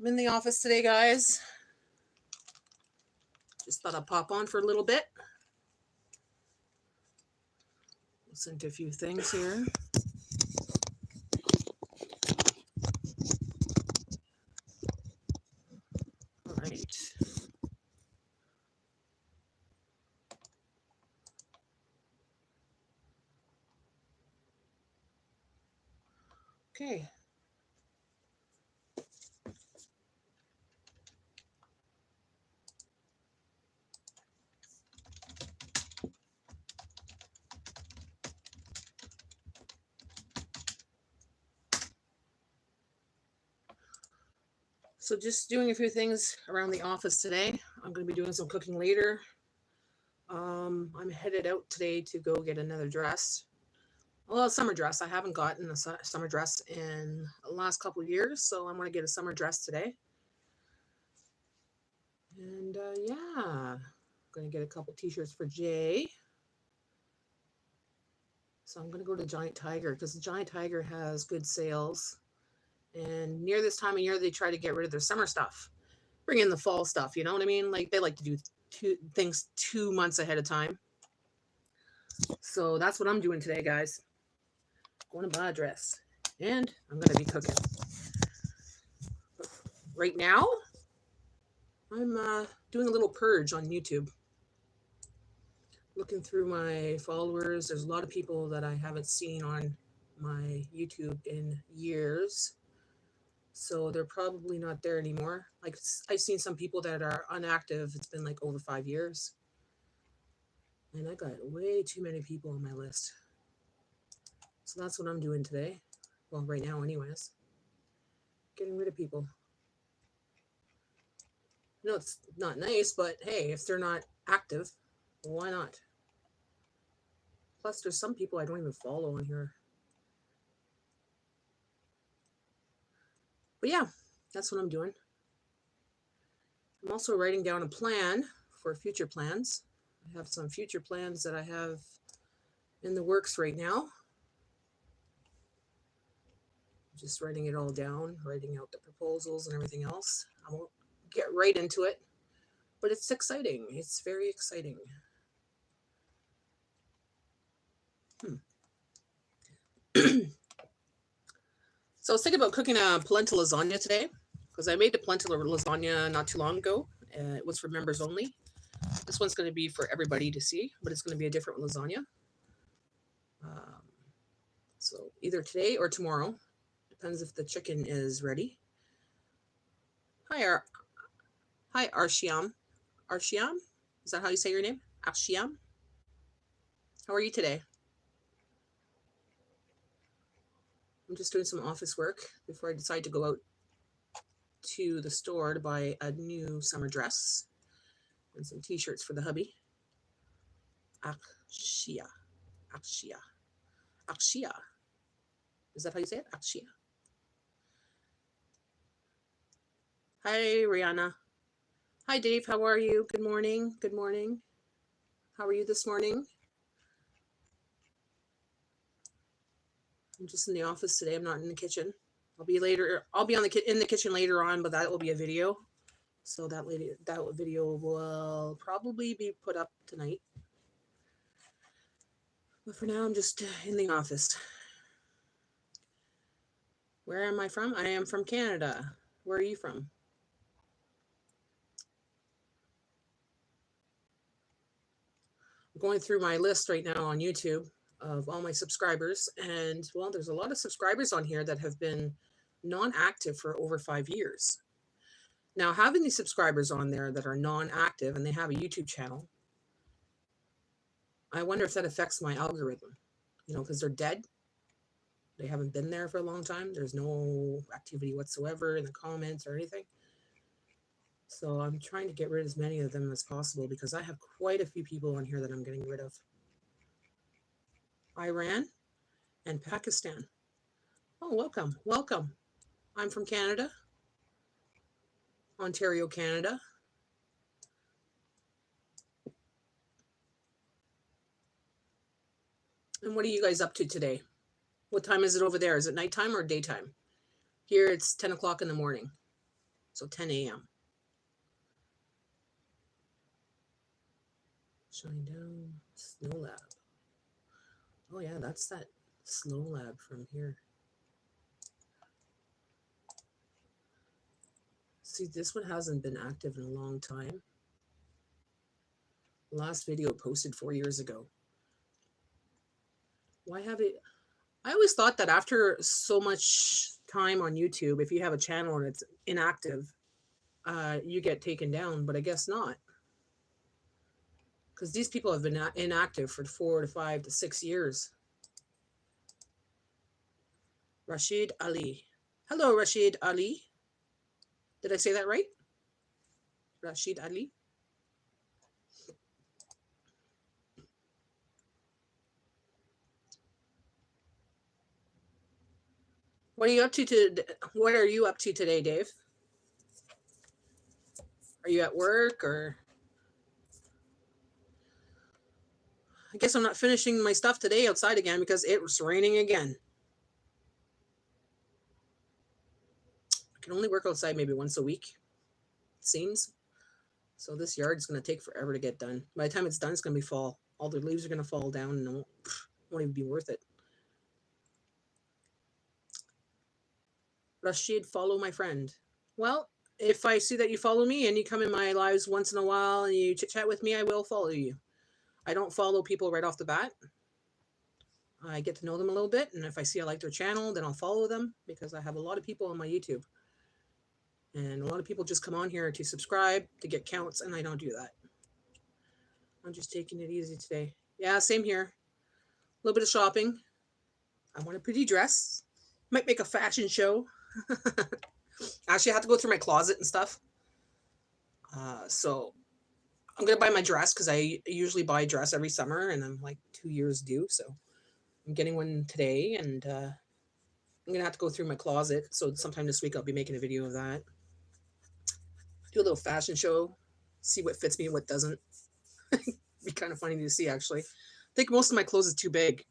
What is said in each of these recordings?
I'm in the office today, guys. Just thought I'd pop on for a little bit. Listen to a few things here. All right. Okay. So just doing a few things around the office today. I'm going to be doing some cooking later. I'm headed out today to go get another dress. Well, a summer dress. I haven't gotten a summer dress in the last couple of years, so I'm going to get a summer dress today. And yeah, I'm going to get a couple t-shirts for Jay. So I'm going to go to Giant Tiger because the Giant Tiger has good sales. And near this time of year, they try to get rid of their summer stuff. Bring in the fall stuff, you know what I mean? Like, they like to do things 2 months ahead of time. So that's what I'm doing today, guys. Going to buy a dress. And I'm going to be cooking. Right now, I'm doing a little purge on YouTube. Looking through my followers, there's a lot of people that I haven't seen on my YouTube in years. So they're probably not there anymore. Like, I've seen some people that are inactive. It's been like over 5 years. And I got way too many people on my list. So that's what I'm doing today. Well, right now anyways. Getting rid of people. No, it's not nice, but hey, if they're not active, why not? Plus, there's some people I don't even follow on here. But yeah, that's what I'm doing. I'm also writing down a plan for future plans. I have some future plans that I have in the works right now. Just writing it all down, writing out the proposals and everything else. I won't get right into it, but it's exciting. It's very exciting. So I was thinking about cooking a polenta lasagna today because I made the polenta lasagna not too long ago. It was for members only. This one's going to be for everybody to see, but it's going to be a different lasagna. So either today or tomorrow. Depends if the chicken is ready. Hi, Arshiam. Arshiam? Is that how you say your name? Arshiam? How are you today? I'm just doing some office work before I decide to go out to the store to buy a new summer dress and some t-shirts for the hubby. Akshia. Akshia. Akshia. Is that how you say it? Akshia. Hi, Rihanna. Hi, Dave. How are you? Good morning. Good morning. How are you this morning? I'm just in the office today. I'm not in the kitchen. I'll be in the kitchen later on, but that will be a video. So that video will probably be put up tonight. But for now, I'm just in the office. Where am I from? I am from Canada. Where are you from? I'm going through my list right now on YouTube of all my subscribers. And, well, there's a lot of subscribers on here that have been non-active for over 5 years. Now, having these subscribers on there that are non-active and they have a YouTube channel, I wonder if that affects my algorithm, because they're dead. They haven't been there for a long time. There's no activity whatsoever in the comments or anything. So I'm trying to get rid of as many of them as possible because I have quite a few people on here that I'm getting rid of. Iran and Pakistan. Oh, welcome. Welcome. I'm from Canada. Ontario, Canada. And what are you guys up to today? What time is it over there? Is it nighttime or daytime? Here it's 10 o'clock in the morning. So 10 a.m. Shine down, Snow Lab. Oh yeah, that's that Snow Lab from here. See, this one hasn't been active in a long time. Last video posted 4 years ago. Why have it? I always thought that after so much time on YouTube, if you have a channel and it's inactive, you get taken down, but I guess not. Because these people have been inactive for 4 to 5 to 6 years. Rashid Ali. Hello, Rashid Ali. Did I say that right? Rashid Ali. What are you up to? What are you up to today, Dave? Are you at work or? I guess I'm not finishing my stuff today outside again because it was raining again. I can only work outside maybe once a week, it seems. So this yard is going to take forever to get done. By the time it's done, it's going to be fall. All the leaves are going to fall down and it won't even be worth it. Rashid, follow my friend. Well, if I see that you follow me and you come in my lives once in a while and you chit chat with me, I will follow you. I don't follow people right off the bat. I get to know them a little bit, and if I see I like their channel, then I'll follow them because I have a lot of people on my YouTube. And a lot of people just come on here to subscribe, to get counts, and I don't do that. I'm just taking it easy today. Yeah, same here. A little bit of shopping. I want a pretty dress. Might make a fashion show. Actually, I have to go through my closet and stuff. So I'm going to buy my dress because I usually buy a dress every summer, and I'm like 2 years due, so I'm getting one today, and I'm going to have to go through my closet. So sometime this week I'll be making a video of that. Do a little fashion show. See what fits me and what doesn't. Be kind of funny to see, actually. I think most of my clothes is too big.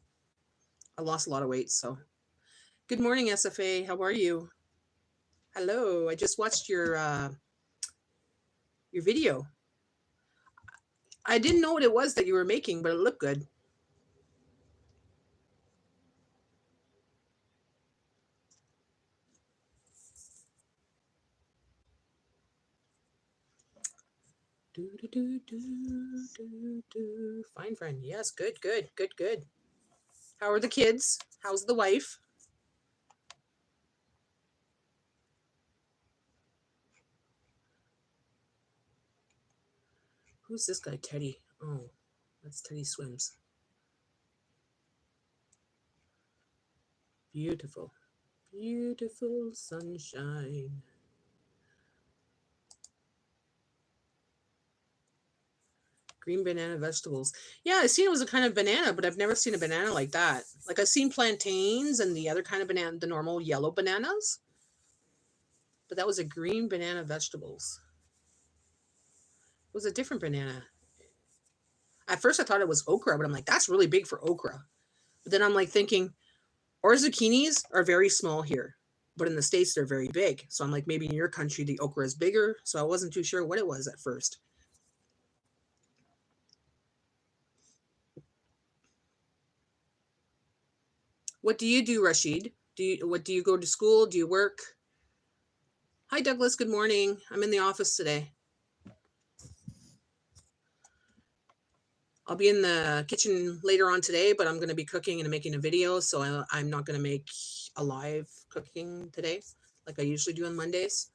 I lost a lot of weight, so. Good morning, SFA. How are you? Hello. I just watched your video. I didn't know what it was that you were making, but it looked good. Fine, friend. Yes, good. How are the kids? How's the wife? Who's this guy, Teddy? Oh, that's Teddy Swims. Beautiful. Beautiful sunshine. Green banana vegetables. Yeah, I seen it was a kind of banana, but I've never seen a banana like that. Like I've seen plantains and the other kind of banana, the normal yellow bananas. But that was a green banana vegetables. It was a different banana. At first I thought it was okra, but I'm like, that's really big for okra. But then I'm like thinking, our zucchinis are very small here, but in the States they're very big. So I'm like, maybe in your country the okra is bigger. So I wasn't too sure what it was at first. What do you do, Rashid? What do you go to school? Do you work? Hi, Douglas. Good morning. I'm in the office today. I'll be in the kitchen later on today, but I'm going to be cooking and making a video, so I'm not going to make a live cooking today like I usually do on Mondays.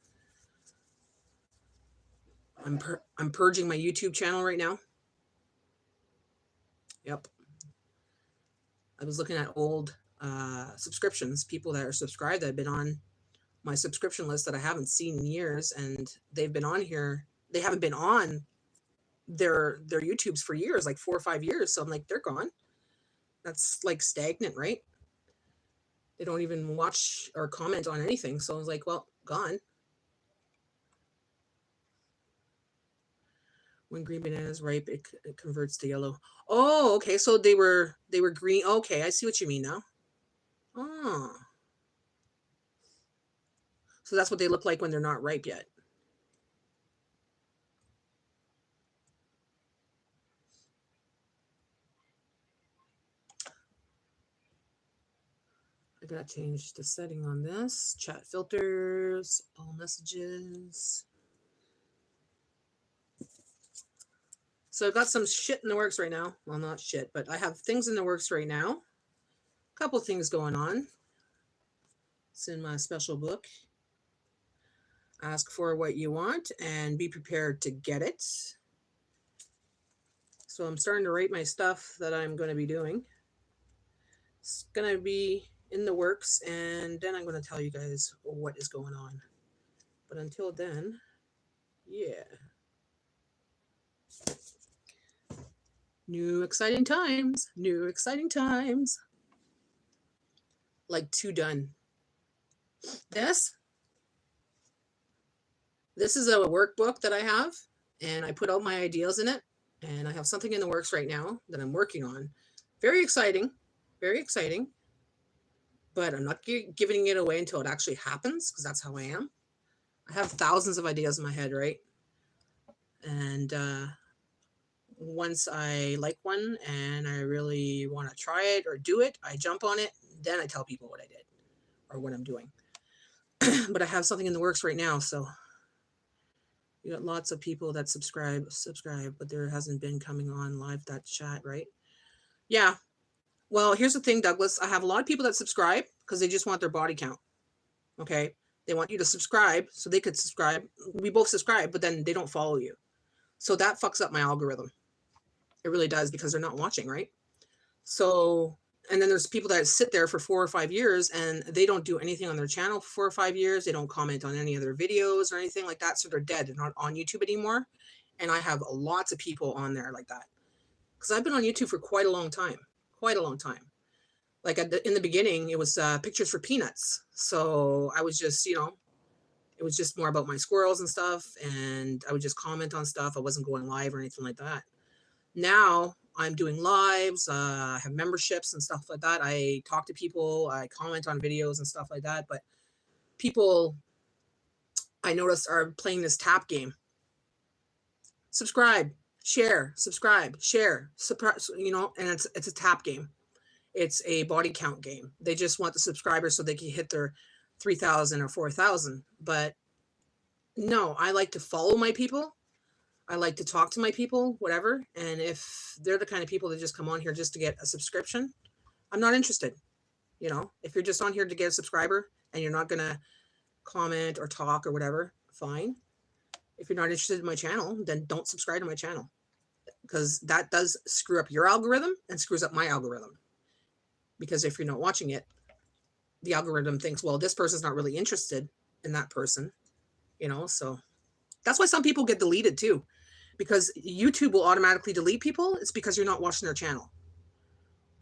I'm purging my YouTube channel right now. Yep. I was looking at old subscriptions, people that are subscribed that have been on my subscription list that I haven't seen in years, and they've been on here. They haven't been on their YouTubes for years, like 4 or 5 years. So I'm like, they're gone. That's like stagnant, right? They don't even watch or comment on anything. So I was like, well, gone. When green banana is ripe, it converts to yellow. Oh, okay. So they were green. Okay, I see what you mean now. Oh. So that's what they look like when they're not ripe yet. gotta change the setting on this. Chat filters, all messages. So I've got some shit in the works right now. Well, not shit, but I have things in the works right now. A couple things going on. It's in my special book. Ask for what you want and be prepared to get it. So I'm starting to write my stuff that I'm going to be doing. It's going to be in the works, and then I'm going to tell you guys what is going on. But until then, yeah. New exciting times. New exciting times. Like 2 done. This is a workbook that I have, and I put all my ideas in it, and I have something in the works right now that I'm working on. Very exciting, but I'm not giving it away until it actually happens, because that's how I am. I have thousands of ideas in my head, right? And once I like one and I really want to try it or do it, I jump on it, then I tell people what I did or what I'm doing. But I have something in the works right now, so you got lots of people that subscribe, but there hasn't been coming on live that chat, right? Yeah. Well, here's the thing, Douglas. I have a lot of people that subscribe because they just want their body count. Okay. They want you to subscribe so they could subscribe. We both subscribe, but then they don't follow you. So that fucks up my algorithm. It really does, because they're not watching, right? So, and then there's people that sit there for 4 or 5 years and they don't do anything on their channel for 4 or 5 years. They don't comment on any of their videos or anything like that. So they're dead. They're not on YouTube anymore. And I have lots of people on there like that, because I've been on YouTube for quite a long time. Like in the beginning, it was pictures for peanuts. So I was just, it was just more about my squirrels and stuff. And I would just comment on stuff. I wasn't going live or anything like that. Now I'm doing lives, I have memberships and stuff like that. I talk to people, I comment on videos and stuff like that. But people, I notice, are playing this tap game. Subscribe, share, subscribe, share, and it's a tap game. It's a body count game. They just want the subscribers so they can hit their 3,000 or 4,000. But no, I like to follow my people. I like to talk to my people, whatever. And if they're the kind of people that just come on here just to get a subscription, I'm not interested. If you're just on here to get a subscriber and you're not going to comment or talk or whatever, fine. If you're not interested in my channel, then don't subscribe to my channel, because that does screw up your algorithm and screws up my algorithm. Because if you're not watching it, the algorithm thinks, well, this person's not really interested in that person, so that's why some people get deleted too, because YouTube will automatically delete people. It's because you're not watching their channel,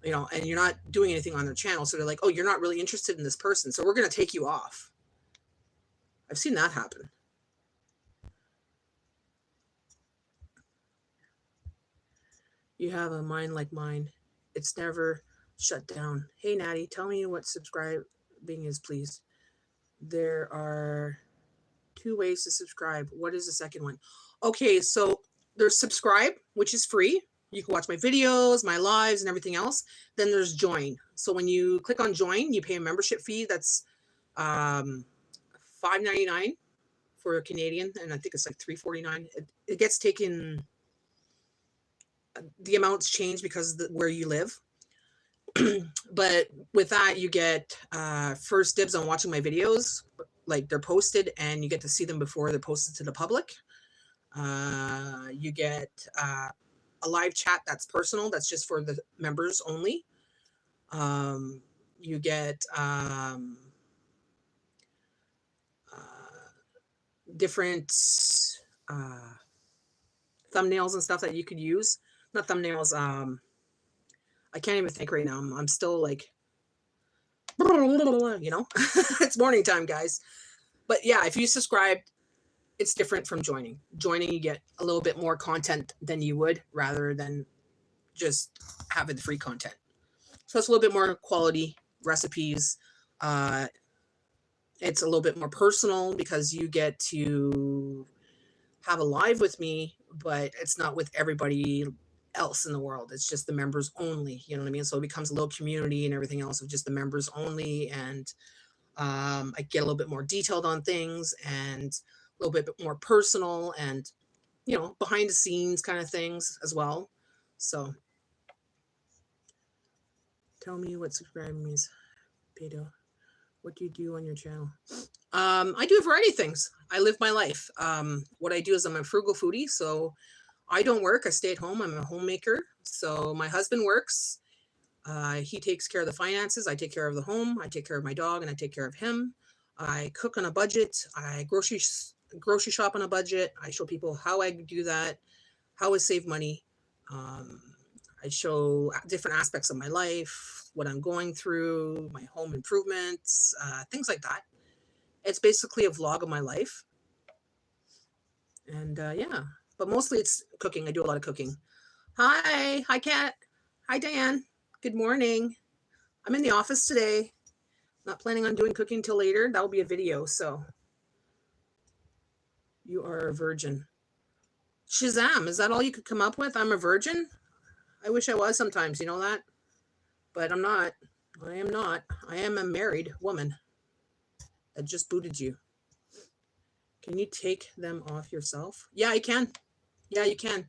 and you're not doing anything on their channel. So they're like, oh, you're not really interested in this person, so we're going to take you off. I've seen that happen. You have a mind like mine. It's never shut down. Hey, Natty, tell me what subscribing is, please. There are 2 ways to subscribe. What is the second one? Okay, so there's subscribe, which is free. You can watch my videos, my lives, and everything else. Then there's join. So when you click on join, you pay a membership fee. That's $5.99 for a Canadian, and I think it's like $3.49. It gets taken. The amounts change because of where you live. But with that, you get first dibs on watching my videos. Like, they're posted and you get to see them before they're posted to the public. You get a live chat that's personal, that's just for the members only. You get different thumbnails and stuff that you could use. Not thumbnails, I can't even think right now. I'm still like, it's morning time, guys. But yeah, if you subscribe, it's different from joining. Joining, you get a little bit more content than you would, rather than just having the free content. So it's a little bit more quality recipes. It's a little bit more personal because you get to have a live with me, but it's not with everybody else in the world. It's just the members only, you know what I mean? So it becomes a little community and everything else of just the members only. And I get a little bit more detailed on things and a little bit more personal and, behind the scenes kind of things as well. So tell me what subscribing means, Pedo. What do you do on your channel? I do a variety of things. I live my life. What I do is I'm a frugal foodie, so I don't work. I stay at home. I'm a homemaker. So my husband works. He takes care of the finances. I take care of the home. I take care of my dog, and I take care of him. I cook on a budget. I grocery shop on a budget. I show people how I do that, how I save money. I show different aspects of my life, what I'm going through, my home improvements, things like that. It's basically a vlog of my life. And yeah, but mostly it's cooking. I do a lot of cooking. Hi, Kat. Hi, Diane. Good morning. I'm in the office today. Not planning on doing cooking till later. That will be a video. So you are a virgin. Shazam, is that all you could come up with? I'm a virgin? I wish I was sometimes, you know that? But I'm not. I am not. I am a married woman that just booted you. Can you take them off yourself? Yeah, I can. Yeah, you can.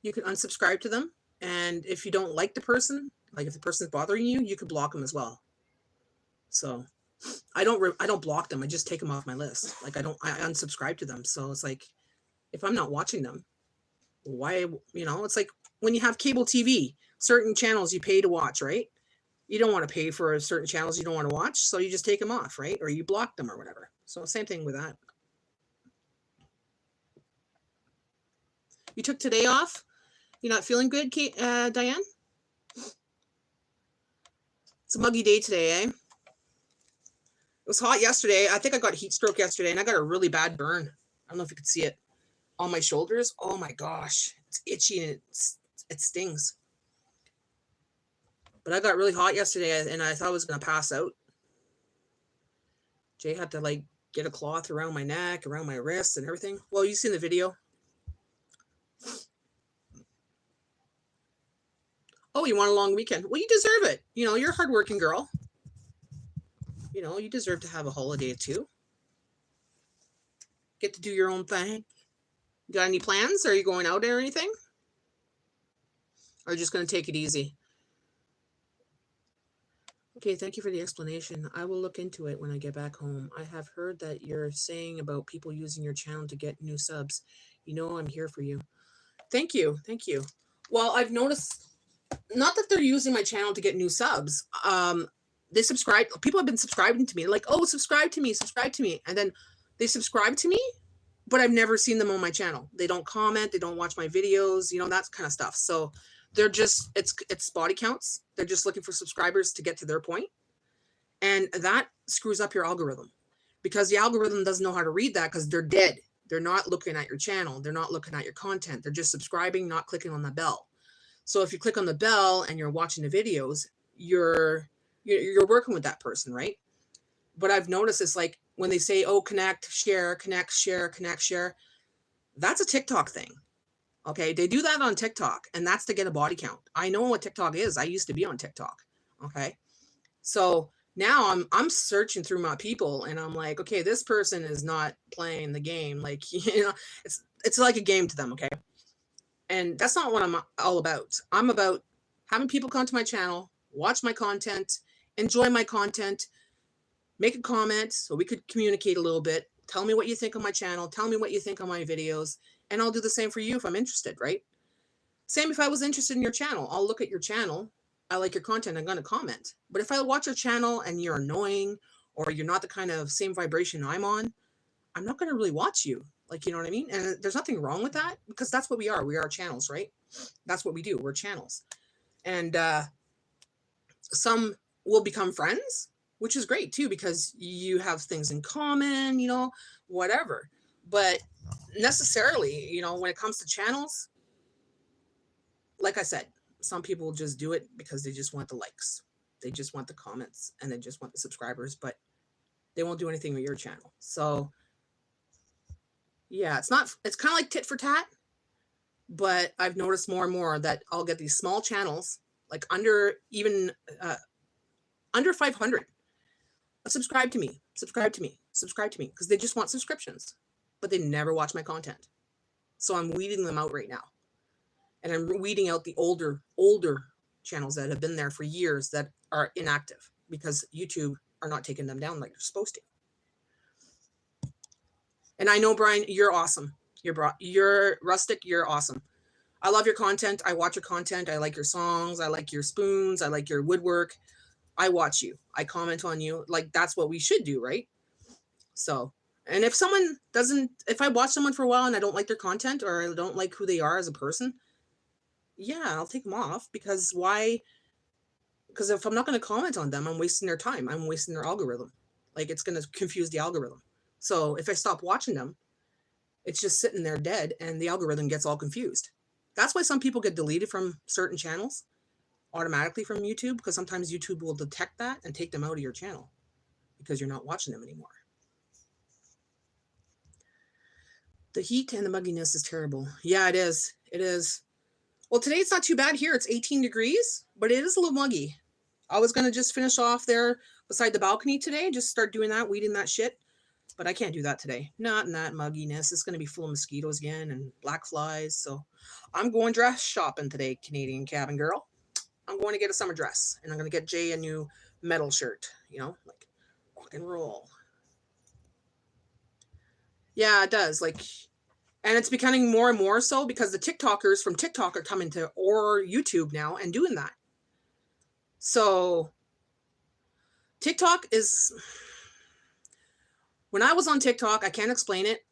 You can unsubscribe to them. And if you don't like the person, like if the person's bothering you, you could block them as well. So I don't block them. I just take them off my list. Like I unsubscribe to them. So it's like, if I'm not watching them, why, it's like when you have cable TV, certain channels you pay to watch, right? You don't want to pay for certain channels you don't want to watch. So you just take them off, right? Or you block them or whatever. So same thing with that. You took today off? You're not feeling good, Diane? It's a muggy day today, eh? It was hot yesterday. I think I got heat stroke yesterday, and I got a really bad burn. I don't know if you could see it on my shoulders. Oh my gosh, it's itchy and it stings. But I got really hot yesterday, and I thought I was going to pass out. Jay had to get a cloth around my neck, around my wrists, and everything. Well, you seen the video. Oh, you want a long weekend? Well, you deserve it. You're a hardworking girl. You deserve to have a holiday too. Get to do your own thing. Got any plans? Are you going out or anything? Or just going to take it easy? Okay, thank you for the explanation. I will look into it when I get back home. I have heard that you're saying about people using your channel to get new subs. I'm here for you. Thank you. Thank you. Well, I've noticed, not that they're using my channel to get new subs. They subscribe. People have been subscribing to me. Like, oh, subscribe to me. And then they subscribe to me, but I've never seen them on my channel. They don't comment. They don't watch my videos, that kind of stuff. So they're just, it's body counts. They're just looking for subscribers to get to their point. And that screws up your algorithm because the algorithm doesn't know how to read that because they're dead. They're not looking at your channel. They're not looking at your content. They're just subscribing, not clicking on the bell. So if you click on the bell and you're watching the videos, you're working with that person, right? But I've noticed it's like when they say, oh, connect, share, that's a TikTok thing. Okay, they do that on TikTok, and that's to get a body count. I know what TikTok is. I used to be on TikTok. Okay, so now I'm searching through my people, and I'm like, okay, this person is not playing the game. Like, it's like a game to them. Okay, and that's not what I'm all about. I'm about having people come to my channel, watch my content, enjoy my content, make a comment so we could communicate a little bit. Tell me what you think of my channel. Tell me what you think of my videos. And I'll do the same for you if I'm interested, right? Same if I was interested in your channel. I'll look at your channel. I like your content. I'm going to comment. But if I watch your channel and you're annoying or you're not the kind of same vibration I'm on, I'm not going to really watch you. Like, you know what I mean? And there's nothing wrong with that because that's what we are. We are channels, right? That's what we do. We're channels. And some will become friends, which is great too, because you have things in common, whatever. But necessarily, when it comes to channels, like I said, some people just do it because they just want the likes. They just want the comments and they just want the subscribers, but they won't do anything with your channel. So yeah, it's kind of like tit for tat. But I've noticed more and more that I'll get these small channels, like under even under 500. Subscribe to me, subscribe to me, subscribe to me, because they just want subscriptions, but they never watch my content. So I'm weeding them out right now. And I'm weeding out the older channels that have been there for years that are inactive because YouTube are not taking them down like they're supposed to. And I know, Brian, you're awesome. You're rustic. You're awesome. I love your content. I watch your content. I like your songs. I like your spoons. I like your woodwork. I watch you. I comment on you. Like, that's what we should do, right? So, and if I watch someone for a while and I don't like their content or I don't like who they are as a person, yeah, I'll take them off because why? Because if I'm not going to comment on them, I'm wasting their time. I'm wasting their algorithm. Like, it's going to confuse the algorithm. So if I stop watching them, it's just sitting there dead and the algorithm gets all confused. That's why some people get deleted from certain channels automatically from YouTube, because sometimes YouTube will detect that and take them out of your channel because you're not watching them anymore. The heat and the mugginess is terrible. Yeah, it is. It is. Well, today it's not too bad here. It's 18 degrees, but it is a little muggy. I was going to just finish off there beside the balcony today, just start doing that, weeding that shit. But I can't do that today. Not in that mugginess. It's going to be full of mosquitoes again and black flies. So I'm going dress shopping today, Canadian cabin girl. I'm going to get a summer dress. And I'm going to get Jay a new metal shirt. You know, like rock and roll. Yeah, it does. Like, and it's becoming more and more so because the TikTokers from TikTok are coming to or YouTube now and doing that. So TikTok is... When I was on TikTok, I can't explain it.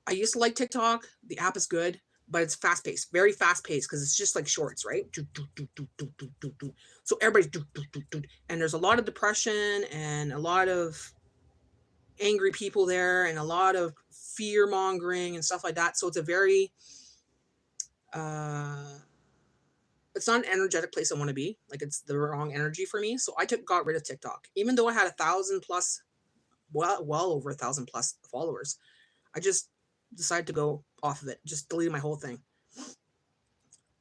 I used to like TikTok. The app is good, but it's fast-paced, very fast-paced because it's just like shorts, right? So everybody's and there's a lot of depression and a lot of angry people there and a lot of fear-mongering and stuff like that. So it's a very... it's not an energetic place I want to be. Like, it's the wrong energy for me. So I got rid of TikTok. Even though I had 1,000 plus... well over 1,000 plus followers. I just decided to go off of it, just deleted my whole thing.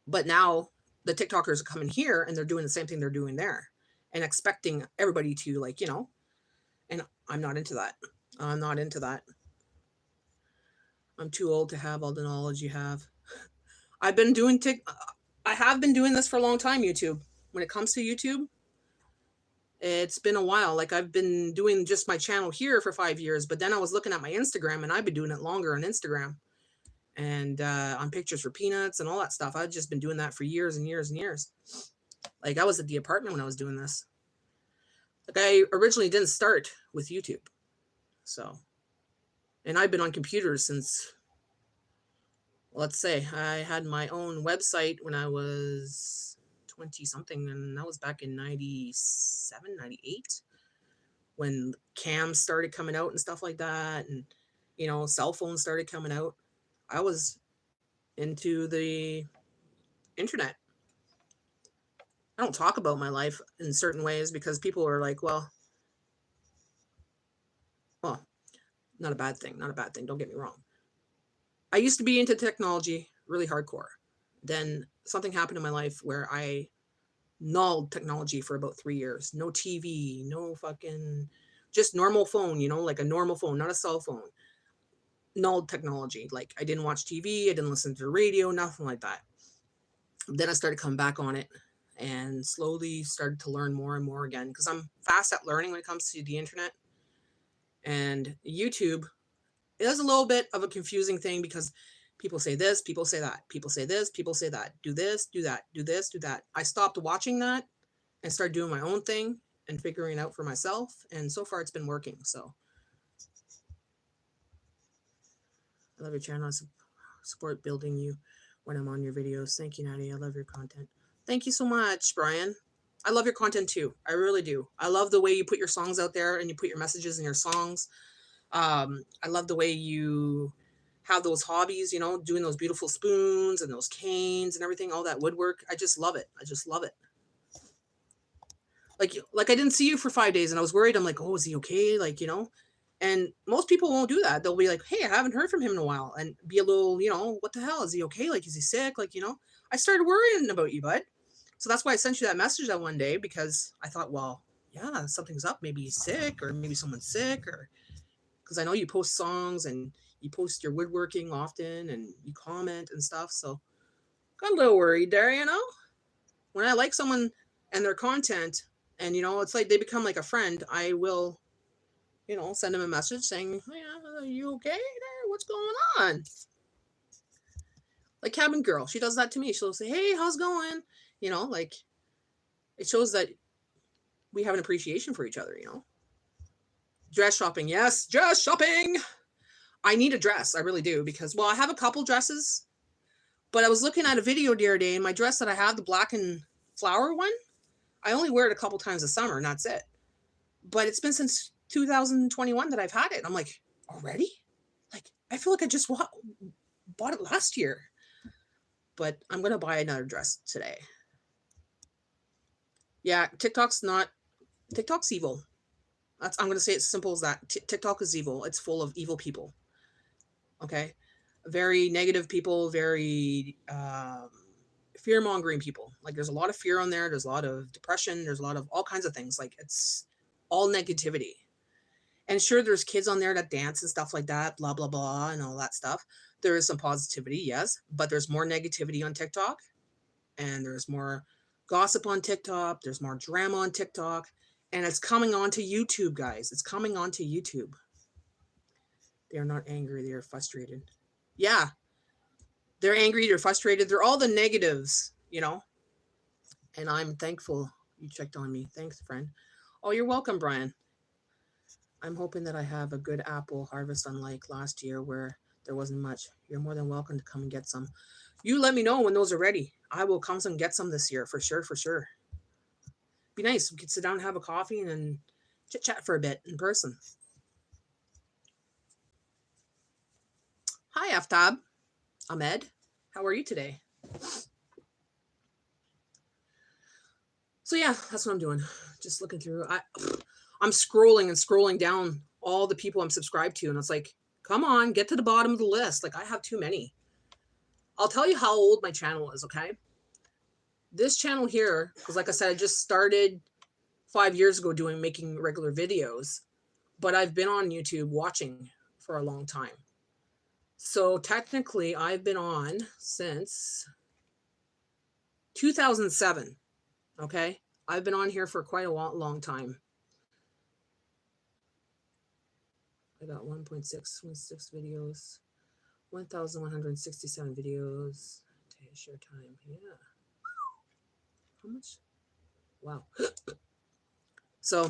But now the TikTokers are coming here and they're doing the same thing they're doing there and expecting everybody to, like, you know, and I'm not into that. I'm not into that. I'm too old to have all the knowledge you have. I have been doing this for a long time, YouTube. When it comes to YouTube, it's been a while. Like, I've been doing just my channel here for 5 years, but then I was looking at my Instagram and I've been doing it longer on Instagram and on pictures for peanuts and all that stuff. I've just been doing that for years and years and years. Like, I was at the apartment when I was doing this. Like, I originally didn't start with YouTube. So, and I've been on computers since, let's say, I had my own website when I was 20 something, and that was back in 97, 98 when cams started coming out and stuff like that, and, you know, cell phones started coming out. I was into the internet. I don't talk about my life in certain ways because people are like, well, not a bad thing, don't get me wrong. I used to be into technology really hardcore. Then something happened in my life where I nulled technology for about 3 years. No TV, no fucking, just normal phone, you know, like a normal phone, not a cell phone. Nulled technology. Like, I didn't watch TV, I didn't listen to the radio, nothing like that. Then I started coming back on it and slowly started to learn more and more again because I'm fast at learning when it comes to the internet. And YouTube is a little bit of a confusing thing because people say this, people say that, people say this, people say that, do this, do that, do this, do that. I stopped watching that and started doing my own thing and figuring it out for myself. And so far it's been working. So I love your channel. I support building you when I'm on your videos. Thank you, Natty. I love your content. Thank you so much, Brian. I love your content too. I really do. I love the way you put your songs out there and you put your messages in your songs. I love the way you have those hobbies, you know, doing those beautiful spoons and those canes and everything, all that woodwork. I just love it. I just love it. Like I didn't see you for 5 days and I was worried. I'm like, oh, is he okay? Like, you know, And most people won't do that. They'll be like, hey, I haven't heard from him in a while, and be a little, what the hell? Is he okay? Like, is he sick? Like, I started worrying about you, bud. So that's why I sent you that message that one day, because I thought, well, yeah, something's up. Maybe he's sick, or maybe someone's sick, or because I know you post songs and you post your woodworking often and you comment and stuff. So got a little worried there, When I like someone and their content, and it's like they become like a friend, I will, send them a message saying, yeah, are you okay there? What's going on? Like Cabin Girl, she does that to me. She'll say, hey, how's it going? Like, it shows that we have an appreciation for each other, Dress shopping. Yes, dress shopping. I need a dress. I really do, because, well, I have a couple dresses, but I was looking at a video the other day, and my dress that I have, the black and flower one, I only wear it a couple times a summer, and that's it. But it's been since 2021 that I've had it. I'm like, already? Like, I feel like I just bought it last year. But I'm going to buy another dress today. Yeah, TikTok's evil. I'm going to say it as simple as that. TikTok is evil. It's full of evil people. Okay? Very negative people, very fear-mongering people. Like, there's a lot of fear on there. There's a lot of depression. There's a lot of all kinds of things. Like, it's all negativity. And sure, there's kids on there that dance and stuff like that, blah, blah, blah, and all that stuff. There is some positivity, yes, but there's more negativity on TikTok, and there's more gossip on TikTok. There's more drama on TikTok, and it's coming onto YouTube, guys. It's coming onto YouTube. They are not angry. They are frustrated. Yeah. They're angry. They're frustrated. They're all the negatives, And I'm thankful you checked on me. Thanks, friend. Oh, you're welcome, Brian. I'm hoping that I have a good apple harvest, unlike last year where there wasn't much. You're more than welcome to come and get some. You let me know when those are ready. I will come and get some this year, for sure, for sure. Be nice. We could sit down and have a coffee and then chit-chat for a bit in person. Hi, Aftab. Ahmed. How are you today? So yeah, that's what I'm doing. Just looking through. I'm scrolling and scrolling down all the people I'm subscribed to, and it's like, come on, get to the bottom of the list. Like, I have too many. I'll tell you how old my channel is, okay? This channel here, because like I said, I just started 5 years ago making regular videos, but I've been on YouTube watching for a long time. So technically, I've been on since 2007, okay? I've been on here for quite a long time. I got 1.6 videos, 1,167 videos. Share time, yeah. How much? Wow. So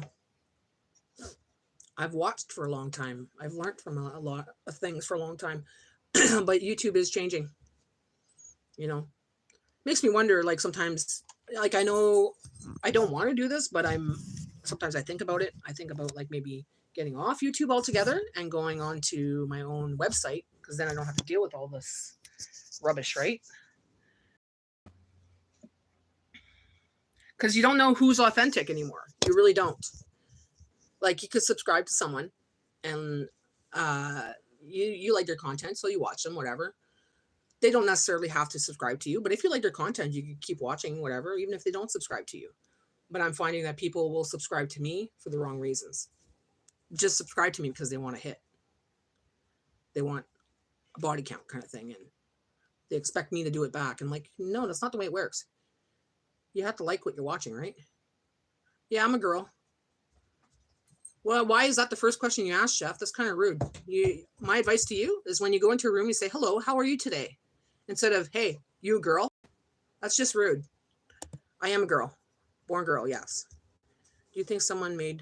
I've watched for a long time. I've learned from a lot of things for a long time, but YouTube is changing. Makes me wonder. Like, sometimes, like, I know I don't want to do this, but sometimes I think about it. I think about, like, maybe getting off YouTube altogether and going on to my own website, because then I don't have to deal with all this rubbish, right? Because you don't know who's authentic anymore. You really don't. Like, you could subscribe to someone and you like their content, so you watch them, whatever. They don't necessarily have to subscribe to you, but if you like their content, you can keep watching, whatever, even if they don't subscribe to you. But I'm finding that people will subscribe to me for the wrong reasons. Just subscribe to me because they want a hit. They want a body count kind of thing, and they expect me to do it back. And like, no, that's not the way it works. You have to like what you're watching, right? Yeah, I'm a girl. Well, why is that the first question you ask, Chef? That's kind of rude. My advice to you is when you go into a room, you say, hello, how are you today? Instead of, hey, you a girl? That's just rude. I am a girl. Born girl, yes. Do you think someone made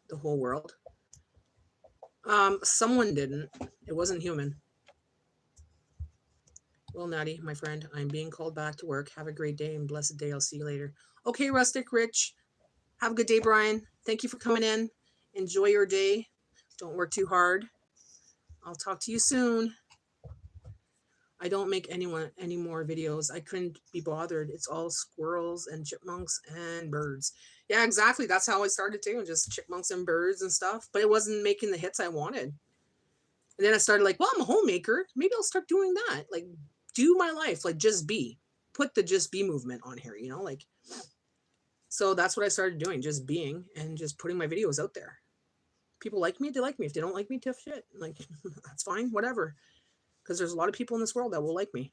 the whole world? Someone didn't. It wasn't human. Well, Natty, my friend, I'm being called back to work. Have a great day and blessed day. I'll see you later. Okay, Rustic Rich. Have a good day, Brian. Thank you for coming in. Enjoy your day. Don't work too hard. I'll talk to you soon. I don't make any more videos. I couldn't be bothered. It's all squirrels and chipmunks and birds. Yeah, exactly. That's how I started too, just chipmunks and birds and stuff. But it wasn't making the hits I wanted. And then I started like, well, I'm a homemaker. Maybe I'll start doing that. Like, do my life, like just be. Put the just be movement on here, you know, like. So that's what I started doing, just being and just putting my videos out there. People like me, they like me. If they don't like me, tough shit. Like, that's fine, whatever. Because there's a lot of people in this world that will like me.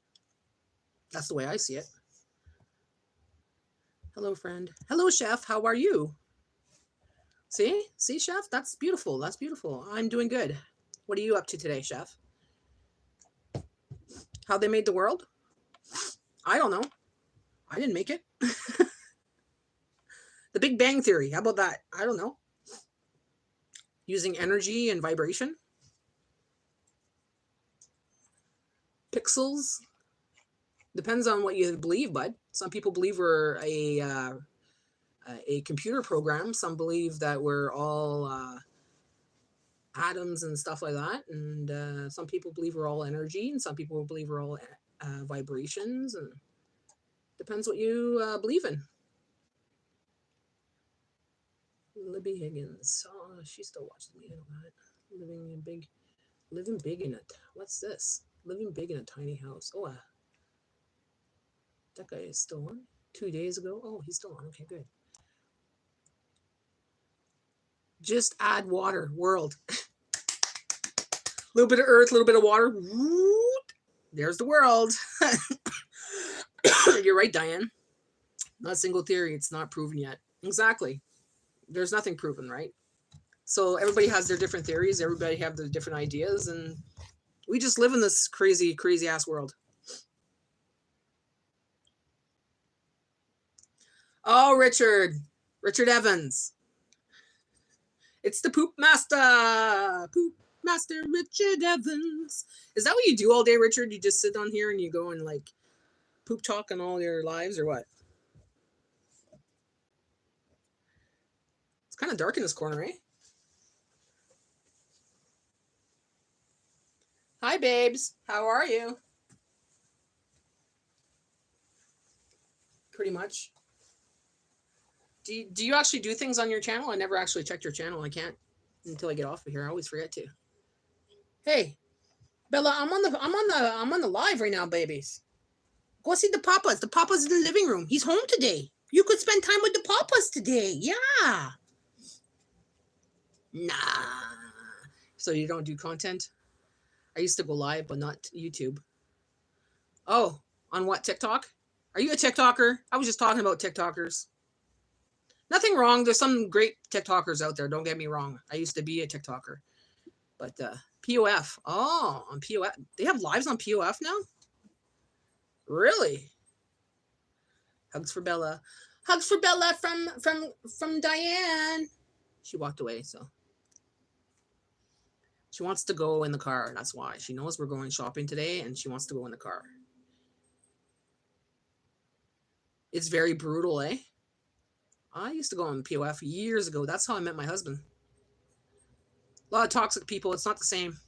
That's the way I see it. Hello, friend. Hello, chef. How are you? See, chef? That's beautiful. That's beautiful. I'm doing good. What are you up to today, chef? How they made the world? I don't know. I didn't make it. The Big Bang Theory. How about that? I don't know. Using energy and vibration. Pixels. Depends on what you believe, bud. Some people believe we're a computer program. Some believe that we're all atoms and stuff like that. And some people believe we're all energy, and some people believe we're all vibrations. And depends what you believe in. Libby Higgins. Oh, she still watches me. I know that. Living big in it. What's this? Living big in a tiny house. Oh, that guy is still on. 2 days ago. Oh, he's still on. Okay, good. Just add water. World. A little bit of earth, a little bit of water. There's the world. You're right, Diane. Not a single theory. It's not proven yet. Exactly. There's nothing proven, right? So everybody has their different theories. Everybody have their different ideas. And we just live in this crazy, crazy ass world. Oh, Richard Evans. It's the Poop Master. Poop Master Richard Evans. Is that what you do all day, Richard? You just sit on here and you go and like poop talk on all your lives or what? It's kind of dark in this corner, eh? Hi, babes. How are you? Pretty much. Do you actually do things on your channel? I never actually checked your channel. I can't until I get off of here. I always forget to. Hey, Bella, I'm on the live right now, babies. Go see the papas. The papa's in the living room. He's home today. You could spend time with the papas today. Yeah. Nah. So you don't do content? I used to go live, but not YouTube. Oh, on what, TikTok? Are you a TikToker? I was just talking about TikTokers. Nothing wrong. There's some great TikTokers out there. Don't get me wrong. I used to be a TikToker. But POF. Oh, on POF. They have lives on POF now? Really? Hugs for Bella. Hugs for Bella from Diane. She walked away, so. She wants to go in the car. That's why. She knows we're going shopping today, and she wants to go in the car. It's very brutal, eh? I used to go on POF years ago. That's how I met my husband. A lot of toxic people. It's not the same.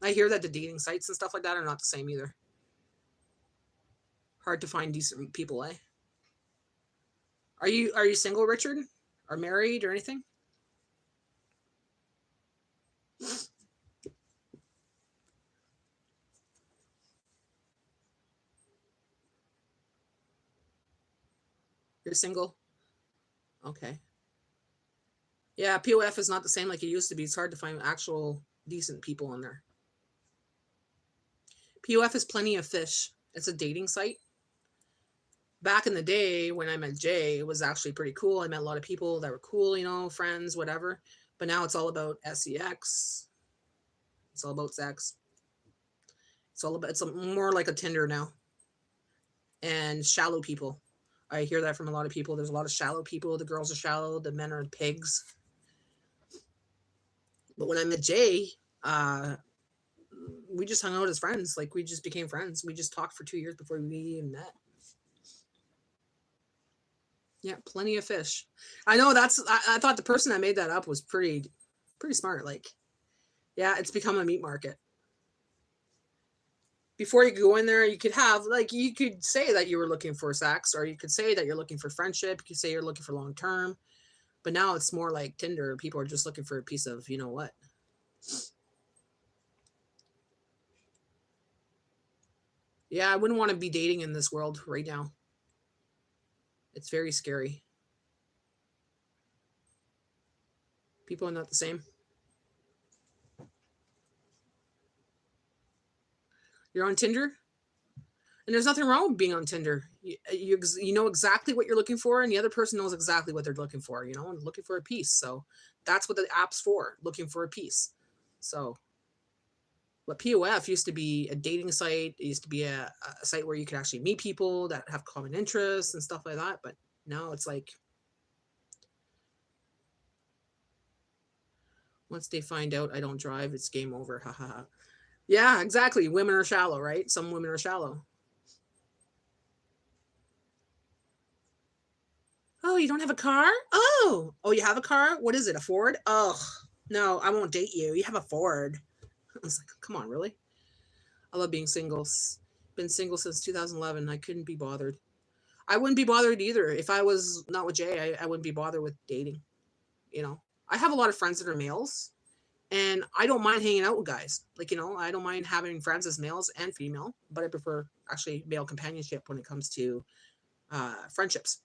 I hear that the dating sites and stuff like that are not the same either. Hard to find decent people, eh? Are you single, Richard? Or married or anything? You're single? Okay. Yeah, POF is not the same like it used to be. It's hard to find actual decent people on there. POF is Plenty of Fish. It's a dating site. Back in the day when I met Jay, it was actually pretty cool. I met a lot of people that were cool, you know, friends, whatever. But now it's all about sex. It's all about sex. It's more like a Tinder now. And shallow people. I hear that from a lot of people. There's a lot of shallow people. The girls are shallow. The men are pigs. But when I met Jay, we just hung out as friends. Like, we just became friends. We just talked for 2 years before we even met. Yeah, Plenty of Fish. I know I thought the person that made that up was pretty smart. Like, yeah, it's become a meat market. before you go in there, you could have, like, you could say that you were looking for sex, or you could say that you're looking for friendship. You could say you're looking for long term. But now it's more like Tinder. People are just looking for a piece of, you know what. Yeah, I wouldn't want to be dating in this world right now. It's very scary. People are not the same. You're on Tinder? And there's nothing wrong with being on Tinder. You know exactly what you're looking for, and the other person knows exactly what they're looking for, you know, and looking for a piece. So that's what the app's for, looking for a piece. So, but POF used to be a dating site. It used to be a site where you could actually meet people that have common interests and stuff like that. But now it's like, once they find out I don't drive, it's game over. Ha ha ha. Yeah, exactly. Women are shallow, right? Some women are shallow. Oh, you don't have a car? Oh, you have a car? What is it? A Ford? Oh, no, I won't date you. You have a Ford. I was like, come on, really? I love being single. Been single since 2011. I couldn't be bothered. I wouldn't be bothered either. If I was not with Jay, I wouldn't be bothered with dating. You know, I have a lot of friends that are males, and I don't mind hanging out with guys. Like, you know, I don't mind having friends as males and female, but I prefer actually male companionship when it comes to friendships.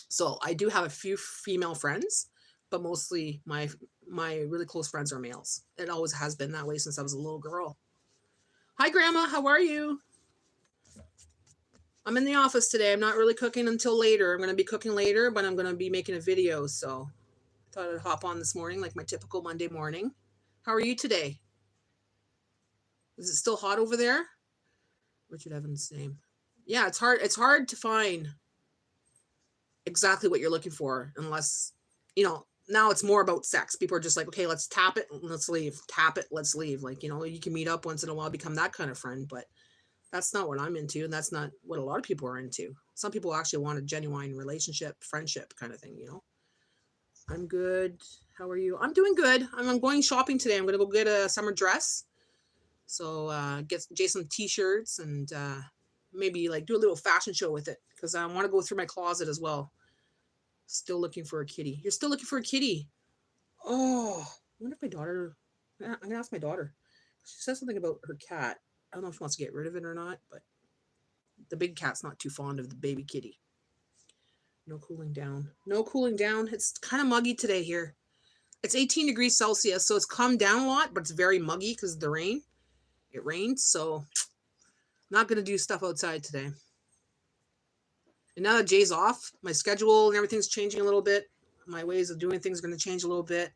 So I do have a few female friends, but mostly my really close friends are males. It always has been that way since I was a little girl. Hi, Grandma. How are you? I'm in the office today. I'm not really cooking until later. I'm going to be cooking later, but I'm going to be making a video. So I thought I'd hop on this morning, like my typical Monday morning. How are you today? Is it still hot over there? Richard Evans' name. Yeah, it's hard. It's hard to find exactly what you're looking for unless, you know, now it's more about sex. People are just like, okay, let's tap it, let's leave. Tap it, let's leave. Like, you know, you can meet up once in a while, become that kind of friend, but that's not what I'm into, and that's not what a lot of people are into. Some people actually want a genuine relationship, friendship kind of thing, you know. I'm good. How are you? I'm doing good. I'm going shopping today. I'm going to go get a summer dress. So get Jay some t-shirts and maybe like do a little fashion show with it because I want to go through my closet as well. Still looking for a kitty. You're still looking for a kitty. Oh, I wonder if my daughter. I'm gonna ask my daughter. She says something about her cat. I don't know if she wants to get rid of it or not, but the big cat's not too fond of the baby kitty. No cooling down. No cooling down. It's kind of muggy today here. It's 18 degrees Celsius, so it's calmed down a lot, but it's very muggy because of the rain. It rained, so I'm not gonna do stuff outside today. And now that Jay's off, my schedule and everything's changing a little bit. My ways of doing things are going to change a little bit.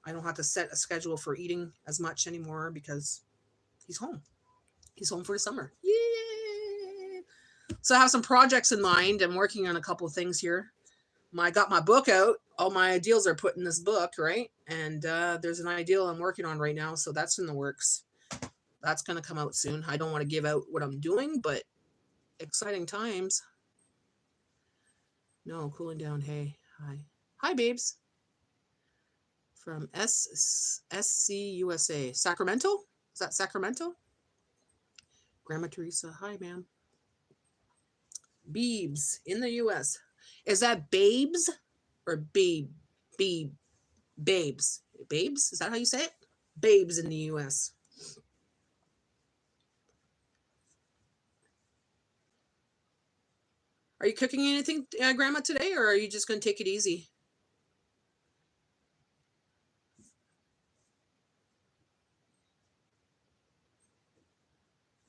I don't have to set a schedule for eating as much anymore because he's home. He's home for the summer. Yay! So I have some projects in mind. I'm working on a couple of things here. I got my book out. All my ideals are put in this book, right? And there's an ideal I'm working on right now. So that's in the works. That's going to come out soon. I don't want to give out what I'm doing, but exciting times. No, cooling down. Hey, hi. Hi, babes. From SCUSA. Sacramento? Is that Sacramento? Grandma Teresa. Hi, ma'am. Beebs in the US. Is that babes or babes? Babes. Babes? Is that how you say it? Babes in the US. Are you cooking anything, Grandma, today, or are you just going to take it easy?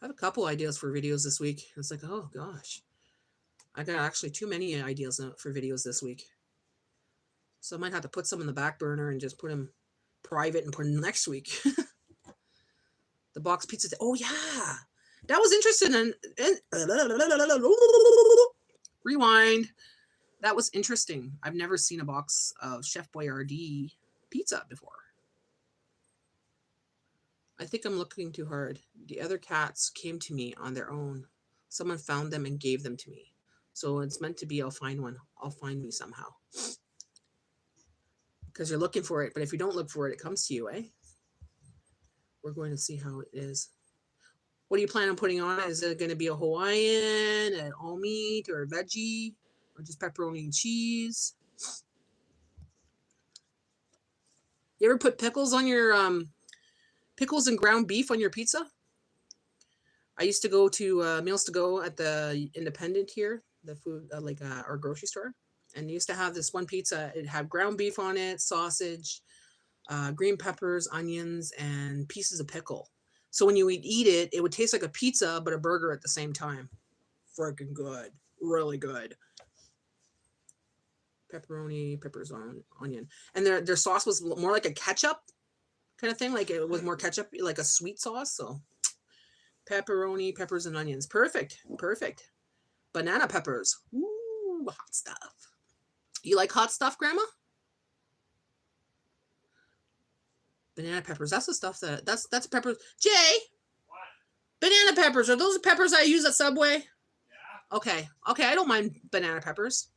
I have a couple ideas for videos this week. It's like, oh gosh, I got actually too many ideas for videos this week. So I might have to put some in the back burner and just put them private and put them next week. The box pizza. Oh yeah, that was interesting. And rewind. That was interesting. I've never seen a box of Chef Boyardee pizza before. I think I'm looking too hard. The other cats came to me on their own. Someone found them and gave them to me. So it's meant to be I'll find one. I'll find me somehow. Because you're looking for it, but if you don't look for it, it comes to you, eh? We're going to see how it is. What do you plan on putting on it? Is it going to be a Hawaiian, an all meat, or a veggie, or just pepperoni and cheese? You ever put pickles on your pickles and ground beef on your pizza? I used to go to Meals to Go at the Independent here, the food our grocery store, and they used to have this one pizza. It had ground beef on it, sausage, green peppers, onions, and pieces of pickle. So when you would eat it, it would taste like a pizza, but a burger at the same time. Freaking good. Really good. Pepperoni, peppers, onion. And their sauce was more like a ketchup kind of thing. Like it was more ketchup, like a sweet sauce. So pepperoni, peppers, and onions. Perfect. Perfect. Banana peppers. Ooh, hot stuff. You like hot stuff, Grandma? Banana peppers. That's the stuff that's peppers. Jay! What? Banana peppers. Are those the peppers I use at Subway? Yeah. Okay. Okay, I don't mind banana peppers.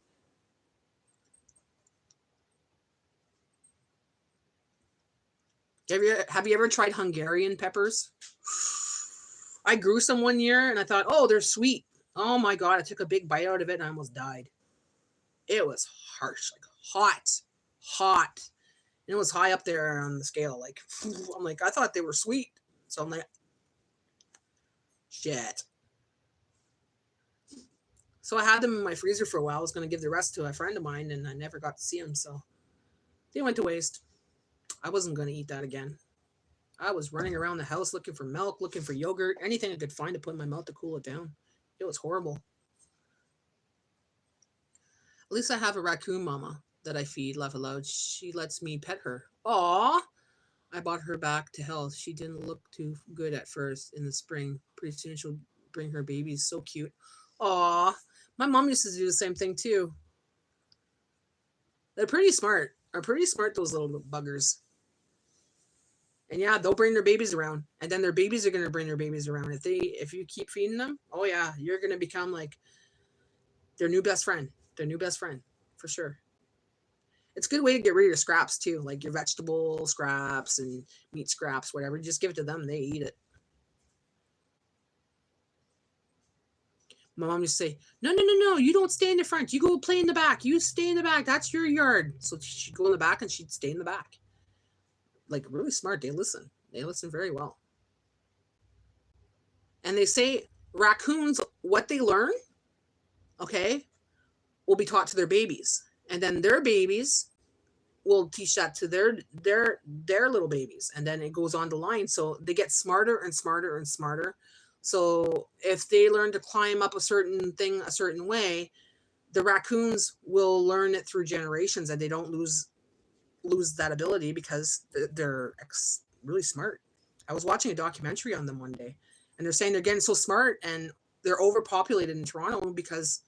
Have you ever tried Hungarian peppers? I grew some one year and I thought, oh, they're sweet. Oh my God, I took a big bite out of it and I almost died. It was harsh, like hot. And it was high up there on the scale. Like, I'm like, I thought they were sweet. So I'm like, shit. So I had them in my freezer for a while. I was going to give the rest to a friend of mine and I never got to see them. So they went to waste. I wasn't going to eat that again. I was running around the house looking for milk, looking for yogurt, anything I could find to put in my mouth to cool it down. It was horrible. At least I have a raccoon mama that I feed, laugh aloud. She lets me pet her. Aw! I brought her back to health. She didn't look too good at first in the spring. Pretty soon she'll bring her babies. So cute. Aw! My mom used to do the same thing too. They're pretty smart. Are pretty smart, those little buggers. And yeah, they'll bring their babies around. And then their babies are going to bring their babies around. If you keep feeding them, oh yeah, you're going to become like their new best friend. Their new best friend, for sure. It's a good way to get rid of your scraps too, like your vegetable scraps and meat scraps, whatever. Just give it to them, they eat it. My mom used to say, no, you don't stay in the front. You go play in the back. You stay in the back. That's your yard. So she'd go in the back and she'd stay in the back. Like really smart. They listen. They listen very well. And they say raccoons, what they learn, okay, will be taught to their babies. And then their babies will teach that to their little babies. And then it goes on the line. So they get smarter and smarter and smarter. So if they learn to climb up a certain thing a certain way, the raccoons will learn it through generations and they don't lose that ability because they're really smart. I was watching a documentary on them one day and they're saying they're getting so smart and they're overpopulated in Toronto because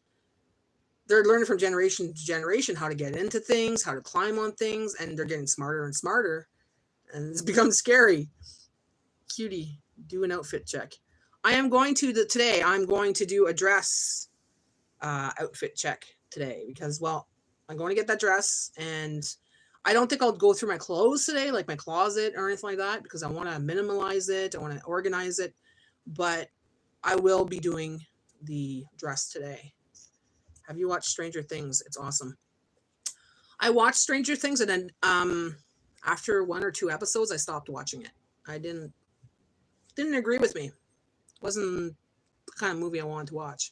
they're learning from generation to generation how to get into things, how to climb on things, and they're getting smarter and smarter. And it's become scary. Cutie, do an outfit check. I'm going to do a dress outfit check today because, well, I'm going to get that dress and I don't think I'll go through my clothes today, like my closet or anything like that, because I want to minimalize it. I want to organize it, but I will be doing the dress today. Have you watched Stranger Things? It's awesome. I watched Stranger Things and then after 1 or 2 episodes, I stopped watching it. I didn't agree with me. It wasn't the kind of movie I wanted to watch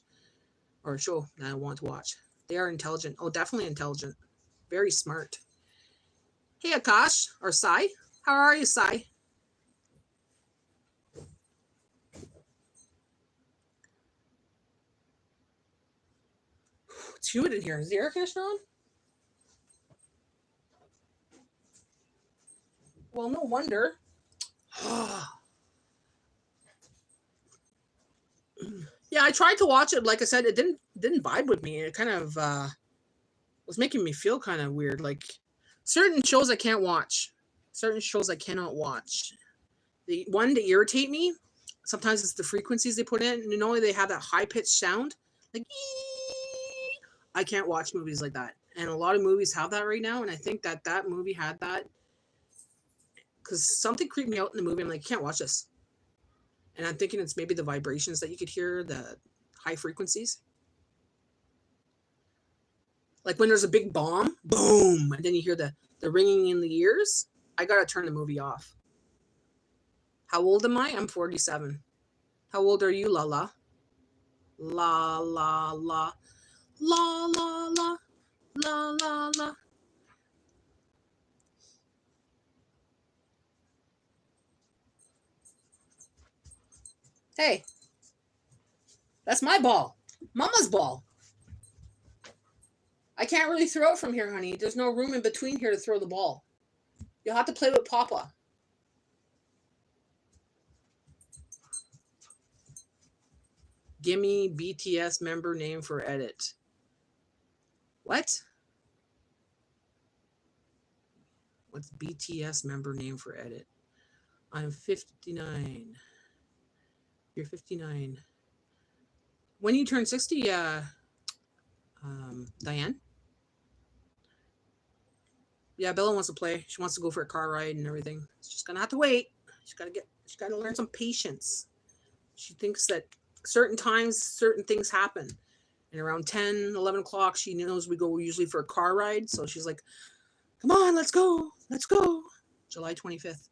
or show that I want to watch. They are intelligent. Oh, definitely intelligent. Very smart. Hey, Akash or Sai. How are you, Sai? It's humid in here. Is the air conditioner on? Well, no wonder. Yeah, I tried to watch it. Like I said, it didn't vibe with me. It kind of was making me feel kind of weird. Like certain shows I can't watch. Certain shows I cannot watch. The one that irritate me, sometimes it's the frequencies they put in. You know, they have that high-pitched sound. Like, ee! I can't watch movies like that. And a lot of movies have that right now. And I think that movie had that. Because something creeped me out in the movie. I'm like, I can't watch this. And I'm thinking it's maybe the vibrations that you could hear, the high frequencies. Like when there's a big bomb, boom, and then you hear the ringing in the ears. I gotta turn the movie off. How old am I? I'm 47. How old are you, Lala? La la la la la la la la la. Hey, that's my ball. Mama's ball. I can't really throw it from here, honey. There's no room in between here to throw the ball. You'll have to play with Papa. Gimme BTS member name for edit. What? What's BTS member name for edit? I'm 59. You're 59. When you turn 60, Diane? Yeah, Bella wants to play. She wants to go for a car ride and everything. She's gonna have to wait. She's gotta learn some patience. She thinks that certain times, certain things happen. And around 10, 11 o'clock, she knows we go usually for a car ride. So she's like, come on, let's go. Let's go. July 25th.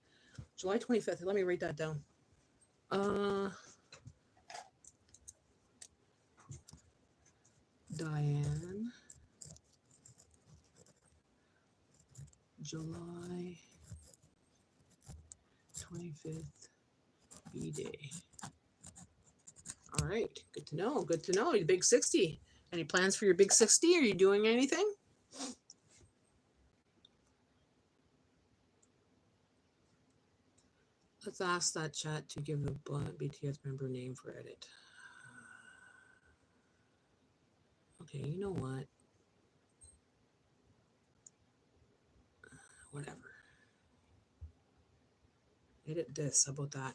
July 25th. Let me write that down. Diane. July 25th. B-Day. All right. Good to know. Good to know. Your big 60. Any plans for your big 60? Are you doing anything? Let's ask that chat to give a BTS member name for edit. Okay, you know what? Whatever. Edit this. How about that?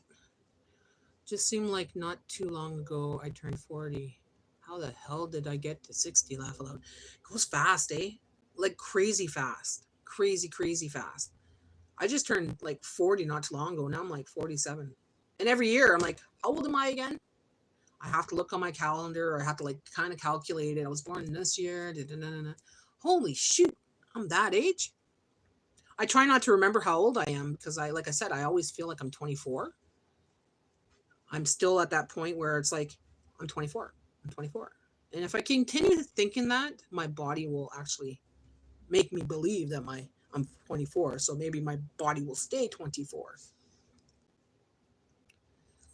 Just seemed like not too long ago I turned 40. How the hell did I get to 60? Laugh aloud. It goes fast, eh? Like crazy fast. Crazy, crazy fast. I just turned like 40 not too long ago. Now I'm like 47. And every year I'm like, how old am I again? I have to look on my calendar, or I have to like kind of calculate it. I was born this year. Holy shoot. I'm that age. I try not to remember how old I am because like I said, I always feel like I'm 24. I'm still at that point where it's like, I'm 24. I'm 24. And if I continue thinking that, my body will actually make me believe that I'm 24. So maybe my body will stay 24.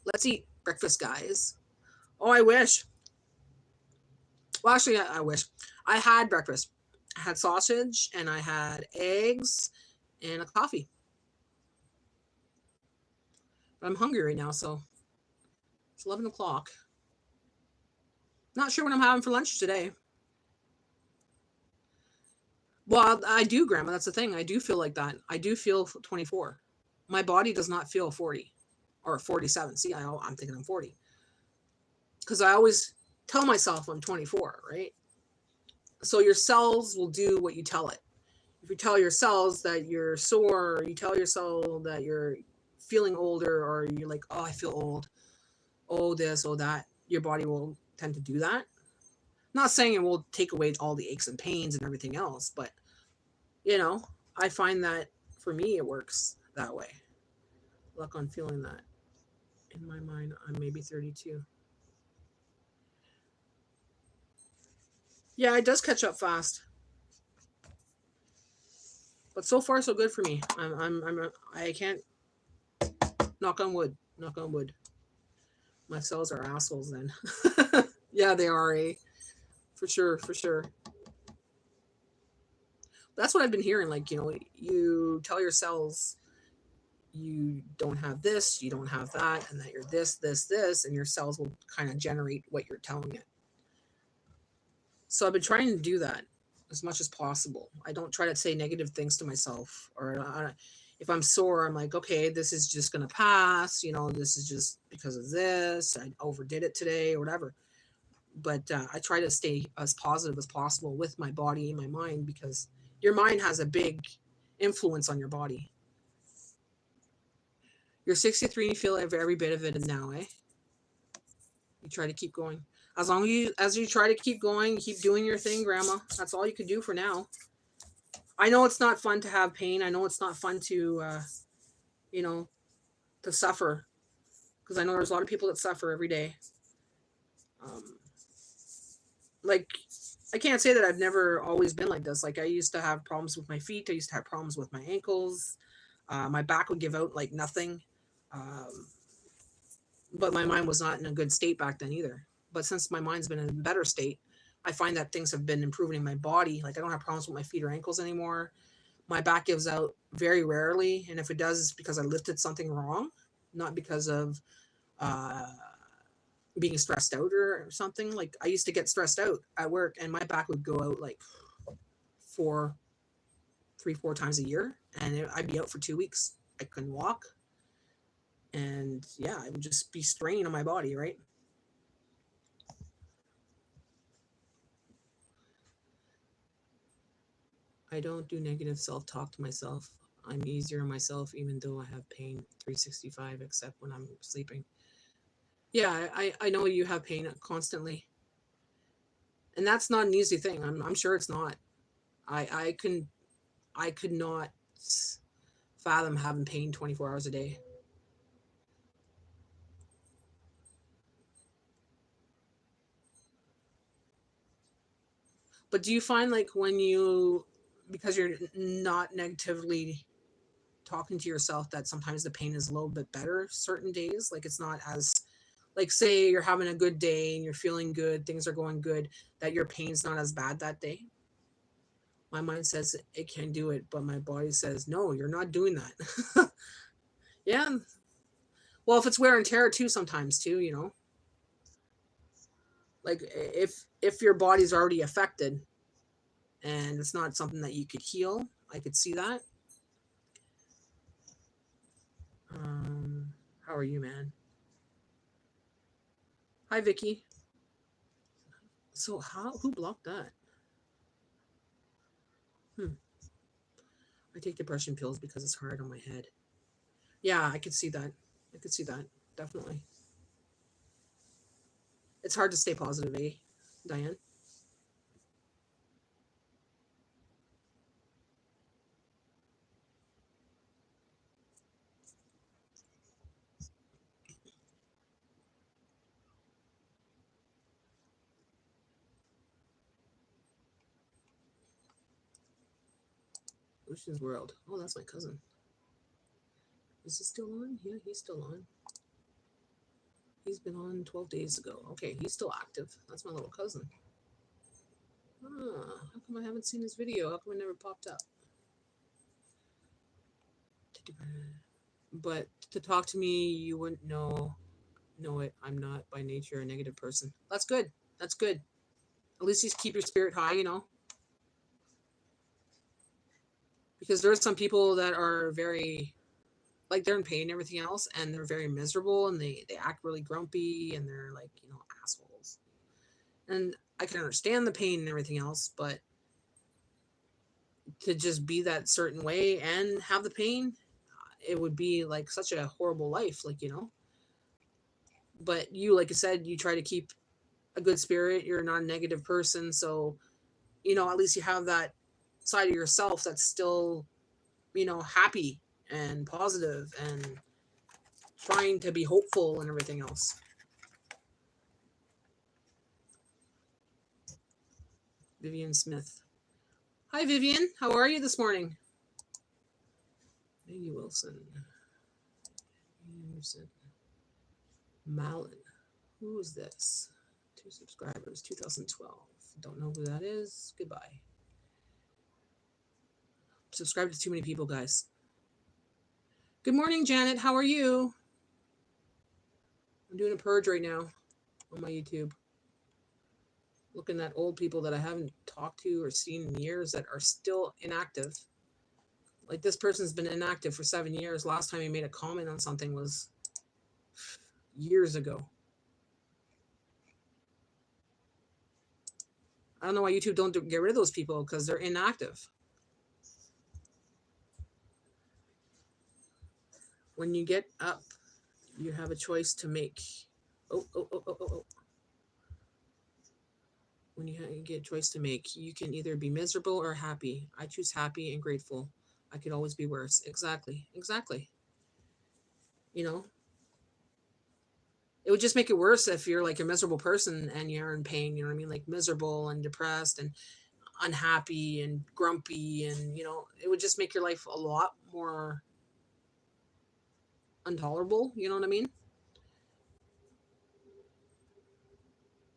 Let's eat breakfast, guys. Oh, I wish. Well, actually, I wish. I had breakfast. I had sausage and I had eggs and a coffee. But I'm hungry right now, so it's 11 o'clock. Not sure what I'm having for lunch today. Well, I do, Grandma. That's the thing. I do feel like that. I do feel 24. My body does not feel 40 or 47. See, I'm thinking I'm 40. Because I always tell myself I'm 24, right? So your cells will do what you tell it. If you tell your cells that you're sore, or you tell your cell that you're feeling older, or you're like, oh, I feel old, oh, this, oh, that, your body will tend to do that. Not saying it will take away all the aches and pains and everything else, but, I find that for me, it works that way. Luck on feeling that. In my mind, I'm maybe 32. Yeah, it does catch up fast. But so far, so good for me. I can't, knock on wood, knock on wood. My cells are assholes then. Yeah, they are, eh? For sure, for sure. That's what I've been hearing. Like, you tell your cells you don't have this, you don't have that, and that you're this, and your cells will kind of generate what you're telling it. So I've been trying to do that as much as possible. I don't try to say negative things to myself, or if I'm sore, I'm like, okay, this is just going to pass. This is just because of this. I overdid it today or whatever. But I try to stay as positive as possible with my body and my mind, because your mind has a big influence on your body. You're 63 and you feel every bit of it now, eh? You try to keep going. As long as you try to keep going, keep doing your thing, Grandma. That's all you could do for now. I know it's not fun to have pain. I know it's not fun to, you know, to suffer. Because I know there's a lot of people that suffer every day. Um, like, I can't say that I've never always been like this. Like, I used to have problems with my feet. I used to have problems with my ankles. My back would give out like nothing. Um, but my mind was not in a good state back then either. But since my mind's been in a better state, I find that things have been improving in my body. Like, I don't have problems with my feet or ankles anymore. My back gives out very rarely, and if it does, it's because I lifted something wrong, not because of uh, being stressed out or something. Like, I used to get stressed out at work, and my back would go out like four, 3, 4 times a year, and I'd be out for 2 weeks. I couldn't walk, and yeah, I would just be strained on my body, right? I don't do negative self talk to myself. I'm easier on myself even though I have pain 365, except when I'm sleeping. Yeah, I know you have pain constantly. And that's not an easy thing. I'm sure it's not. I can I could not fathom having pain 24 hours a day. But do you find like when you, because you're not negatively talking to yourself, that sometimes the pain is a little bit better certain days? Like, it's not as, like, say you're having a good day and you're feeling good, things are going good, that your pain's not as bad that day. My mind says it can do it, but my body says no, you're not doing that. Yeah. Well, if it's wear and tear too, sometimes too, like if your body's already affected and it's not something that you could heal, I could see that. How are you, man? Hi, Vicky. So who blocked that? Hmm. I take depression pills because it's hard on my head. Yeah, I could see that. I could see that. Definitely. It's hard to stay positive, eh, Diane? Ocean's World. Oh, that's my cousin. Is he still on? Yeah, he's still on. He's been on 12 days ago. Okay, he's still active. That's my little cousin. Ah, how come I haven't seen his video? How come it never popped up? But to talk to me, you wouldn't know it. I'm not by nature a negative person. That's good. That's good. At least you keep your spirit high. Because there's some people that are very, like, they're in pain and everything else, and they're very miserable, and they act really grumpy, and they're like, assholes. And I can understand the pain and everything else, but to just be that certain way and have the pain, it would be like such a horrible life, like. But you, like I said, you try to keep a good spirit. You're not a negative person, so at least you have that side of yourself that's still happy and positive and trying to be hopeful and everything else. Vivian Smith. Hi, Vivian. How are you this morning? Maggie Wilson. Anderson. Malin. Who is this? 2 subscribers, 2012. Don't know who that is. Goodbye. Subscribe to too many people, guys. Good morning, Janet. How are you? I'm doing a purge right now on my YouTube. Looking at old people that I haven't talked to or seen in years that are still inactive. Like, this person's been inactive for 7 years. Last time he made a comment on something was years ago. I don't know why YouTube don't get rid of those people, because they're inactive. When you get up, you have a choice to make. Oh, oh, oh, oh, oh, oh. When you get a choice to make, you can either be miserable or happy. I choose happy and grateful. I could always be worse. Exactly. Exactly. You know, it would just make it worse if you're like a miserable person and you're in pain. You know what I mean? Like miserable and depressed and unhappy and grumpy. And, it would just make your life a lot more intolerable. You know what I mean?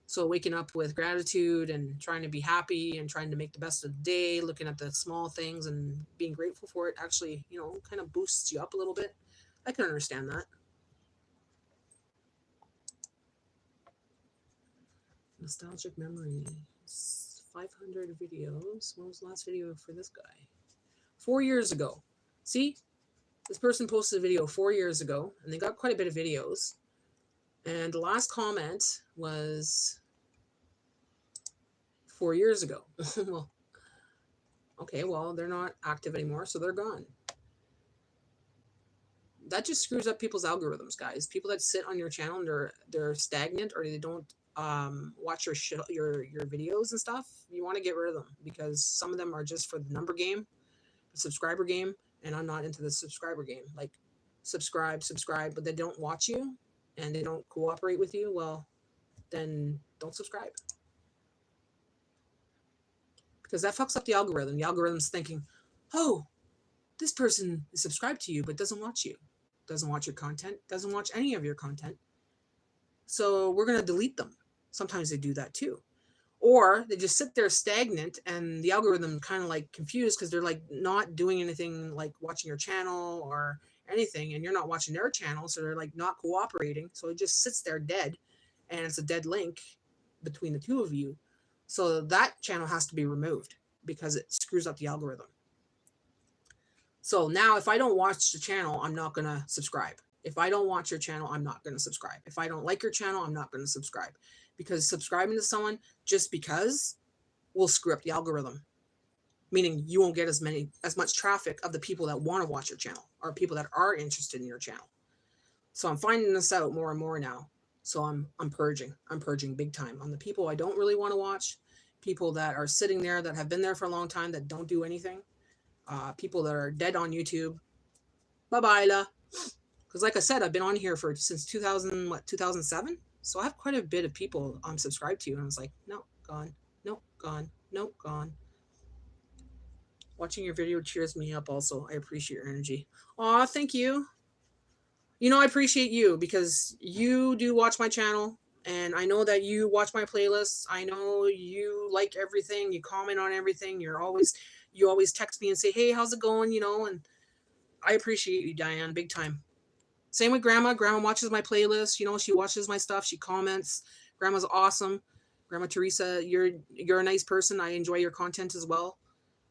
So waking up with gratitude and trying to be happy and trying to make the best of the day, looking at the small things and being grateful for it actually, kind of boosts you up a little bit. I can understand that. Nostalgic memories. 500 videos. What was the last video for this guy? 4 years ago. See, this person posted a video 4 years ago and they got quite a bit of videos. And the last comment was 4 years ago. Well, okay, well, they're not active anymore, so they're gone. That just screws up people's algorithms, guys. People that sit on your channel and they're stagnant or they don't watch your videos and stuff. You want to get rid of them because some of them are just for the number game, the subscriber game, and I'm not into the subscriber game. Like subscribe, but they don't watch you and they don't cooperate with you. Well, then don't subscribe because that fucks up the algorithm. The algorithm's thinking, oh, this person is subscribed to you but doesn't watch you, doesn't watch your content, doesn't watch any of your content. So we're going to delete them. Sometimes they do that too. Or they just sit there stagnant and the algorithm kind of like confused because they're like not doing anything like watching your channel or anything and you're not watching their channel. So they're like not cooperating. So it just sits there dead and it's a dead link between the two of you. So that channel has to be removed because it screws up the algorithm. So now if I don't watch the channel, I'm not going to subscribe. If I don't watch your channel, I'm not going to subscribe. If I don't like your channel, I'm not going to subscribe. Because subscribing to someone just because will screw up the algorithm. Meaning you won't get as much traffic of the people that want to watch your channel or people that are interested in your channel. So I'm finding this out more and more now. So I'm purging. I'm purging big time on the people I don't really want to watch, people that are sitting there that have been there for a long time that don't do anything, people that are dead on YouTube. Bye-bye, la. Because like I said, I've been on here since 2007. So I have quite a bit of people I'm subscribed to. And I was like, no, gone. Nope, gone. Nope, gone. Watching your video cheers me up also. I appreciate your energy. Aw, thank you. I appreciate you because you do watch my channel. And I know that you watch my playlists. I know you like everything. You comment on everything. You always text me and say, hey, how's it going? And I appreciate you, Diane, big time. Same with Grandma. Grandma watches my playlist. She watches my stuff. She comments. Grandma's awesome. Grandma Teresa, you're a nice person. I enjoy your content as well.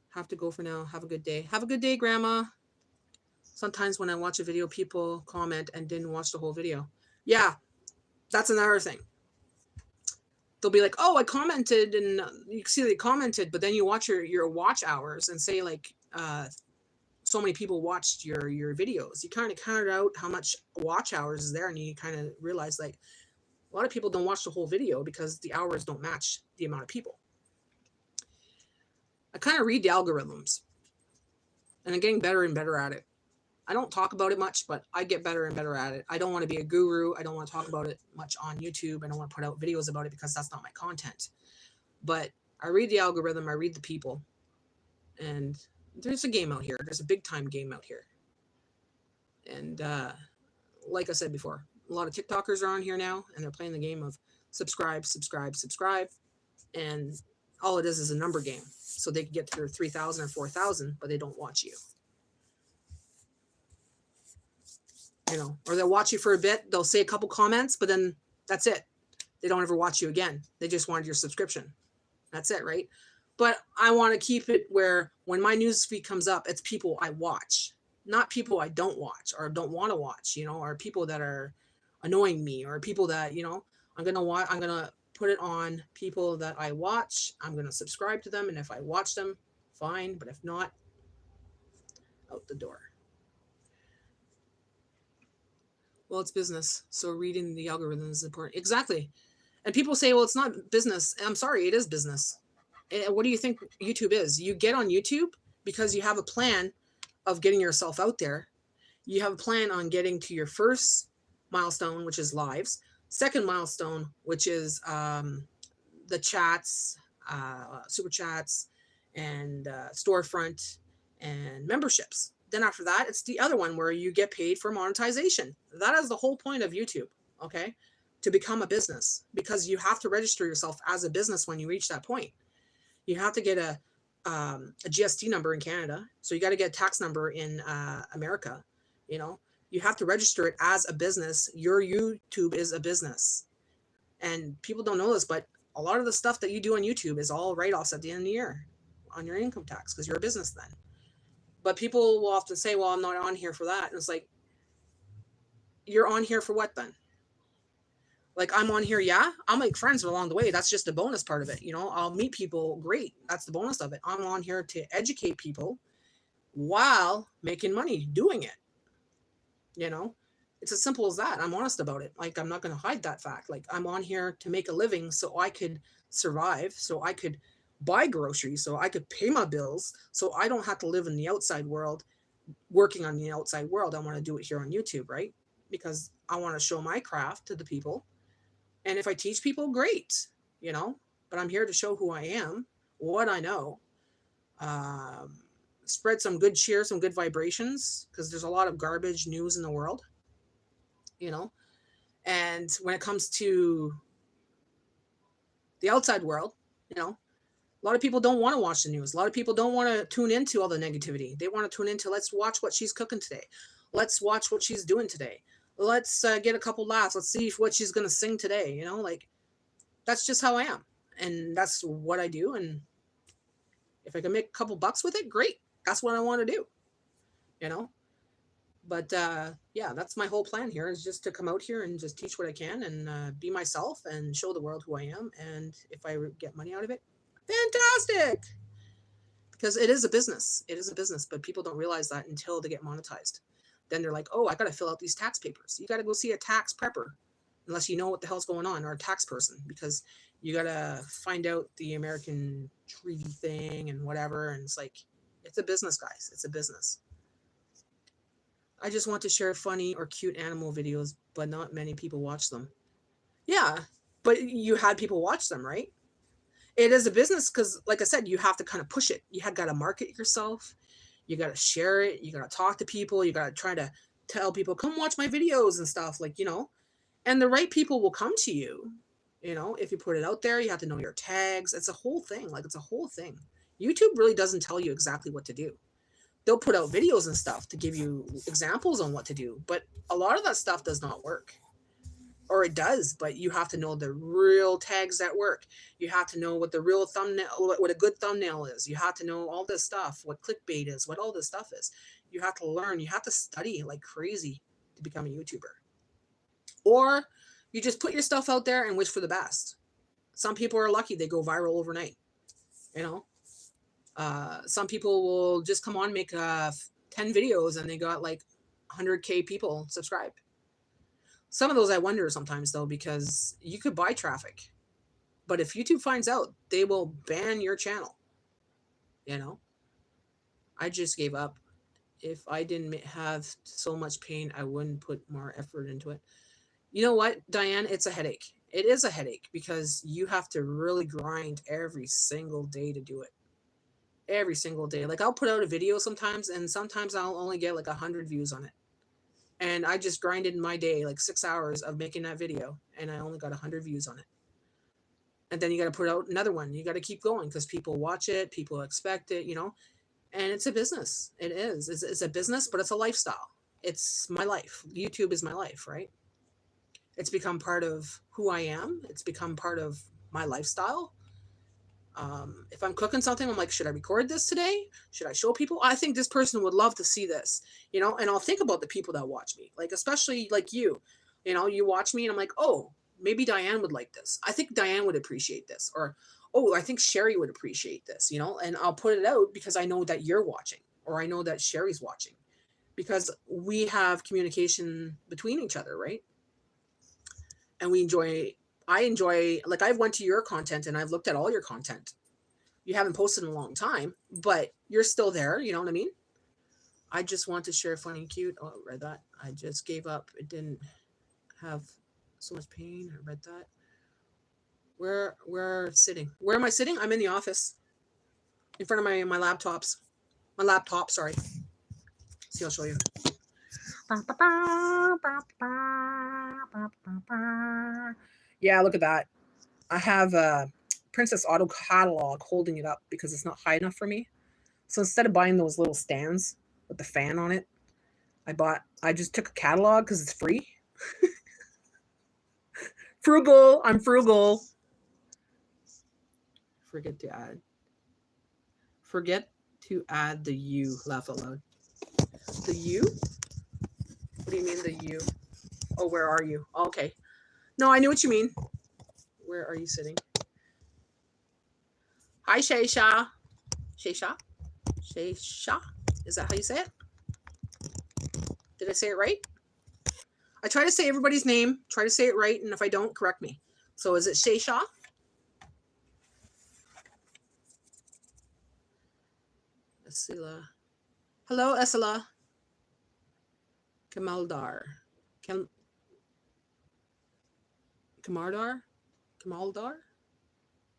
Have to go for now. Have a good day. Have a good day, Grandma. Sometimes when I watch a video, people comment and didn't watch the whole video. Yeah, that's another thing. They'll be like, oh, I commented, and you can see they commented, but then you watch your watch hours and say like, so many people watched your videos. You kind of counted out how much watch hours is there, and you kind of realize like a lot of people don't watch the whole video because the hours don't match the amount of people. I kind of read the algorithms, and I'm getting better and better at it. I don't talk about it much, but I get better and better at it. I don't want to be a guru. I don't want to talk about it much on YouTube. I don't want to put out videos about it because that's not my content. But I read the algorithm. I read the people, and there's a game out here. There's a big time game out here. And like I said before, a lot of TikTokers are on here now and they're playing the game of subscribe. And all it is a number game. So they can get to their 3,000 or 4,000, but they don't watch you. Or they'll watch you for a bit. They'll say a couple comments, but then that's it. They don't ever watch you again. They just wanted your subscription. That's it, right? But I want to keep it where when my newsfeed comes up, it's people I watch, not people I don't watch or don't want to watch, or people that are annoying me or people that, I'm going to put it on people that I watch. I'm going to subscribe to them. And if I watch them, fine. But if not, out the door. Well, it's business. So reading the algorithm is important. Exactly. And people say, well, it's not business. I'm sorry, it is business. What do you think YouTube is? You get on YouTube because you have a plan of getting yourself out there. You have a plan on getting to your first milestone, which is lives. Second milestone, which is the chats, super chats, and storefront and memberships. Then after that, it's the other one where you get paid for monetization. That is the whole point of YouTube, okay? To become a business, because you have to register yourself as a business when you reach that point. You have to get a GST number in Canada. So you got to get a tax number in America. You know, you have to register it as a business. Your YouTube is a business. And people don't know this, but a lot of the stuff that you do on YouTube is all write-offs at the end of the year on your income tax because you're a business then. But people will often say, well, I'm not on here for that. And it's like, you're on here for what then? Like, I'm on here, yeah, I'll make friends along the way. That's just the bonus part of it. You know, I'll meet people, great. That's the bonus of it. I'm on here to educate people while making money doing it. You know, it's as simple as that. I'm honest about it. Like, I'm not going to hide that fact. Like, I'm on here to make a living so I could survive, so I could buy groceries, so I could pay my bills, so I don't have to live in the outside world, working on the outside world. I want to do it here on YouTube, right? Because I want to show my craft to the people. And if I teach people, great, you know, but I'm here to show who I am, what I know, spread some good cheer, some good vibrations, because there's a lot of garbage news in the world, you know. And when it comes to the outside world, you know, a lot of people don't want to watch the news. A lot of people don't want to tune into all the negativity. They want to tune into, let's watch what she's cooking today. Let's watch what she's doing today. Let's get a couple laughs. Let's see what she's going to sing today. You know, like, that's just how I am. And that's what I do. And if I can make a couple bucks with it, great. That's what I want to do, you know. But yeah, that's my whole plan here, is just to come out here and just teach what I can and be myself and show the world who I am. And if I get money out of it, fantastic. Because it is a business. It is a business, but people don't realize that until they get monetized. Then they're like, oh, I got to fill out these tax papers. You got to go see a tax prepper, unless you know what the hell's going on, or a tax person, because you got to find out the American treaty thing and whatever. And it's like, it's a business, guys. It's a business. I just want to share funny or cute animal videos, but not many people watch them. Yeah, but you had people watch them, right? It is a business because, like I said, you have to kind of push it. You have got to market yourself. You got to share it. You got to talk to people. You got to try to tell people, come watch my videos and stuff, like, you know, and the right people will come to you. You know, if you put it out there, you have to know your tags. It's a whole thing. Like, it's a whole thing. YouTube really doesn't tell you exactly what to do. They'll put out videos and stuff to give you examples on what to do, but a lot of that stuff does not work. Or it does, but you have to know the real tags that work. You have to know what the real thumbnail, what a good thumbnail is. You have to know all this stuff, what clickbait is, what all this stuff is. You have to learn. You have to study like crazy to become a YouTuber. Or you just put your stuff out there and wish for the best. Some people are lucky. They go viral overnight, you know. Some people will just come on, make 10 videos, and they got like 100K people subscribed. Some of those I wonder sometimes, though, because you could buy traffic, but if YouTube finds out, they will ban your channel. You know, I just gave up. If I didn't have so much pain, I wouldn't put more effort into it. You know what, Diane? It's a headache. It is a headache because you have to really grind every single day to do it. Every single day. Like, I'll put out a video sometimes, and sometimes I'll only get like 100 views on it. And I just grinded in my day, like 6 hours of making that video, and I only got 100 views on it. And then you got to put out another one. You got to keep going because people watch it, people expect it, you know. And it's a business. It is. It's a business, but it's a lifestyle. It's my life. YouTube is my life, right? It's become part of who I am. It's become part of my lifestyle. If I'm cooking something, I'm like, should I record this today? Should I show people? I think this person would love to see this, you know, and I'll think about the people that watch me, like, especially like you know, you watch me and I'm like, oh, maybe Diane would like this. I think Diane would appreciate this. Or, oh, I think Sherry would appreciate this, you know, and I'll put it out because I know that you're watching, or I know that Sherry's watching. because we have communication between each other, right? And I enjoy, like, I've went to your content and I've looked at all your content. You haven't posted in a long time, but you're still there. You know what I mean? I just want to share funny and cute. Oh, I read that. I just gave up. It didn't have so much pain. I read that. Where sitting? Where am I sitting? I'm in the office in front of my laptops. My laptop, sorry. See, I'll show you. Yeah, look at that. I have a Princess Auto catalog holding it up because it's not high enough for me. So instead of buying those little stands with the fan on it, I just took a catalog because it's free. Frugal. I'm frugal. Forget to add the U. Laugh out loud. The U? What do you mean the U? Oh, where are you? Oh, okay. No, I knew what you mean. Where are you sitting? Hi, Shaysha. Shaysha? Shaysha? Is that how you say it? Did I say it right? I try to say everybody's name. Try to say it right, and if I don't, correct me. So is it Shaysha? Esila. Hello, Esila. Kamaldar. Kamaldar?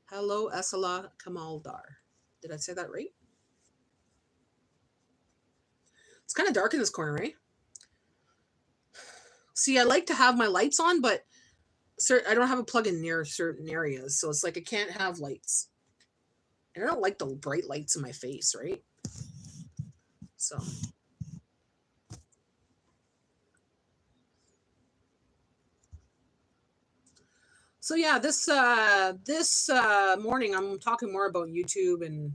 Hello, Esila Kamaldar. Did I say that right? It's kind of dark in this corner, right? See, I like to have my lights on, but I don't have a plug-in near certain areas, so it's like I can't have lights. And I don't like the bright lights in my face, right? So yeah, this morning I'm talking more about YouTube and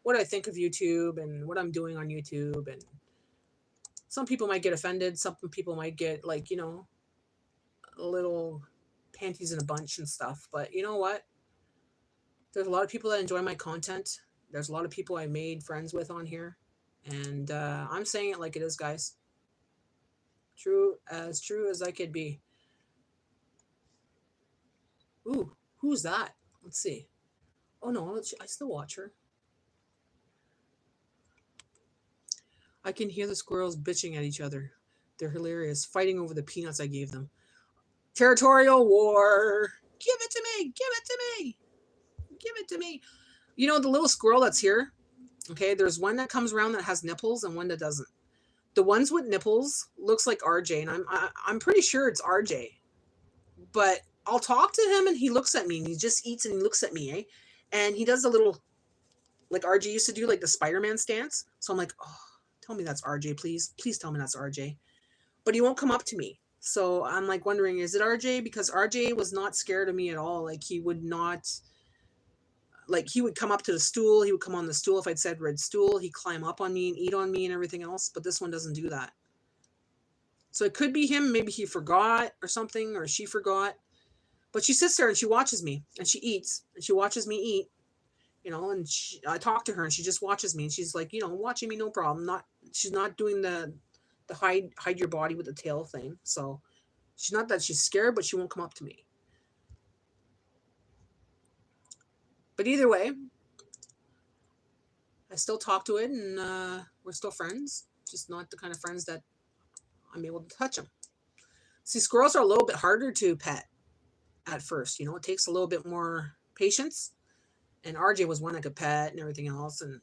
what I think of YouTube and what I'm doing on YouTube. And some people might get offended. Some people might get, like, you know, a little panties in a bunch and stuff. But you know what? There's a lot of people that enjoy my content. There's a lot of people I made friends with on here. And I'm saying it like it is, guys. True as I could be. Ooh, who's that? Let's see. Oh no, I still watch her. I can hear the squirrels bitching at each other. They're hilarious, fighting over the peanuts I gave them. Territorial war. Give it to me. Give it to me. Give it to me. You know, the little squirrel that's here, okay, there's one that comes around that has nipples and one that doesn't. The ones with nipples looks like RJ, and I'm pretty sure it's RJ. But I'll talk to him and he looks at me and he just eats and he looks at me, eh? And he does a little, like RJ used to do, like the Spider-Man stance. So I'm like, oh, tell me that's RJ, please. Please tell me that's RJ. But he won't come up to me. So I'm like wondering, is it RJ? Because RJ was not scared of me at all. Like, he would not, like, he would come up to the stool. He would come on the stool if I'd said red stool. He'd climb up on me and eat on me and everything else. But this one doesn't do that. So it could be him. Maybe he forgot or something, or she forgot. But she sits there and she watches me and she eats and she watches me eat, you know, and I talk to her and she just watches me and she's like, you know, watching me, no problem. She's not doing the hide your body with the tail thing. So she's not that she's scared, but she won't come up to me. But either way, I still talk to it and we're still friends, just not the kind of friends that I'm able to touch them. See, squirrels are a little bit harder to pet at first. You know, it takes a little bit more patience. And RJ was one I could pet and everything else. And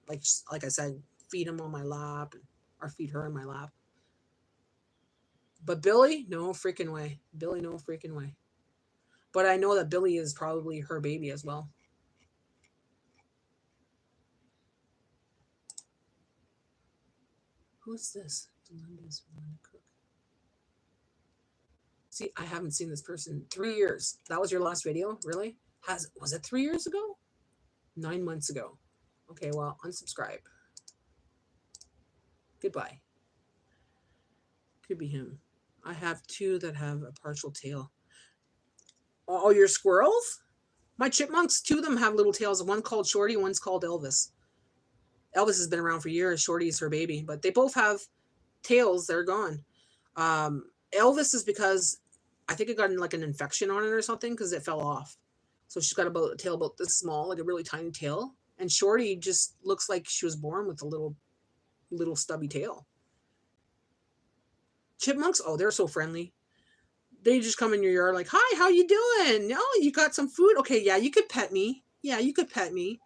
like I said, feed him on my lap or feed her in my lap. But Billy, no freaking way. Billy, no freaking way. But I know that Billy is probably her baby as well. Who's this? See, I haven't seen this person 3 years. That was your last video? Really? Was it 3 years ago? 9 months ago. Okay, well, unsubscribe. Goodbye. Could be him. I have two that have a partial tail. Oh, your squirrels? My chipmunks, two of them have little tails. One called Shorty, one's called Elvis. Elvis has been around for years. Shorty is her baby. But they both have tails, they're gone. Elvis is because I think it got like an infection on it or something because it fell off. So she's got about a tail about this small, like a really tiny tail. And Shorty just looks like she was born with a little stubby tail. Chipmunks, oh, they're so friendly. They just come in your yard like, hi, how you doing? Oh, you got some food? Okay, yeah, you could pet me. Yeah, you could pet me.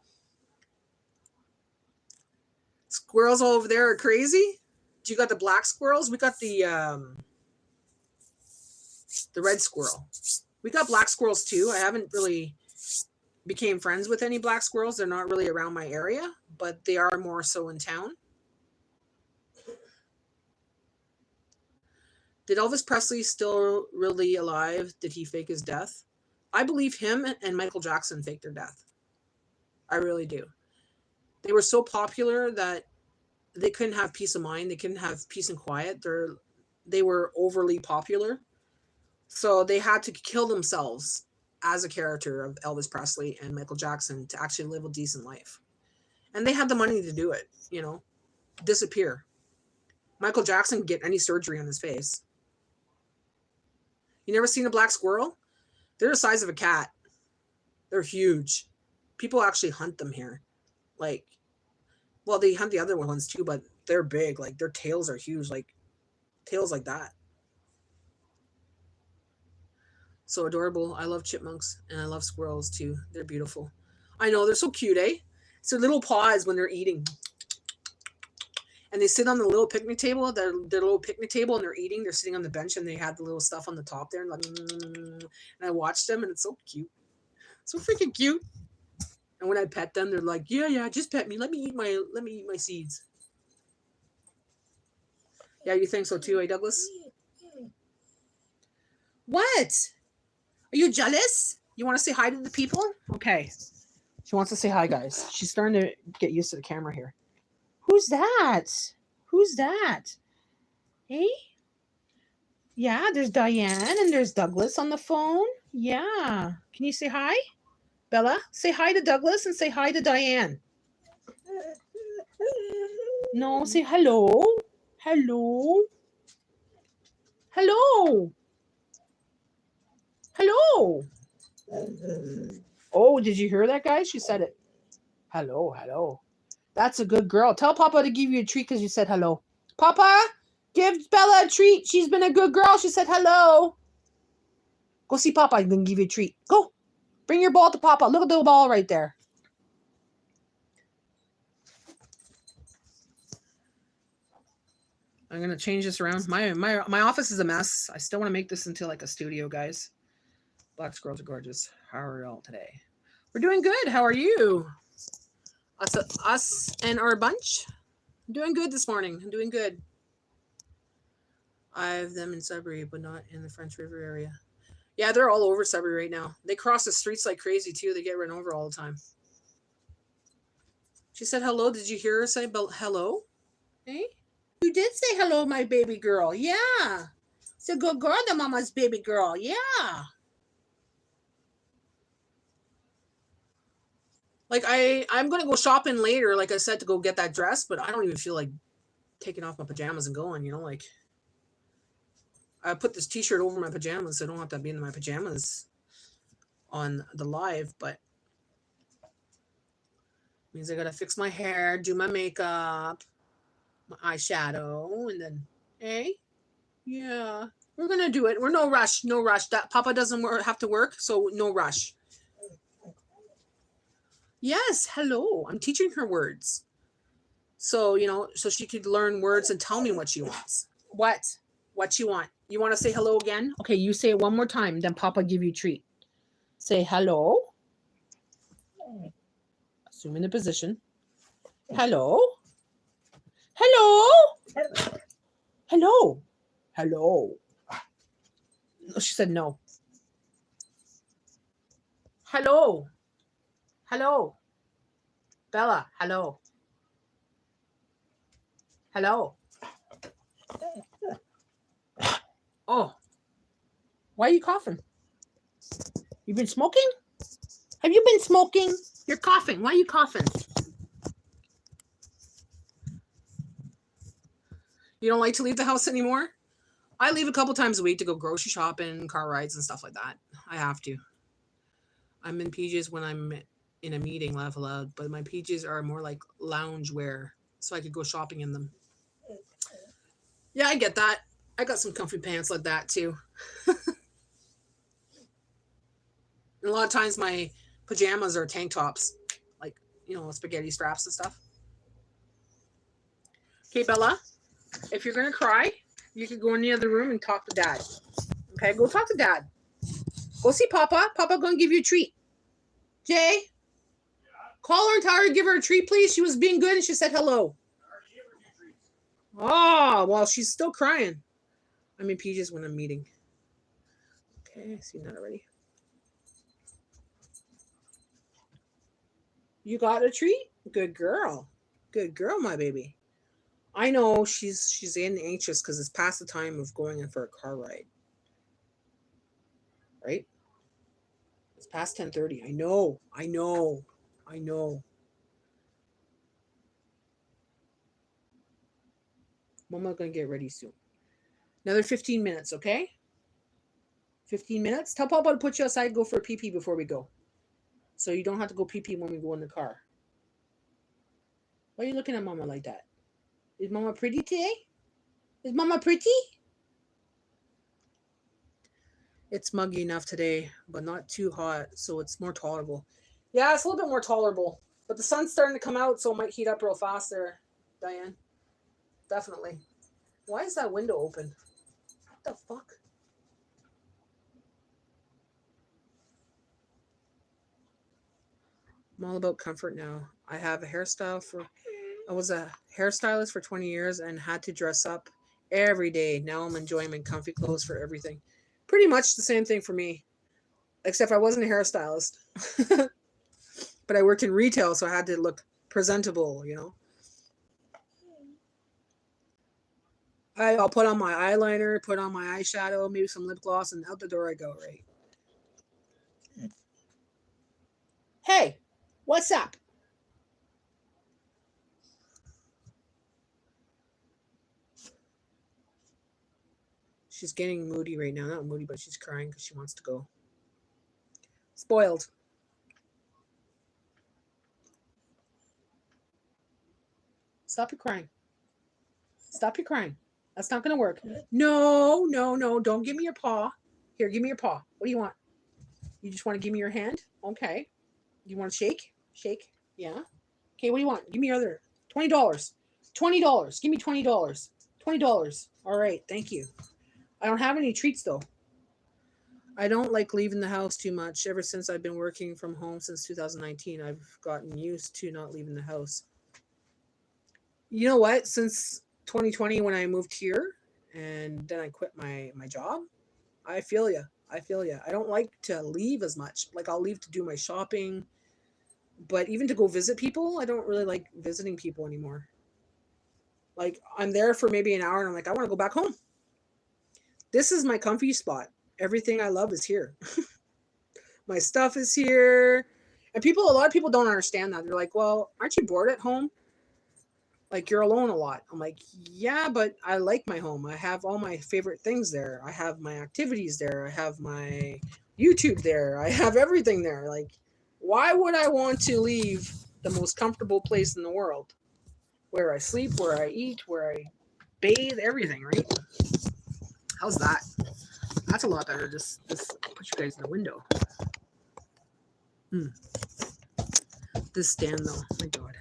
Squirrels all over there are crazy. You got the black squirrels. We got the red squirrel. We got black squirrels too. I haven't really became friends with any black squirrels. They're not really around my area, but they are more so in town. Did Elvis Presley still really alive? Did he fake his death? I believe him and Michael Jackson faked their death. I really do. They were so popular that they couldn't have peace of mind. They couldn't have peace and quiet. They were overly popular. So they had to kill themselves as a character of Elvis Presley and Michael Jackson to actually live a decent life. And they had the money to do it, disappear. Michael Jackson could get any surgery on his face. You never seen a black squirrel? They're the size of a cat. They're huge. People actually hunt them here. Like, well, they hunt the other ones too, but they're big. Like, their tails are huge, like tails like that. So adorable. I love chipmunks and I love squirrels too. They're beautiful. I know, they're so cute, eh? It's their little paws when they're eating. And they sit on the little picnic table, their little picnic table, and they're eating. They're sitting on the bench and they had the little stuff on the top there. And, like, and I watched them and it's so cute. So freaking cute. And when I pet them, they're like, yeah, just pet me. Let me eat my seeds. Yeah, you think so too, eh, Douglas? What? Are you jealous? You want to say hi to the people? Okay. She wants to say hi, guys. She's starting to get used to the camera here. Who's that? Who's that? Hey? Yeah, there's Diane and there's Douglas on the phone. Yeah. Can you say hi? Bella, say hi to Douglas and say hi to Diane. No, say hello. Hello. Hello. Hello. Oh, did you hear that, guys? She said it. Hello. That's a good girl. Tell Papa to give you a treat because you said hello. Papa, give Bella a treat. She's been a good girl. She said hello. Go see Papa. I'm going to give you a treat. Go. Bring your ball to Papa. Look at the ball right there. I'm going to change this around. My office is a mess. I still want to make this into like a studio, guys. Black squirrels are gorgeous. How are we all today? We're doing good. How are you? Us and our bunch. I'm doing good this morning. I'm doing good. I have them in Sudbury, but not in the French River area. Yeah, they're all over Sudbury right now. They cross the streets like crazy too. They get run over all the time. She said hello. Did you hear her say hello? Hey? You did say hello, my baby girl. Yeah. It's a good girl, the mama's baby girl. Yeah. Like, I'm going to go shopping later, like I said, to go get that dress, but I don't even feel like taking off my pajamas and going, like. I put this t-shirt over my pajamas, so I don't have to be in my pajamas on the live, but means I got to fix my hair, do my makeup, my eyeshadow, and then, hey? Yeah. We're going to do it. We're no rush. That Papa doesn't have to work, so no rush. Yes, hello. I'm teaching her words. So, so she could learn words and tell me what she wants. What you want? You want to say hello again? Okay, you say it one more time, then Papa give you a treat. Say hello. Assuming the position. Hello. Hello. Hello. Hello. No, she said no. Hello. Hello. Bella, hello. Hello. Oh. Why are you coughing? You been smoking? Have you been smoking? You're coughing. Why are you coughing? You don't like to leave the house anymore? I leave a couple times a week to go grocery shopping, car rides, and stuff like that. I have to. I'm in PJs when I'm in a meeting, laugh aloud, but my PJs are more like lounge wear, so I could go shopping in them. Yeah, I get that. I got some comfy pants like that too. And a lot of times my pajamas are tank tops, like, spaghetti straps and stuff. Okay, Bella, if you're going to cry, you could go in the other room and talk to Dad. Okay, go talk to Dad. Go see Papa. Papa going to give you a treat. Jay, call her and tell her to give her a treat, please. She was being good and she said hello. Oh, well, she's still crying. I'm in PJs when I'm meeting. Okay, I've seen that already. You got a treat? Good girl. Good girl, my baby. I know she's getting anxious because it's past the time of going in for a car ride. Right? It's past 10:30. I know. Mama's going to get ready soon. Another 15 minutes, okay? 15 minutes? Tell Papa to put you outside, go for a pee-pee before we go. So you don't have to go pee-pee when we go in the car. Why are you looking at Mama like that? Is Mama pretty today? Is Mama pretty? It's muggy enough today, but not too hot, so it's more tolerable. Yeah, it's a little bit more tolerable. But the sun's starting to come out, so it might heat up real fast there, Diane. Definitely. Why is that window open? What the fuck? I'm all about comfort now. I was a hairstylist for 20 years and had to dress up every day. Now I'm enjoying my comfy clothes for everything. Pretty much the same thing for me, except I wasn't a hairstylist. But I worked in retail, so I had to look presentable, I'll put on my eyeliner, put on my eyeshadow, maybe some lip gloss, and out the door I go, right? Hey, what's up? She's getting moody right now. Not moody, but she's crying because she wants to go. Spoiled. Stop your crying. Stop your crying. That's not going to work. No. Don't give me your paw. Here, give me your paw. What do you want? You just want to give me your hand? Okay. You want to shake? Shake. Yeah. Okay, what do you want? Give me your other. $20. $20. Give me $20. $20. All right, thank you. I don't have any treats though. I don't like leaving the house too much. Ever since I've been working from home since 2019, I've gotten used to not leaving the house. You know what? Since 2020, when I moved here and then I quit my job, I feel you. I don't like to leave as much. Like, I'll leave to do my shopping, but even to go visit people, I don't really like visiting people anymore. Like, I'm there for maybe an hour and I'm like, I want to go back home. This is my comfy spot. Everything I love is here. My stuff is here. And a lot of people don't understand that. They're like, well, aren't you bored at home? Like, you're alone a lot. I'm like, yeah, but I like my home. I have all my favorite things there. I have my activities there. I have my YouTube there. I have everything there. Like, why would I want to leave the most comfortable place in the world? Where I sleep, where I eat, where I bathe, everything, right? How's that? That's a lot better. Just put you guys in the window. This stand, though, my God.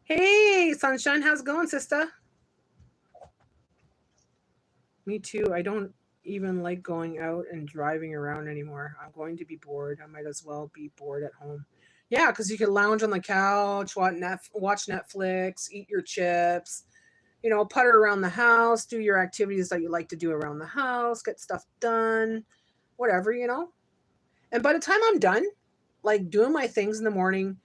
Hey, Sunshine, how's it going, sister? Me too. I don't even like going out and driving around anymore. I'm going to be bored. I might as well be bored at home. Yeah, because you can lounge on the couch, watch Netflix, eat your chips, putter around the house, do your activities that you like to do around the house, get stuff done, whatever. And by the time I'm done, like doing my things in the morning,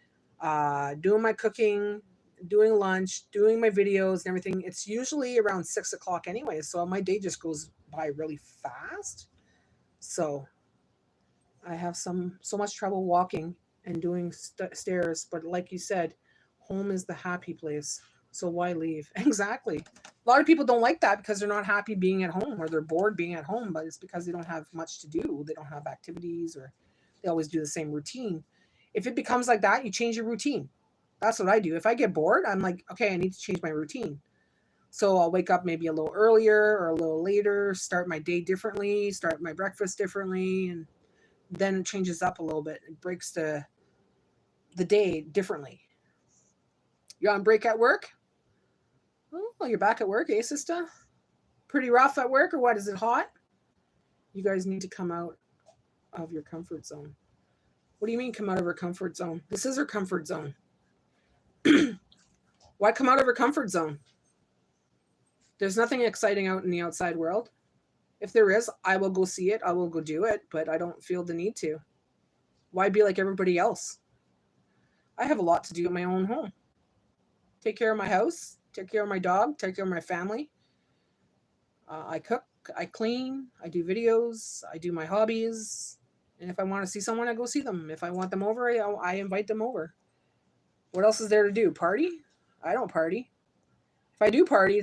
doing my cooking, doing lunch, doing my videos and everything, it's usually around 6 o'clock anyway. So my day just goes by really fast. So I have so much trouble walking and doing stairs. But like you said, home is the happy place. So why leave? Exactly. A lot of people don't like that because they're not happy being at home or they're bored being at home, but it's because they don't have much to do. They don't have activities or they always do the same routine. If it becomes like that, you change your routine. That's what I do. If I get bored, I'm like, okay, I need to change my routine. So I'll wake up maybe a little earlier or a little later, start my day differently, start my breakfast differently, and then it changes up a little bit. It breaks the day differently. You're on break at work? Oh, you're back at work, eh, sister? Pretty rough at work, or what? Is it hot? You guys need to come out of your comfort zone. What do you mean come out of her comfort zone? This is her comfort zone. Why come out of her comfort zone? There's nothing exciting out in the outside world. If there is, I will go see it. I will go do it, but I don't feel the need to. Why be like everybody else? I have a lot to do in my own home. Take care of my house, take care of my dog, take care of my family. I cook, I clean, I do videos, I do my hobbies. And if I want to see someone, I go see them. If I want them over, I invite them over. What else is there to do? Party? I don't party. If I do party,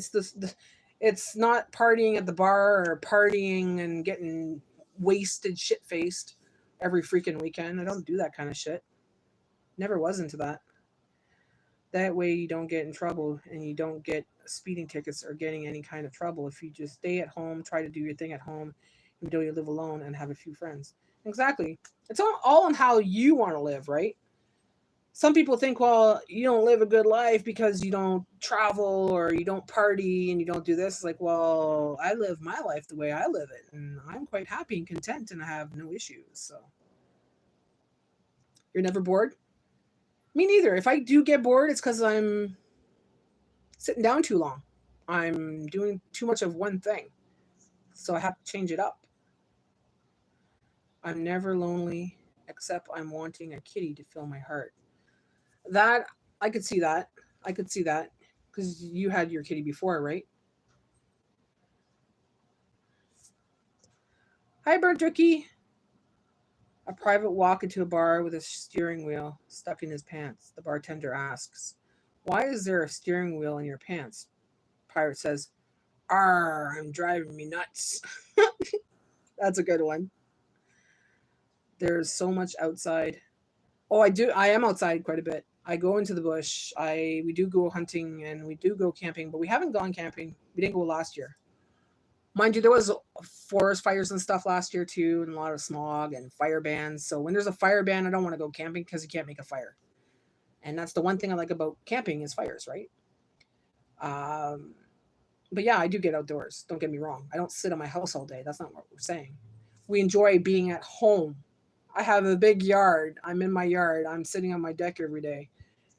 it's not partying at the bar or partying and getting wasted, shit faced every freaking weekend. I don't do that kind of shit. Never was into that. That way you don't get in trouble and you don't get speeding tickets or getting any kind of trouble if you just stay at home, try to do your thing at home, even though you live alone and have a few friends. Exactly. It's all on how you want to live, right? Some people think, well, you don't live a good life because you don't travel or you don't party and you don't do this. It's like, well, I live my life the way I live it, and I'm quite happy and content and I have no issues. So you're never bored? Me neither. If I do get bored, it's because I'm sitting down too long. I'm doing too much of one thing. So I have to change it up. I'm never lonely, except I'm wanting a kitty to fill my heart. That, I could see that. I could see that. Because you had your kitty before, right? Hi, Bird Dookie. A private walk into a bar with a steering wheel stuck in his pants. The bartender asks, "Why is there a steering wheel in your pants?" Pirate says, "Arr, I'm driving me nuts." That's a good one. There's so much outside. Oh, I do. I am outside quite a bit. I go into the bush. We do go hunting and we do go camping, but we haven't gone camping. We didn't go last year. Mind you, there was forest fires and stuff last year too, and a lot of smog and fire bans. So when there's a fire ban, I don't want to go camping because you can't make a fire. And that's the one thing I like about camping is fires, right? Um, but yeah, I do get outdoors. Don't get me wrong. I don't sit in my house all day. That's not what we're saying. We enjoy being at home. I have a big yard. I'm in my yard. I'm sitting on my deck every day.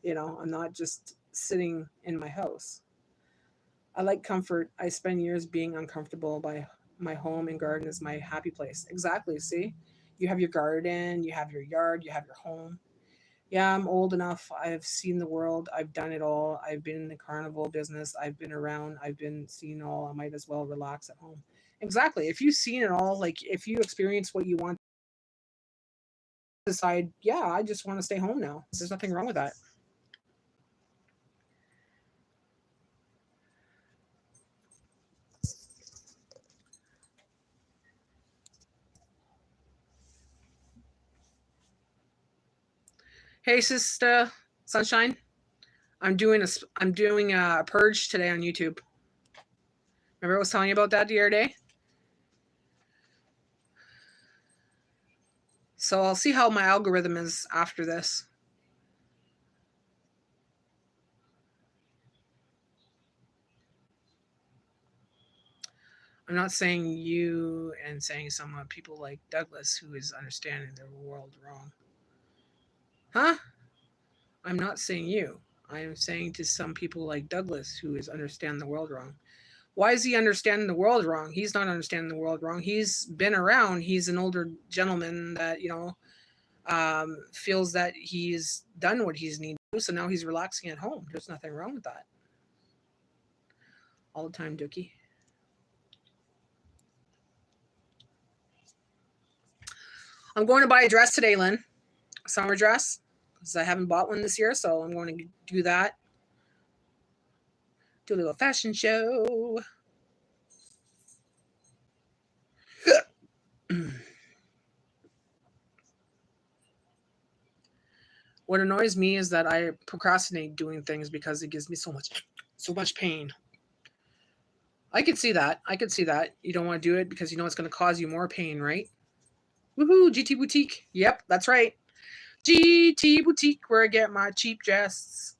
I'm not just sitting in my house. I like comfort. I spend years being uncomfortable by my home and garden is my happy place. Exactly. See, you have your garden, you have your yard, you have your home. Yeah, I'm old enough. I've seen the world. I've done it all. I've been in the carnival business. I've been around. I've been seen all. I might as well relax at home. Exactly. If you've seen it all, like if you experience what you want, decide, yeah, I just want to stay home now. There's nothing wrong with that. Hey, sister, sunshine. I'm doing a purge today on YouTube. Remember I was telling you about that the other day? So I'll see how my algorithm is after this. I'm not saying you and saying some people like Douglas who is understanding the world wrong. Huh? I'm not saying you. I am saying to some people like Douglas who is understanding the world wrong. Why is he understanding the world wrong? He's not understanding the world wrong. He's been around. He's an older gentleman that, feels that he's done what he's needed to do. So now he's relaxing at home. There's nothing wrong with that. All the time, Dookie. I'm going to buy a dress today, Lynn. A summer dress. Because I haven't bought one this year, so I'm going to do that. Do a little fashion show. What annoys me is that I procrastinate doing things because it gives me so much pain. I could see that. You don't want to do it because you know it's going to cause you more pain, right? Woohoo, GT Boutique. Yep, that's right. GT Boutique, where I get my cheap dresses.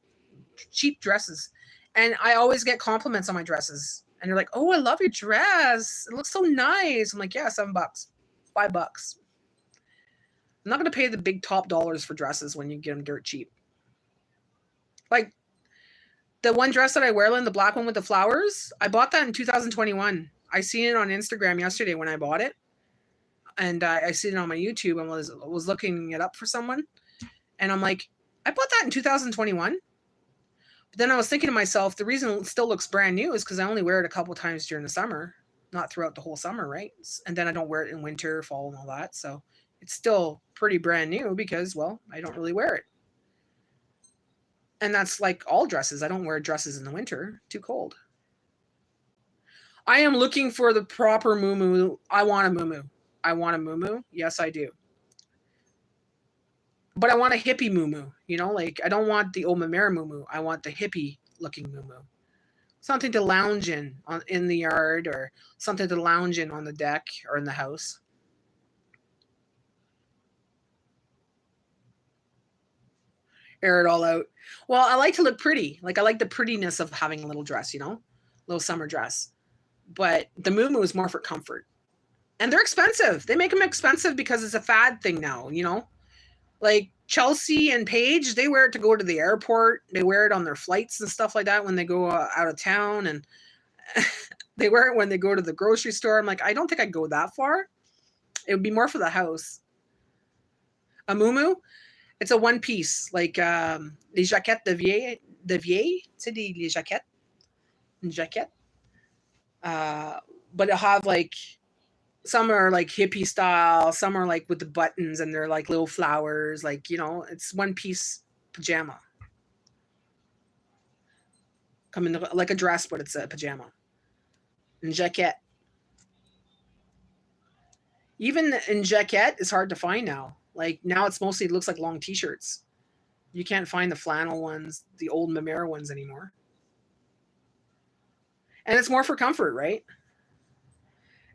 And I always get compliments on my dresses. And they're like, oh, I love your dress. It looks so nice. I'm like, yeah, $7, $5. I'm not going to pay the big top dollars for dresses when you get them dirt cheap. Like the one dress that I wear, Lynn, the black one with the flowers, I bought that in 2021. I seen it on Instagram yesterday when I bought it. And I seen it on my YouTube and was looking it up for someone. And I'm like, I bought that in 2021. But then I was thinking to myself, the reason it still looks brand new is because I only wear it a couple of times during the summer, not throughout the whole summer, right? And then I don't wear it in winter, fall, and all that. So it's still pretty brand new because, well, I don't really wear it. And that's like all dresses. I don't wear dresses in the winter. Too cold. I am looking for the proper muumuu. I want a muumuu. Yes, I do. But I want a hippie muumuu. You know, like I don't want the old Mamera muumuu. I want the hippie looking muumuu. Something to lounge in the yard, or something to lounge in on the deck or in the house. Air it all out. Well, I like to look pretty. Like I like the prettiness of having a little dress, you know, little summer dress. But the muumuu is more for comfort. And they're expensive. They make them expensive because it's a fad thing now, you know? Like Chelsea and Paige, they wear it to go to the airport. They wear it on their flights and stuff like that when they go out of town. And they wear it when they go to the grocery store. I'm like, I don't think I'd go that far. It would be more for the house. A muumuu, it's a one piece, like les jaquettes de vieille, tu sais, les jaquettes. Une jaquette. But it'll have like, some are like hippie style, some are like with the buttons and they're like little flowers, like, you know, it's one piece pajama. Come in like a dress, but it's a pajama. And jaquette. Even in jaquette is hard to find now. Like now it's mostly, it looks like long t-shirts. You can't find the flannel ones, the old Mamera ones anymore. And it's more for comfort, right?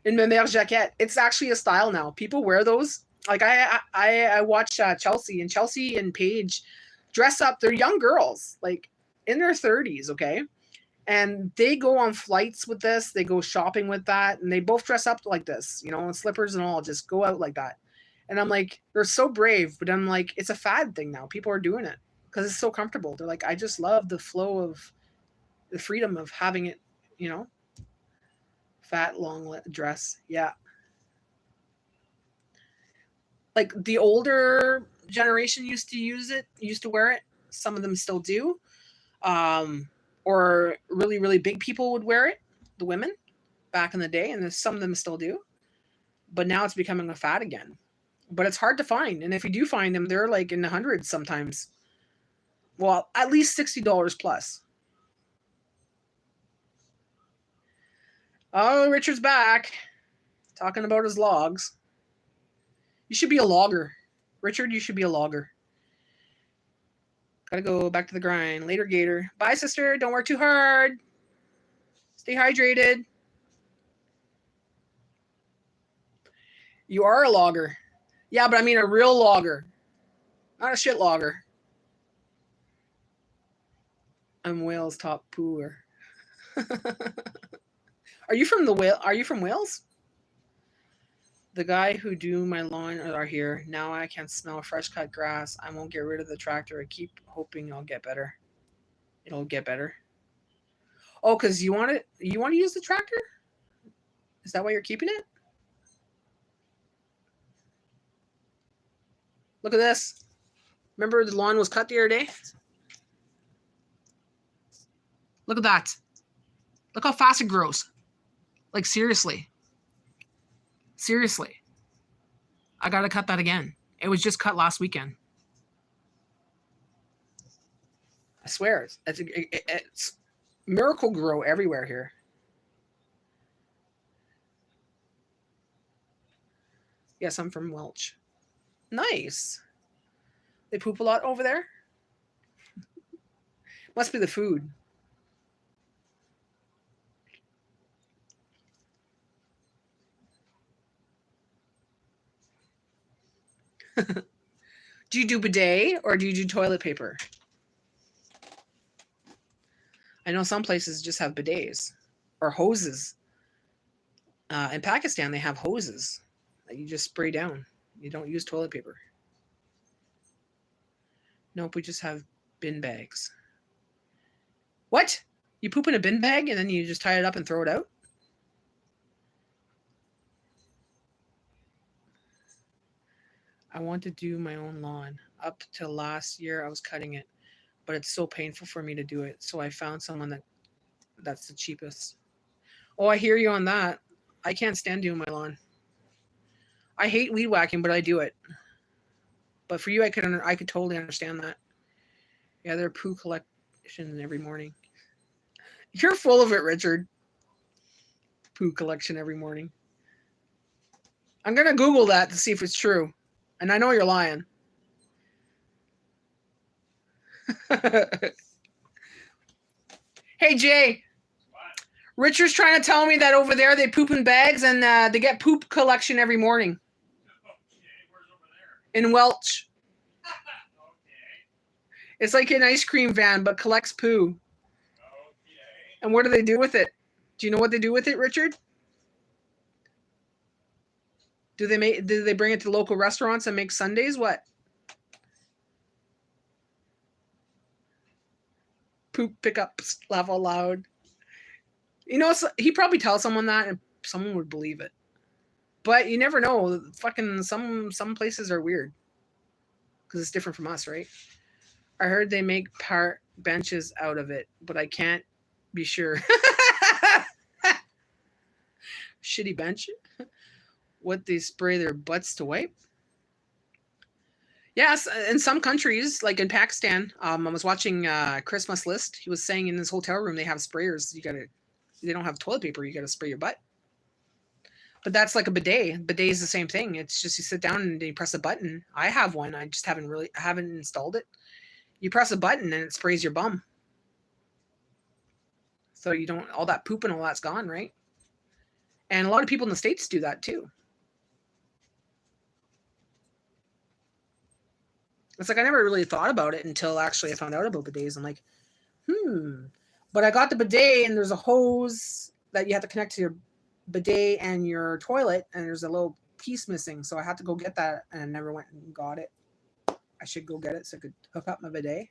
In Mamera jaquette, it's actually a style now. People wear those. Like I watch Chelsea and Paige dress up. They're young girls, like in their 30s, okay? And they go on flights with this. They go shopping with that. And they both dress up like this, you know, and slippers and all, just go out like that. And I'm like, they're so brave. But I'm like, it's a fad thing now. People are doing it because it's so comfortable. They're like, I just love the flow of the freedom of having it, you know. Fat, long dress. Yeah. Like the older generation used to wear it. Some of them still do. Or really, really big people would wear it, the women, back in the day, and some of them still do. But now it's becoming a fad again. But it's hard to find. And if you do find them, they're like in the hundreds sometimes. Well, at least $60 plus. Oh, Richard's back. Talking about his logs. You should be a logger. Richard, you should be a logger. Gotta go back to the grind. Later, Gator. Bye, sister. Don't work too hard. Stay hydrated. You are a logger. Yeah, but I mean a real logger. Not a shit logger. I'm Wales top pooer. Are you from Wales? The guy who do my lawn are here. Now I can smell fresh cut grass. I won't get rid of the tractor. I keep hoping I'll get better. It'll get better. Oh, because you want to use the tractor? Is that why you're keeping it? Look at this. Remember the lawn was cut the other day? Look at that. Look how fast it grows. Like seriously. Seriously. I got to cut that again. It was just cut last weekend. I swear, it's Miracle Grow everywhere here. Yes, I'm from Welch. Nice. They poop a lot over there? Must be the food. Do you do bidet or do you do toilet paper? I know some places just have bidets or hoses. In Pakistan, they have hoses that you just spray down. You don't use toilet paper. Nope, we just have bin bags. What? You poop in a bin bag and then you just tie it up and throw it out? I want to do my own lawn. Up till last year, I was cutting it, but it's so painful for me to do it. So I found someone that's the cheapest. Oh, I hear you on that. I can't stand doing my lawn. I hate weed whacking, but I do it. But for you, I could totally understand that. Yeah, they're poo collection every morning. You're full of it, Richard. Poo collection every morning. I'm gonna Google that to see if it's true. And I know you're lying. Hey, Jay. What? Richard's trying to tell me that over there they poop in bags and they get poop collection every morning. Okay, where's over there? In Welch. Okay. It's like an ice cream van, but collects poo. Okay. And what do they do with it? Do you know what they do with it, Richard? Do they bring it to local restaurants and make sundaes? What? Poop pickups, laugh out loud. You know, he probably tells someone that and someone would believe it. But you never know. Fucking some places are weird. Because it's different from us, right? I heard they make park benches out of it, but I can't be sure. Shitty bench. What, they spray their butts to wipe? Yes, in some countries, like in Pakistan, I was watching Christmas List. He was saying in his hotel room they have sprayers. They don't have toilet paper. You gotta spray your butt. But that's like a bidet. Bidet is the same thing. It's just you sit down and you press a button. I have one. I just haven't installed it. You press a button and it sprays your bum. So you don't, all that poop and all that's gone, right? And a lot of people in the States do that too. It's like I never really thought about it until actually I found out about bidets. I'm like, But I got the bidet and there's a hose that you have to connect to your bidet and your toilet, and there's a little piece missing. So I had to go get that and I never went and got it. I should go get it so I could hook up my bidet.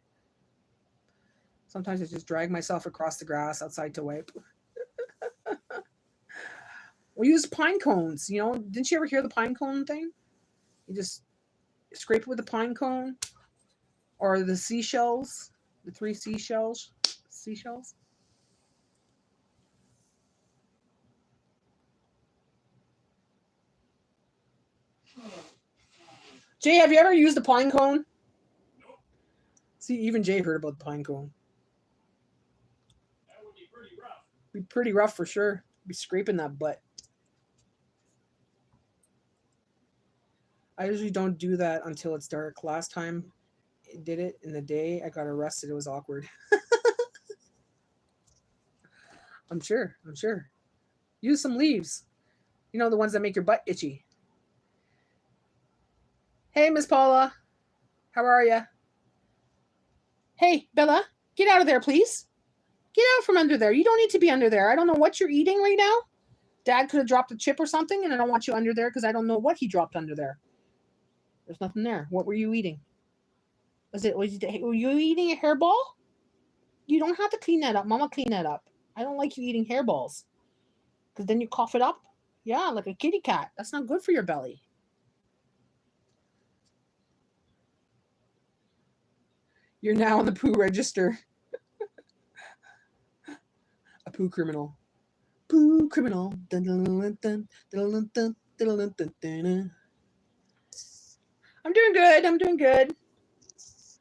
Sometimes I just drag myself across the grass outside to wipe. We use pine cones. You know, didn't you ever hear the pine cone thing? You just scrape it with the pine cone or the seashells, the 3 seashells. Jay, have you ever used a pine cone? Nope. See, even Jay heard about the pine cone. That would be pretty rough. Be pretty rough for sure. Be scraping that butt. I usually don't do that until it's dark. Last time I did it in the day, I got arrested. It was awkward. I'm sure. Use some leaves. You know, the ones that make your butt itchy. Hey, Miss Paula. How are you? Hey, Bella, get out of there, please. Get out from under there. You don't need to be under there. I don't know what you're eating right now. Dad could have dropped a chip or something, and I don't want you under there because I don't know what he dropped under there. There's nothing there. What were you eating? Were you eating a hairball? You don't have to clean that up. Mama, clean that up. I don't like you eating hairballs. Because then you cough it up. Yeah, like a kitty cat. That's not good for your belly. You're now on the poo register. A poo criminal. Poo criminal. Dun, dun, dun, dun, dun, dun, dun, dun, dun, dun, dun. I'm doing good. I'm doing good.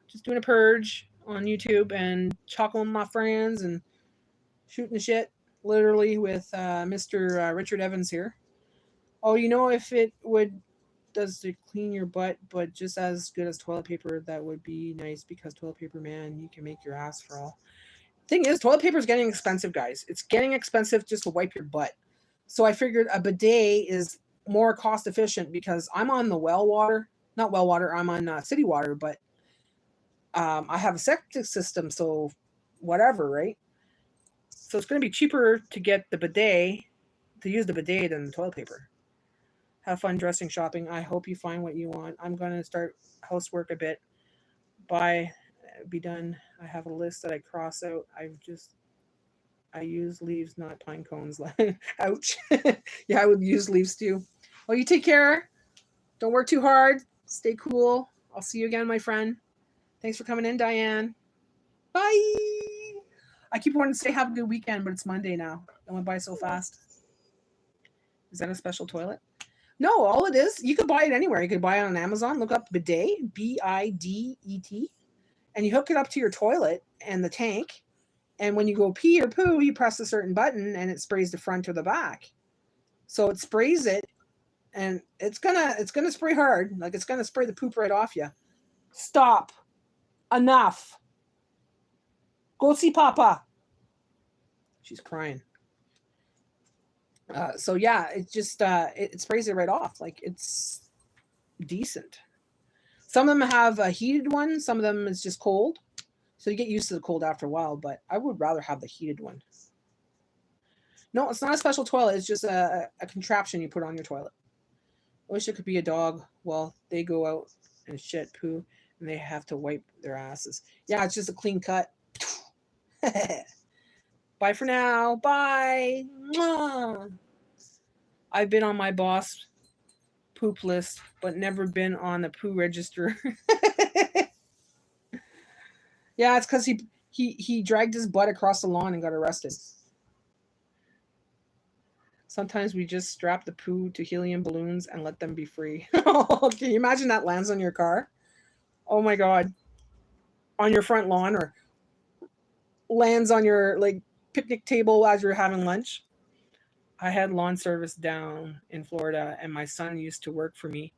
Just doing a purge on YouTube and talking with my friends and shooting the shit, literally, with Mr. Richard Evans here. Oh, if it does to clean your butt, but just as good as toilet paper, that would be nice because toilet paper, man, you can make your ass fall. Thing is, toilet paper is getting expensive, guys. It's getting expensive just to wipe your butt. So I figured a bidet is more cost efficient because I'm on the well water, not well water. I'm on city water, but I have a septic system, so whatever, right? So it's going to be cheaper to get the bidet, to use the bidet than the toilet paper. Have fun dressing shopping. I hope you find what you want. I'm going to start housework a bit. Be done. I have a list that I cross out. I use leaves, not pine cones. Ouch. Yeah, I would use leaves too. Well, you take care. Don't work too hard. Stay cool. I'll see you again, my friend. Thanks for coming in, Diane. Bye. I keep wanting to say have a good weekend, but it's Monday now. It went by so fast. Is that a special toilet? No, all it is, you could buy it anywhere. You could buy it on Amazon. Look up bidet, bidet, and you hook it up to your toilet and the tank. And when you go pee or poo, you press a certain button and it sprays the front or the back. So it sprays it, and it's gonna spray hard. Like it's gonna spray the poop right off you. Stop. Enough. Go see Papa. She's crying. So yeah, it just it sprays it right off. Like it's decent. Some of them have a heated one. Some of them is just cold. So you get used to the cold after a while. But I would rather have the heated one. No, it's not a special toilet. It's just a contraption you put on your toilet. I wish it could be a dog. Well, they go out and shit, poo, and they have to wipe their asses. Yeah, it's just a clean cut. Bye for now. Bye. Mwah. I've been on my boss poop list, but never been on the poo register. Yeah, it's because he dragged his butt across the lawn and got arrested. Sometimes we just strap the poo to helium balloons and let them be free. Can you imagine that lands on your car? Oh my God. On your front lawn, or lands on your picnic table as you're having lunch. I had lawn service down in Florida, and my son used to work for me,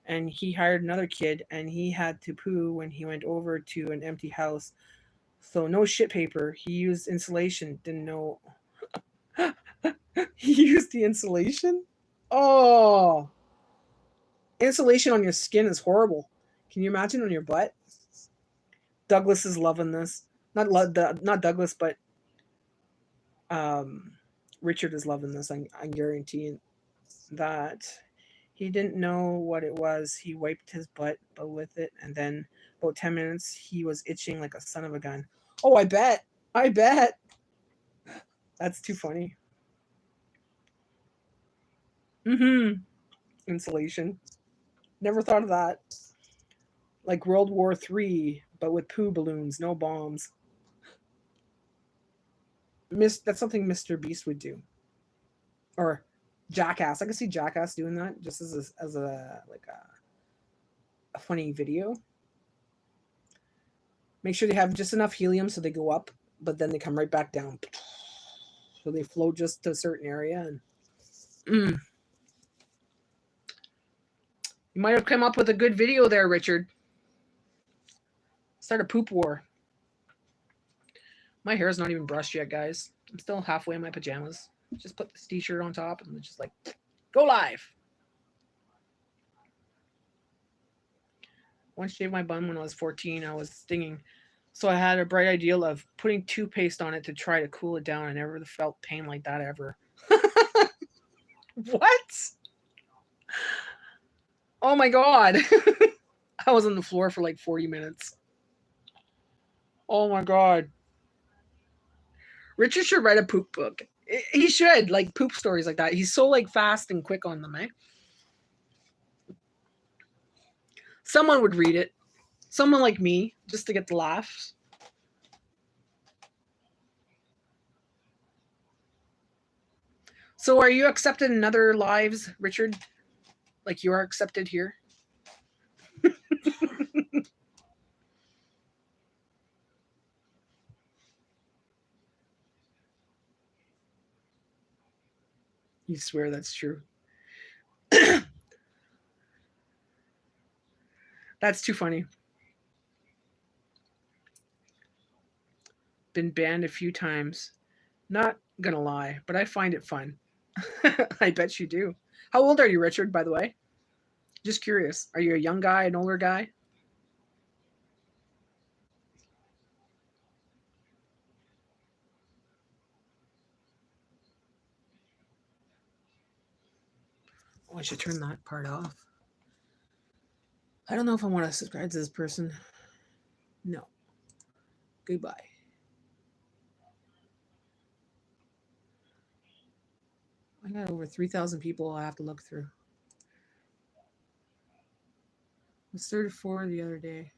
and he hired another kid, and he had to poo when he went over to an empty house. So no shit paper. He used insulation. Didn't know. He used the insulation? Oh. Insulation on your skin is horrible. Can you imagine on your butt? Douglas is loving this. Not Douglas, but Richard is loving this. I guarantee that. He didn't know what it was. He wiped his butt with it, and then about 10 minutes, he was itching like a son of a gun. Oh, I bet. That's too funny. Insulation. Never thought of that. Like World War III, but with poo balloons, no bombs. That's something Mr. Beast would do. Or Jackass. I can see Jackass doing that just as a funny video. Make sure they have just enough helium so they go up, but then they come right back down. So they float just to a certain area. And you might have come up with a good video there, Richard. Start a poop war. My hair is not even brushed yet, guys. I'm still halfway in my pajamas. Just put this t-shirt on top and just go live. Once shaved my bun when I was 14. I was stinging. So I had a bright idea of putting toothpaste on it to try to cool it down. I never felt pain like that ever. What? Oh my God. I was on the floor for 40 minutes. Oh my God. Richard should write a poop book. He should, poop stories like that. He's so fast and quick on them, eh? Someone would read it. Someone like me, just to get the laughs. So are you accepted in other lives, Richard? Like you are accepted here? You swear that's true. That's too funny. Been banned a few times. Not gonna lie, but I find it fun. I bet you do. How old are you, Richard, by the way? Just curious. Are you a young guy, an older guy? Oh, I should turn that part off. I don't know if I want to subscribe to this person. No. Goodbye. I got over 3,000 people I have to look through. I was 34 the other day.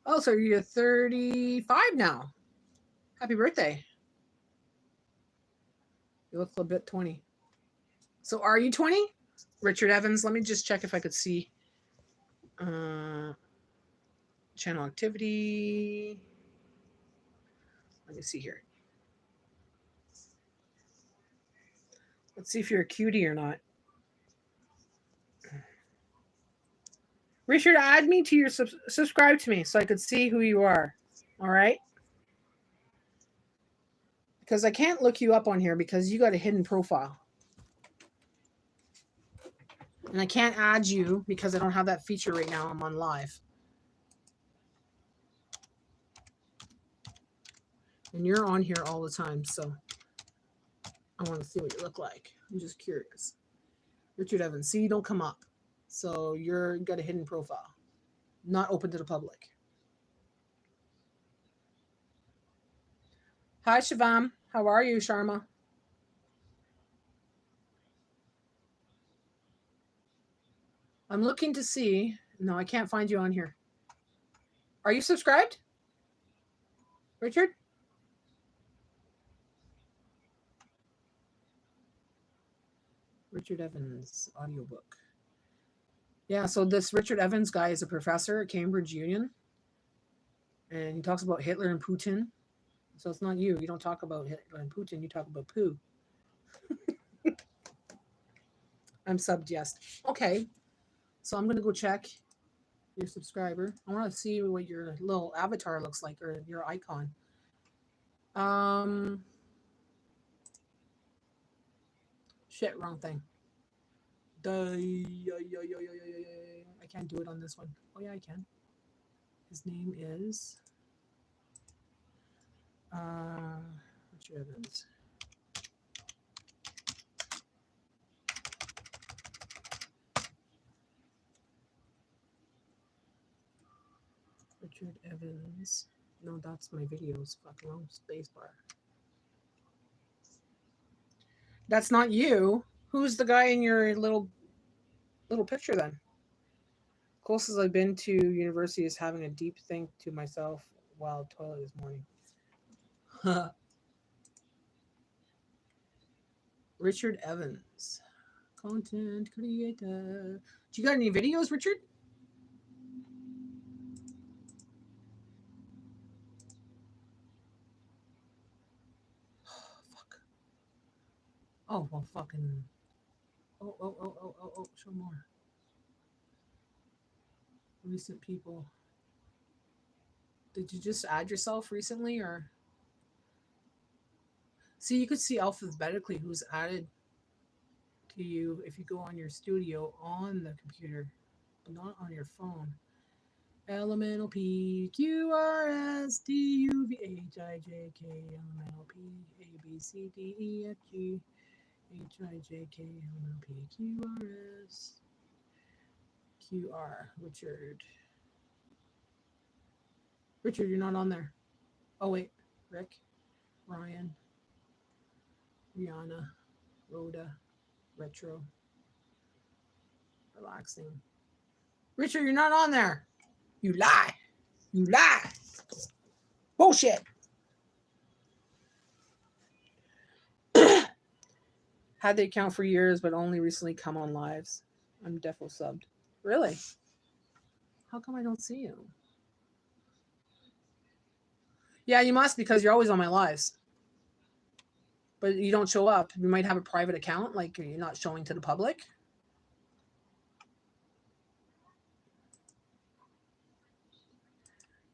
Oh, so you're 35 now. Happy birthday. You look a bit 20. So are you 20? Richard Evans, let me just check if I could see channel activity. Let me see here. Let's see if you're a cutie or not. Richard, add me to your subscribe to me so I could see who you are. All right? Because I can't look you up on here because you got a hidden profile. And I can't add you because I don't have that feature right now. I'm on live. And you're on here all the time, so I want to see what you look like. I'm just curious. Richard Evans, see, you don't come up. So you're got a hidden profile. Not open to the public. Hi, Shivam. How are you, Sharma? I'm looking to see. No, I can't find you on here. Are you subscribed? Richard? Richard Evans audiobook. Yeah, so this Richard Evans guy is a professor at Cambridge Union. And he talks about Hitler and Putin. So it's not you. You don't talk about Hitler and Putin. You talk about poo. I'm subbed, yes. Okay. So I'm going to go check your subscriber. I want to see what your little avatar looks like or your icon. Shit, wrong thing. I can't do it on this one. Oh, yeah, I can. His name is Richard Evans. Richard Evans. No, that's my videos. Fucking wrong spacebar. That's not you. Who's the guy in your little picture then? Closest I've been to university is having a deep think to myself while toilet this morning. Richard Evans, content creator. Do you got any videos, Richard? Fuck. Oh, well, fucking. Oh, show more. Recent people. Did you just add yourself recently or? See, you could see alphabetically who's added to you if you go on your studio on the computer, but not on your phone. Elemental P, Q, R, S, T, U, V, H, I, J, K, Elemental P, A, B, C, D, E, F, G, H, I, J, K, Elemental P, Q, R, S, Q, R, Richard. Richard, you're not on there. Oh, wait. Rick, Ryan, Rihanna, Rhoda, Retro, Relaxing. Richard, you're not on there. You lie. You lie. Bullshit. Had the account for years, but only recently come on lives. I'm defo subbed. Really? How come I don't see you? Yeah, you must because you're always on my lives. but you don't show up. You might have a private account, like you're not showing to the public.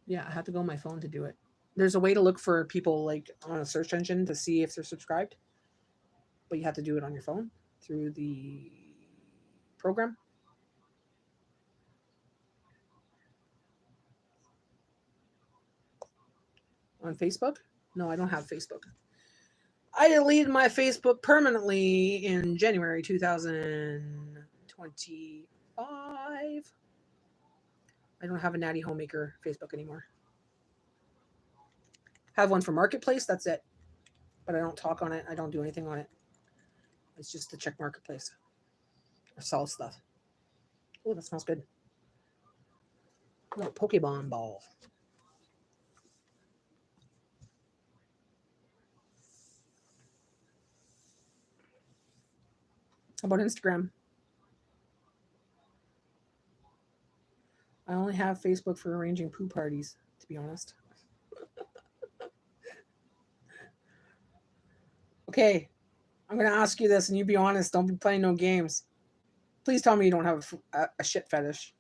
Yeah, I have to go on my phone to do it. There's a way to look for people like on a search engine to see if they're subscribed, but you have to do it on your phone through the program. On Facebook? No, I don't have Facebook. I deleted my Facebook permanently in January 2025. I don't have a Natty Homemaker Facebook anymore. Have one for Marketplace, that's it. But I don't talk on it. I don't do anything on it. It's just to check Marketplace or sell stuff. Oh, that smells good. Little Pokemon ball. How about Instagram? I only have Facebook for arranging poo parties, to be honest. Okay, I'm going to ask you this, and you be honest. Don't be playing no games. Please tell me you don't have a shit fetish.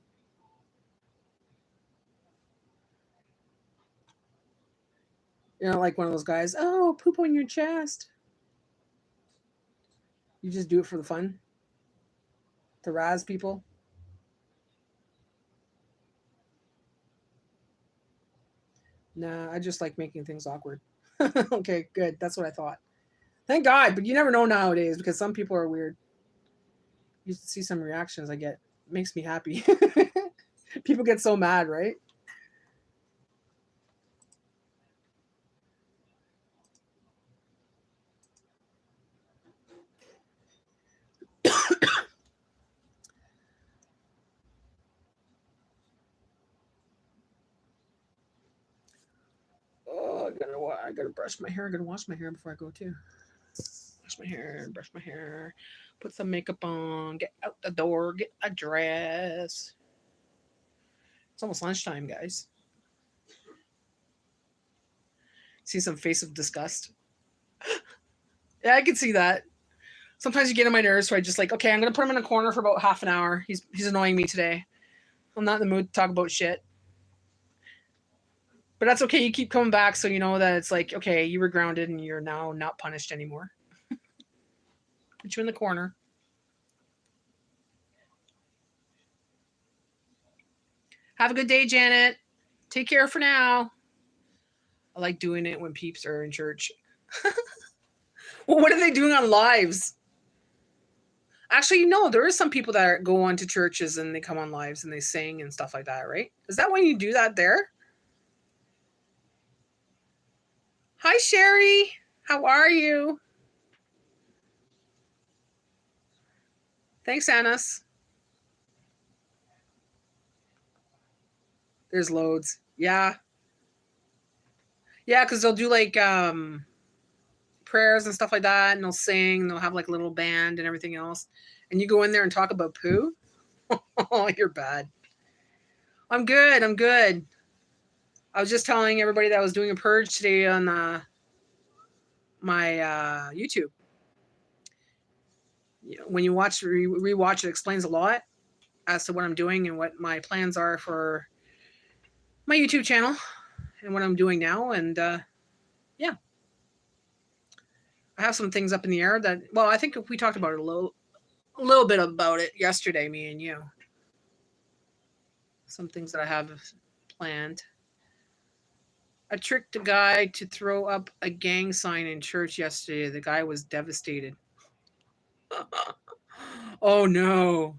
You know, like one of those guys, oh, poop on your chest. You just do it for the fun? To razz people? Nah, I just like making things awkward. Okay, good. That's what I thought. Thank God, but you never know nowadays because some people are weird. You see some reactions I get. It makes me happy. People get so mad, right? Oh, I gotta brush my hair. I gotta wash my hair before I go too. Wash my hair, brush my hair, put some makeup on, get out the door, get a dress. It's almost lunchtime, guys. See some face of disgust. Yeah, I can see that. Sometimes you get on my nerves, so I just like, okay, I'm gonna put him in a corner for about half an hour. He's annoying me today. I'm not in the mood to talk about shit. But that's okay. You keep coming back, so you know that it's like, okay, you were grounded and you're now not punished anymore. Put you in the corner. Have a good day, Janet. Take care for now. I like doing it when peeps are in church. Well, what are they doing on lives? Actually, no, there is some people that go on to churches and they come on lives and they sing and stuff like that, right? Is that when you do that there? Hi, Sherry. How are you? Thanks, Annis. There's loads. Yeah. Yeah, because they'll do like prayers and stuff like that, and they'll sing, and they'll have like a little band and everything else. And you go in there and talk about poo? Oh, you're bad. I'm good. I'm good. I was just telling everybody that I was doing a purge today on my YouTube. When you watch rewatch, it explains a lot as to what I'm doing and what my plans are for my YouTube channel and what I'm doing now. And yeah, I have some things up in the air that, well, I think we talked about it a little bit about it yesterday, me and you. Some things that I have planned. I tricked a guy to throw up a gang sign in church yesterday. The guy was devastated. Oh no.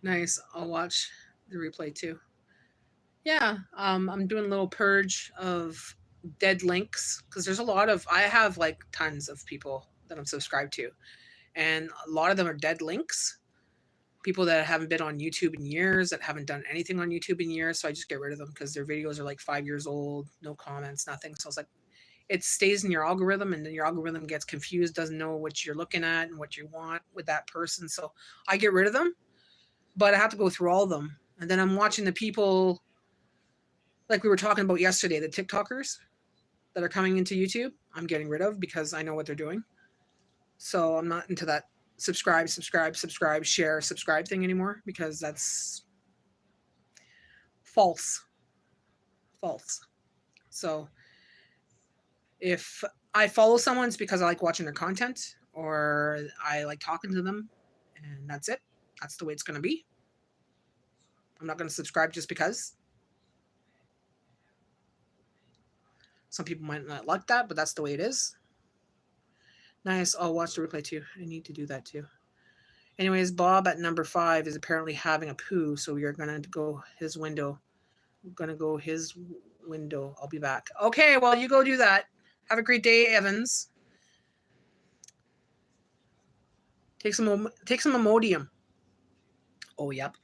Nice. I'll watch the replay too. Yeah, I'm doing a little purge of dead links because there's a lot of, I have like tons of people that I'm subscribed to, and a lot of them are dead links. People that haven't been on YouTube in years, that haven't done anything on YouTube in years. So I just get rid of them because their videos are like 5 years old, no comments, nothing. So it's like, it stays in your algorithm and then your algorithm gets confused, doesn't know what you're looking at and what you want with that person. So I get rid of them, but I have to go through all of them And then I'm watching the people, like we were talking about yesterday, the TikTokers that are coming into YouTube, I'm getting rid of because I know what they're doing. So I'm not into that subscribe, share, subscribe thing anymore because that's false. False. So if I follow someone, it's because I like watching their content or I like talking to them, and that's it. That's the way it's going to be. I'm not going to subscribe just because. Some people might not like that, but that's the way it is. Nice. I'll watch the replay too. I need to do that too. Anyways, Bob at number 5 is apparently having a poo, so we are going to go his window. I'm going to go his window. I'll be back. Okay, well, you go do that. Have a great day, Evans. Take some Imodium. Oh, yep.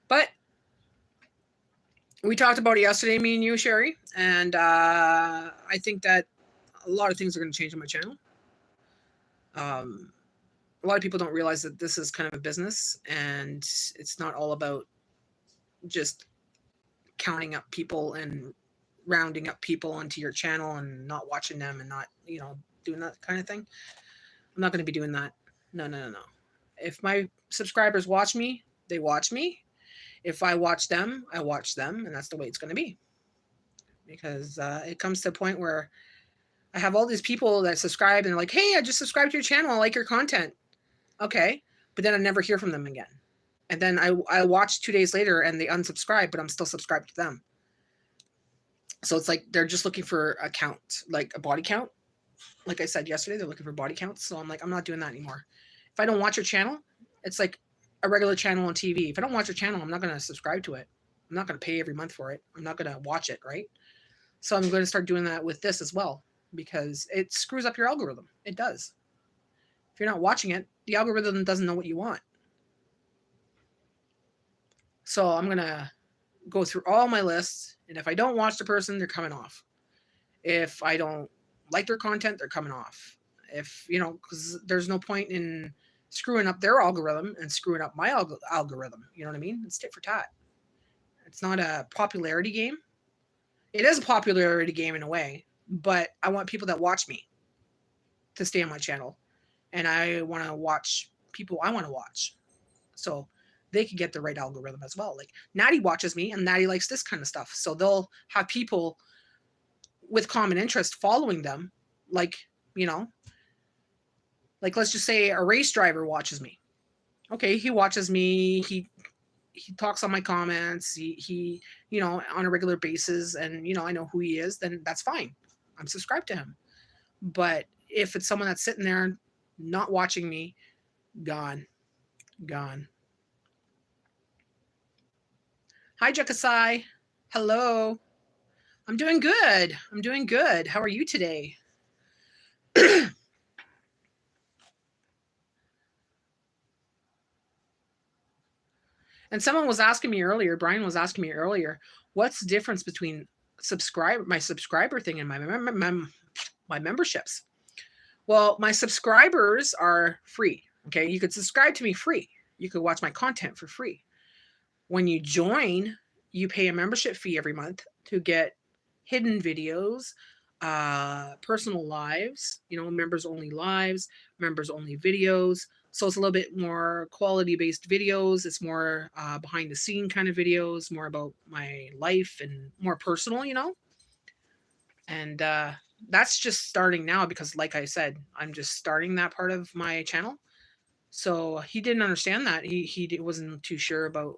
But we talked about it yesterday, me and you, Sherry, and I think that a lot of things are going to change on my channel. A lot of people don't realize that this is kind of a business, and it's not all about just counting up people and rounding up people onto your channel and not watching them and not, doing that kind of thing. I'm not going to be doing that. No. If my subscribers watch me, they watch me. If I watch them, I watch them, and that's the way it's going to be. Because it comes to a point where I have all these people that subscribe and they're like, hey, I just subscribed to your channel. I like your content. Okay. But then I never hear from them again. And then I watch 2 days later and they unsubscribe, but I'm still subscribed to them. So it's like they're just looking for a count, like a body count. Like I said yesterday, they're looking for body counts. So I'm like, I'm not doing that anymore. If I don't watch your channel, it's like a regular channel on TV. If I don't watch your channel, I'm not going to subscribe to it. I'm not going to pay every month for it. I'm not going to watch it, right? So I'm going to start doing that with this as well, because it screws up your algorithm. It does. If you're not watching it, the algorithm doesn't know what you want. So I'm going to go through all my lists, and if I don't watch the person, they're coming off. If I don't like their content, they're coming off. If, because there's no point in screwing up their algorithm and screwing up my algorithm. You know what I mean? It's tit for tat. It's not a popularity game. It is a popularity game in a way, but I want people that watch me to stay on my channel. And I want to watch people I want to watch. So they could get the right algorithm as well. Like Natty watches me and Natty likes this kind of stuff. So they'll have people with common interest following them. Like, like let's just say a race driver watches me. Okay, he watches me. He talks on my comments. He on a regular basis, and I know who he is. Then that's fine. I'm subscribed to him. But if it's someone that's sitting there not watching me, gone. Hi, Jakasai. Hello. I'm doing good. How are you today? And someone was asking me earlier, Brian was asking me earlier, what's the difference between my subscriber thing and my memberships? Well, my subscribers are free. Okay, you could subscribe to me free. You could watch my content for free. When you join, you pay a membership fee every month to get hidden videos, personal lives, members only lives, members only videos. So it's a little bit more quality based videos. It's more behind the scene kind of videos, more about my life and more personal, And that's just starting now because, like I said, I'm just starting that part of my channel. So he didn't understand that. He wasn't too sure about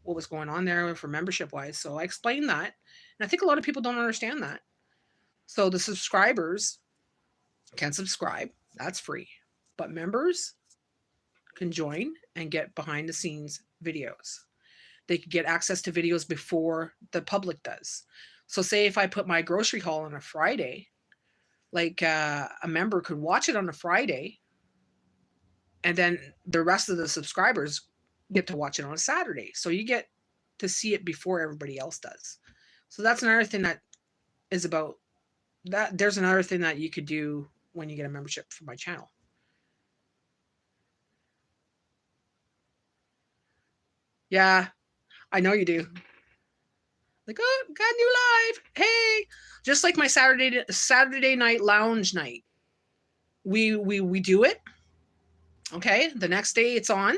what was going on there for membership wise. So I explained that. And I think a lot of people don't understand that. So the subscribers can subscribe. That's free. But members can join and get behind the scenes videos. They could get access to videos before the public does. So say if I put my grocery haul on a Friday, like a member could watch it on a Friday, and then the rest of the subscribers get to watch it on a Saturday. So you get to see it before everybody else does. So that's another thing that is about that. There's another thing that you could do when you get a membership for my channel. Yeah, I know you do. Like, oh, got a new live. Hey, just like my Saturday night lounge night. We do it. Okay, the next day it's on.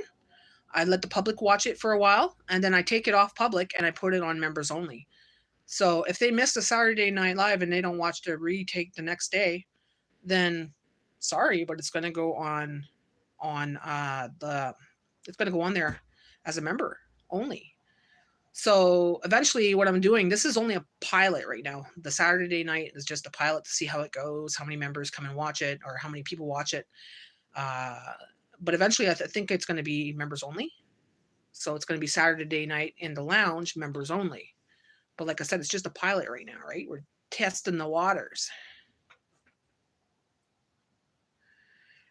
I let the public watch it for a while, and then I take it off public and I put it on members only. So if they missed a Saturday night live and they don't watch the retake the next day, then sorry, but it's going to go on the it's going to go on there as a member only. So eventually, what I'm doing, this is only a pilot right now. The Saturday night is just a pilot to see how it goes, how many members come and watch it, or how many people watch it. Uh, but eventually, I think it's going to be members only. So it's going to be Saturday night in the lounge, members only. But like I said, it's just a pilot right now, right? We're testing the waters.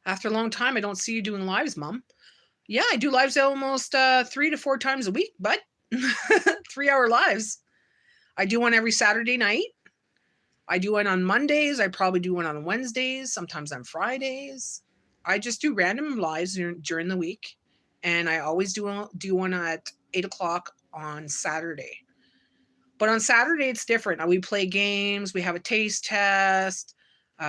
After a long time, I don't see you doing lives, Mom. Yeah, I do lives almost 3 to 4 times a week, but 3-hour lives. I do one every Saturday night. I do one on Mondays. I probably do one on Wednesdays, sometimes on Fridays. I just do random lives during the week. And I always do one at 8 o'clock on Saturday. But on Saturday, it's different. We play games. We have a taste test.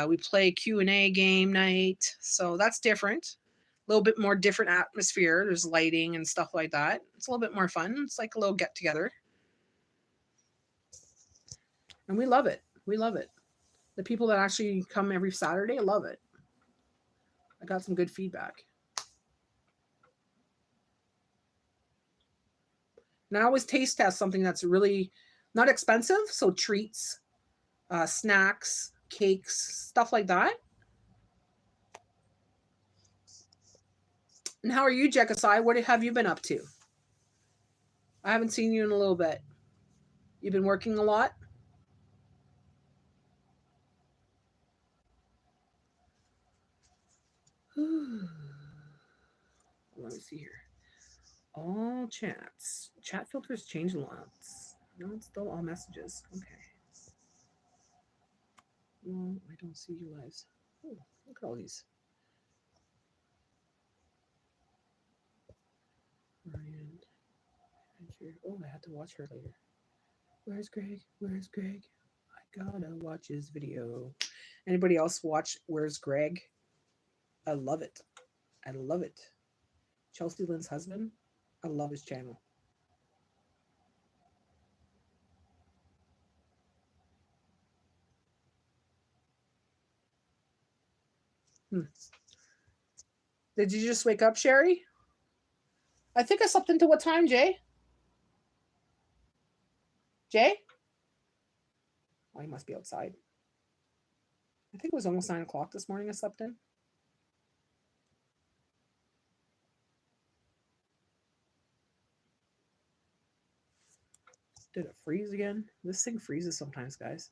We play Q&A game night. So that's different. A little bit more different atmosphere. There's lighting and stuff like that. It's a little bit more fun. It's like a little get together. And we love it. We love it. The people that actually come every Saturday love it. I got some good feedback. And I always taste test something that's really not expensive. So treats, snacks, cakes, stuff like that. And how are you, Jekasai? What have you been up to? I haven't seen you in a little bit. You've been working a lot? Let me see here. All chats. Chat filters change lots. No, it's still all messages. Okay. Well, I don't see you guys. Oh, look at all these. Ryan. Oh, I have to watch her later. Where's Greg? Where's Greg? I gotta watch his video. Anybody else watch Where's Greg? I love it. I love it. Chelsea Lynn's husband. I love his channel. Did you just wake up, Sherry? I think I slept into what time, Jay? Jay? Oh, he must be outside. I think it was almost 9 o'clock this morning I slept in. Did it freeze again? This thing freezes sometimes, guys.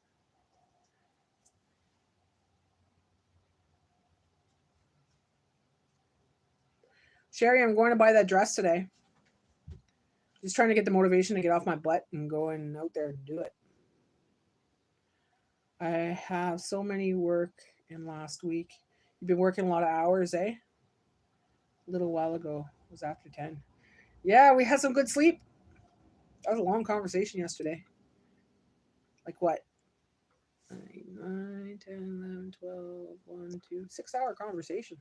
Sherry, I'm going to buy that dress today. Just trying to get the motivation to get off my butt and going out there and do it. I have so many work in last week. You've been working a lot of hours, eh? A little while ago. It was after 10. Yeah, we had some good sleep. That was a long conversation yesterday. Like what? 9, 10, 11, 12, 1, 2, 6-hour conversation.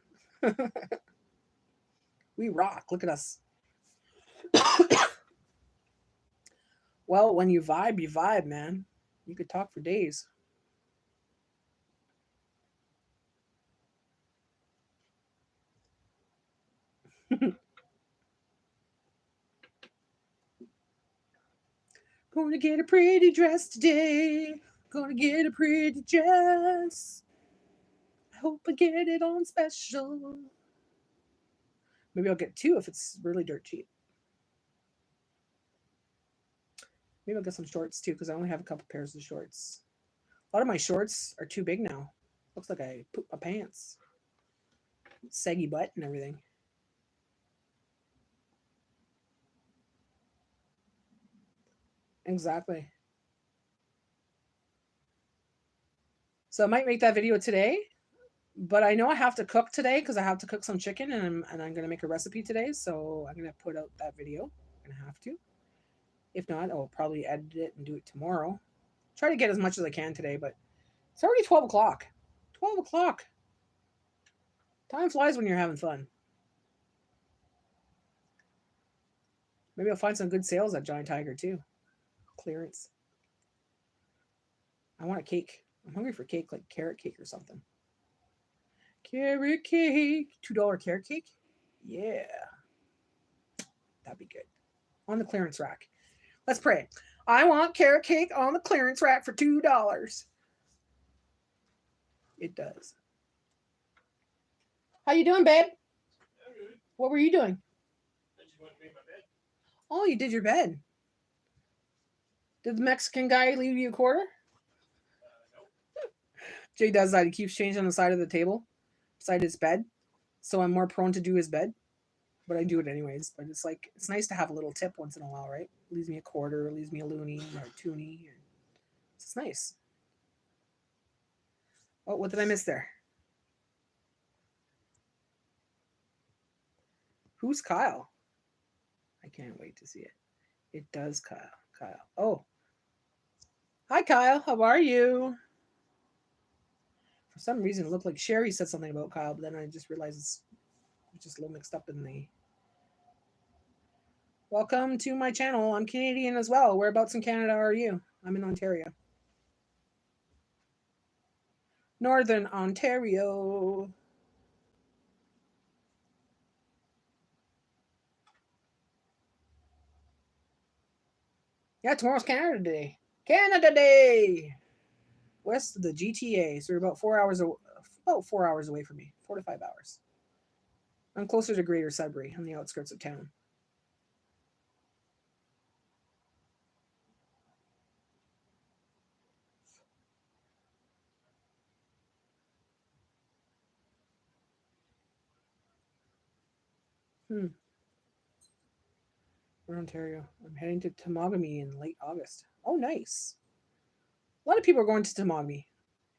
We rock. Look at us. Well, when you vibe, man. You could talk for days. Gonna get a pretty dress today. Gonna get a pretty dress. I hope I get it on special. Maybe I'll get 2 if it's really dirt cheap. Maybe I'll get some shorts too because I only have a couple pairs of shorts. A lot of my shorts are too big now. Looks like I pooped my pants. Saggy butt and everything. Exactly. So I might make that video today, but I know I have to cook today because I have to cook some chicken and I'm going to make a recipe today. So I'm going to put out that video. I'm going to have to. If not, I'll probably edit it and do it tomorrow. Try to get as much as I can today, but it's already 12 o'clock. 12 o'clock. Time flies when you're having fun. Maybe I'll find some good sales at Giant Tiger too. Clearance. I want a cake. I'm hungry for cake, like carrot cake or something. Carrot cake. $2 carrot cake? Yeah. That'd be good. On the clearance rack. Let's pray. I want carrot cake on the clearance rack for $2. It does. How you doing, babe? What were you doing? I just went to make my bed. Oh, you did your bed. Did the Mexican guy leave you a quarter? Nope. Jay does that. He keeps changing on the side of the table, beside his bed. So I'm more prone to do his bed. But I do it anyways. But it's like, it's nice to have a little tip once in a while, right? Leaves me a quarter, leaves me a loonie or a toonie. It's nice. Oh, what did I miss there? Who's Kyle? I can't wait to see it. It does, Kyle. Kyle. Oh. Hi, Kyle. How are you? For some reason, it looked like Sherry said something about Kyle, but then I just realized it's just a little mixed up in the... Welcome to my channel. I'm Canadian as well. Whereabouts in Canada are you? I'm in Ontario. Northern Ontario. Yeah, tomorrow's Canada Day. Canada Day! West of the GTA. So you're about 4 hours away from me. 4 to 5 hours. I'm closer to Greater Sudbury, on the outskirts of town. We're in Ontario. I'm heading to Temagami in late August. Oh, nice. A lot of people are going to Temagami.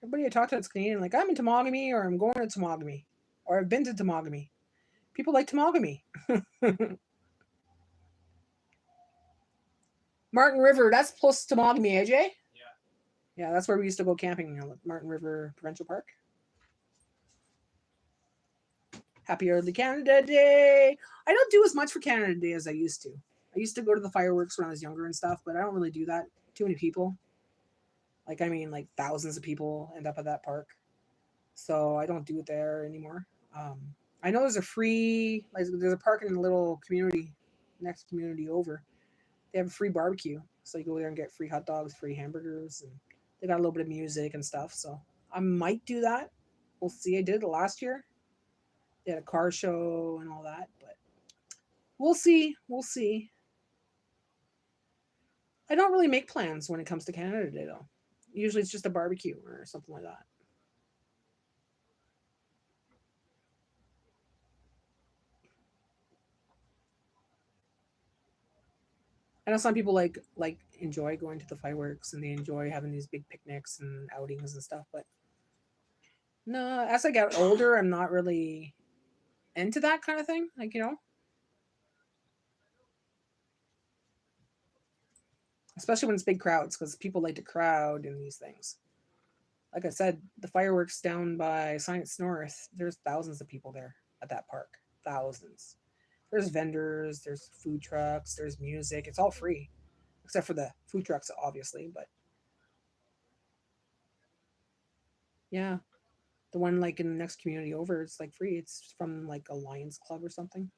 Everybody I talk to that's Canadian, like, I'm in Temagami, or I'm going to Temagami, or I've been to Temagami. People like Temagami. Martin River, that's close to Temagami, AJ? Yeah. Yeah, that's where we used to go camping, Martin River Provincial Park. Happy early Canada Day. I don't do as much for Canada Day as I used to. I used to go to the fireworks when I was younger and stuff, but I don't really do that. Too many people. Like thousands of people end up at that park. So I don't do it there anymore. I know there's a park in a little community, next community over. They have a free barbecue. So you go there and get free hot dogs, free hamburgers, and they got a little bit of music and stuff. So I might do that. We'll see. I did it last year. They had a car show and all that, but we'll see. We'll see. I don't really make plans when it comes to Canada Day, though. Usually it's just a barbecue or something like that. I know some people like enjoy going to the fireworks and they enjoy having these big picnics and outings and stuff, but no, as I get older, I'm not really into that kind of thing. Like, especially when it's big crowds, because people like to crowd in these things. Like I said, the fireworks down by Science North, there's thousands of people there at that park. Thousands. There's vendors, there's food trucks, there's music. It's all free, except for the food trucks, obviously. But yeah, the one like in the next community over, it's like free. It's from like a Lions Club or something.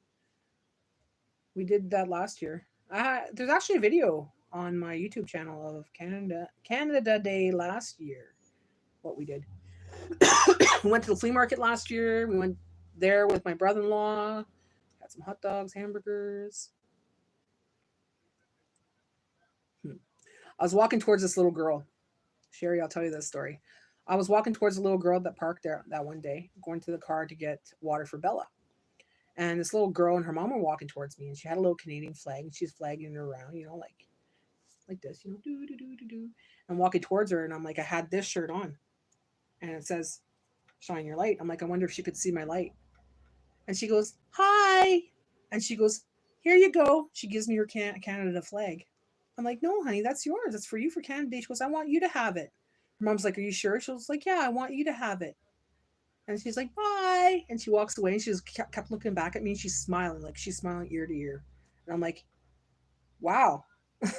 We did that last year. There's actually a video on my YouTube channel of Canada Day last year. What we did. We went to the flea market last year. We went there with my brother-in-law. Had some hot dogs, hamburgers. I was walking towards this little girl. Sherry, I'll tell you this story. I was walking towards a little girl that parked there that one day, going to the car to get water for Bella. And this little girl and her mom were walking towards me, and she had a little Canadian flag, and she's flagging her around, like this, do, do, do, do, do. I'm walking towards her, and I'm like, I had this shirt on. And it says, shine your light. I'm like, I wonder if she could see my light. And she goes, hi. And she goes, Here you go. She gives me her Canada flag. I'm like, no, honey, that's yours. That's for you for Canada Day. She goes, I want you to have it. Her mom's like, are you sure? She was like, yeah, I want you to have it. And she's like, bye. And she walks away and she just kept looking back at me and she's smiling, like she's smiling ear to ear. And I'm like, wow.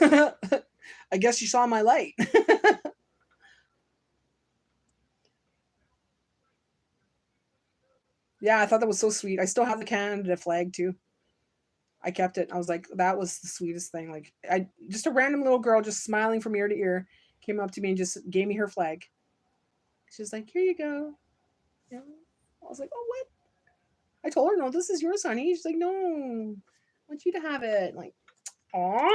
I guess you saw my light. Yeah, I thought that was so sweet. I still have the Canada flag too. I kept it. I was like, that was the sweetest thing. Like, I just a random little girl just smiling from ear to ear came up to me and just gave me her flag. She's like, here you go. Yeah. I was like, oh, what? I told her, no, this is yours, honey. She's like, no, I want you to have it. Like, aw.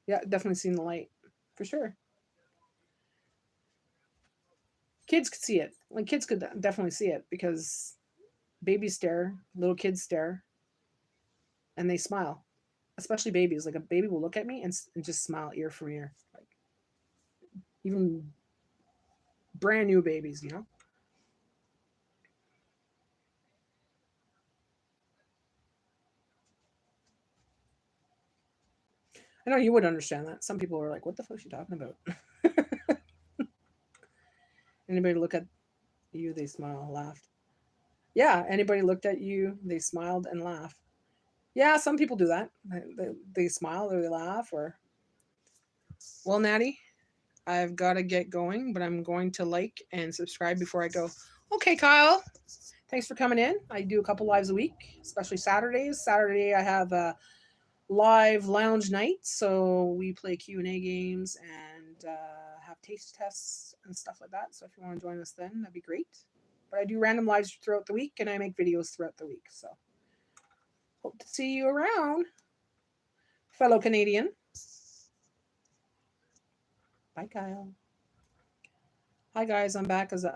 Yeah, definitely seen the light for sure. Kids could see it. Like, kids could definitely see it because babies stare, little kids stare, and they smile. Especially babies. Like, a baby will look at me and just smile ear from ear. Like, even brand new babies, you know? I know you would understand that. Some people are like, what the fuck is she talking about? Anybody look at you, they smile, laughed. Yeah, anybody looked at you, they smiled and laughed. Yeah, some people do that. They smile or they laugh or... Well, Natty, I've got to get going, but I'm going to like and subscribe before I go. Okay, Kyle. Thanks for coming in. I do a couple lives a week, especially Saturdays. Saturday I have a live lounge night, so we play Q&A games and have taste tests and stuff like that. So if you want to join us then, that'd be great. But I do random lives throughout the week and I make videos throughout the week. So hope to see you around, fellow Canadian. Bye, Kyle. Hi guys, I'm back as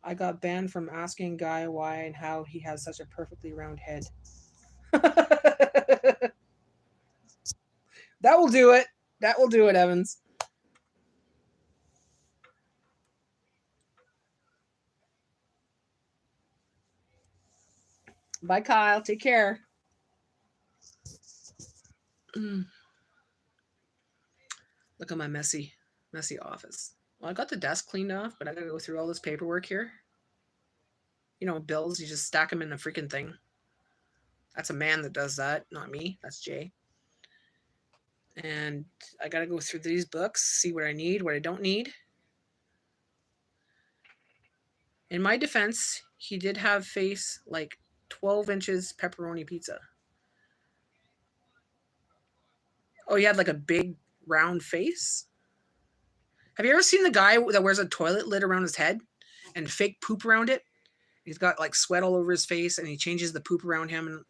I got banned from asking Guy why and how he has such a perfectly round head. That will do it. That will do it, Evans. Bye, Kyle. Take care. Look at my messy office. Well, I got the desk cleaned off, but I gotta go through all this paperwork here. You know, bills, you just stack them in a freaking thing. That's a man that does that, not me. That's Jay. And I gotta go through these books, see what I need, what I don't need. In my defense, he did have face like 12 inches pepperoni pizza. Oh, he had like a big round face? Have you ever seen the guy that wears a toilet lid around his head and fake poop around it? He's got like sweat all over his face and he changes the poop around him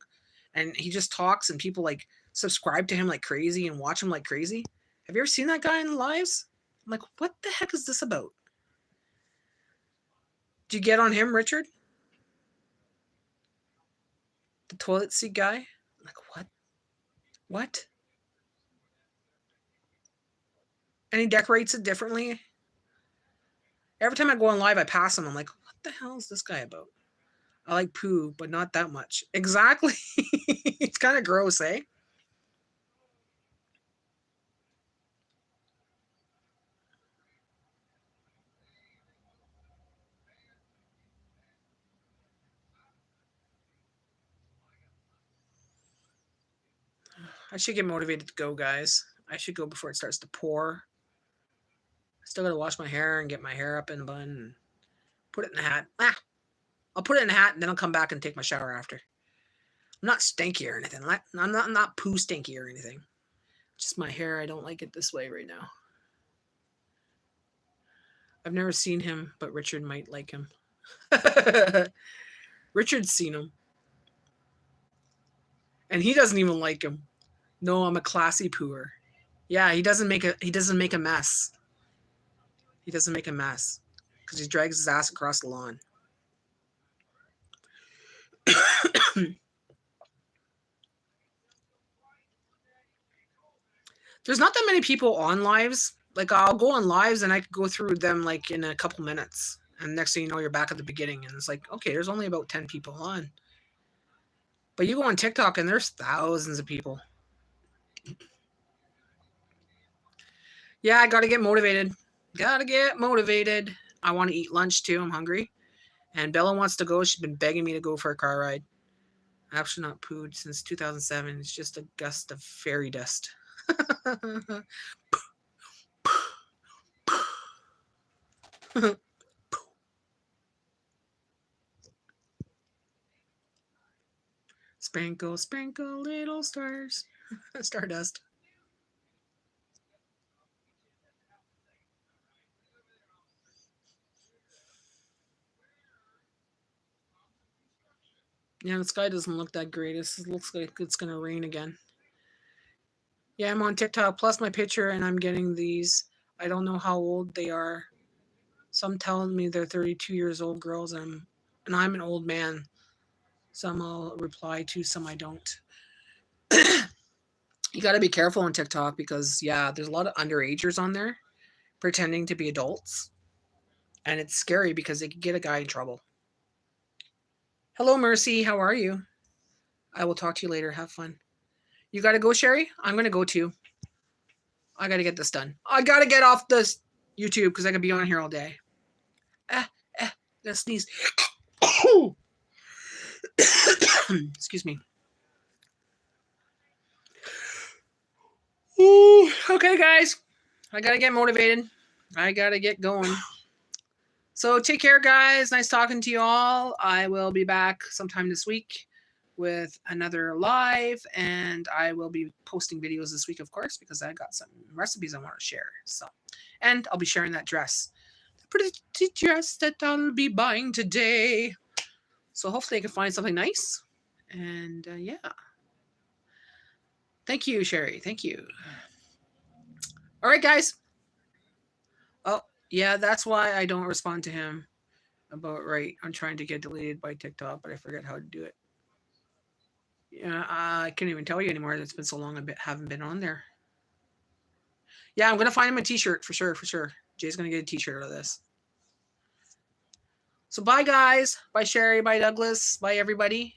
and he just talks and people like subscribe to him like crazy and watch him like crazy. Have you ever seen that guy in the lives? I'm like, what the heck is this about? Do you get on him, Richard? The toilet seat guy? I'm like, what? What? And he decorates it differently. Every time I go on live, I pass him. I'm like, what the hell is this guy about? I like poo, but not that much. Exactly. It's kind of gross, eh? I should get motivated to go, guys. I should go before it starts to pour. I still gotta wash my hair and get my hair up in a bun and put it in the hat. I'll put it in the hat and then I'll come back and take my shower after. I'm not stinky or anything. I'm not poo stinky or anything. Just my hair. I don't like it this way right now. I've never seen him, but Richard might like him. Richard's seen him. And he doesn't even like him. No, I'm a classy pooer. Yeah, he doesn't make a mess. He doesn't make a mess because he drags his ass across the lawn. There's not that many people on lives. Like, I'll go on lives and I could go through them like in a couple minutes. And next thing you know, you're back at the beginning, and it's like, okay, there's only about 10 people on. But you go on TikTok, and there's thousands of people. Yeah, I gotta get motivated. Gotta get motivated. I want to eat lunch too. I'm hungry. And Bella wants to go. She's been begging me to go for a car ride. I've actually not pooed since 2007. It's just a gust of fairy dust. Sprinkle, sprinkle little stars. Stardust. Yeah, the sky doesn't look that great. It looks like it's going to rain again. Yeah, I'm on TikTok, plus my picture, and I'm getting these. I don't know how old they are. Some telling me they're 32 years old girls, and I'm an old man. Some I'll reply to, some I don't. You got to be careful on TikTok because, yeah, there's a lot of underagers on there pretending to be adults. And it's scary because they could get a guy in trouble. Hello, Mercy. How are you? I will talk to you later. Have fun. You got to go, Sherry? I'm going to go too. I got to get this done. I got to get off this YouTube because I could be on here all day. Gotta sneeze. Excuse me. Ooh, okay, guys. I got to get motivated. I got to get going. So take care, guys. Nice talking to you all. I will be back sometime this week with another live, and I will be posting videos this week, of course, because I got some recipes I want to share. So, and I'll be sharing that dress, the pretty dress that I'll be buying today. So hopefully I can find something nice. And yeah. Thank you, Sherry. Thank you. All right, guys. Oh, yeah, that's why I don't respond to him about right. I'm trying to get deleted by TikTok, but I forget how to do it. Yeah, I can't even tell you anymore. It's been so long I haven't been on there. Yeah, I'm going to find him a t-shirt for sure, for sure. Jay's going to get a t-shirt out of this. So bye, guys. Bye, Sherry. Bye, Douglas. Bye, everybody.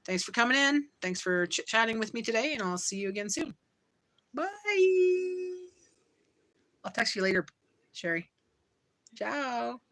Thanks for coming in. Thanks for chit-chatting with me today, and I'll see you again soon. Bye. I'll text you later, Sherry. Ciao.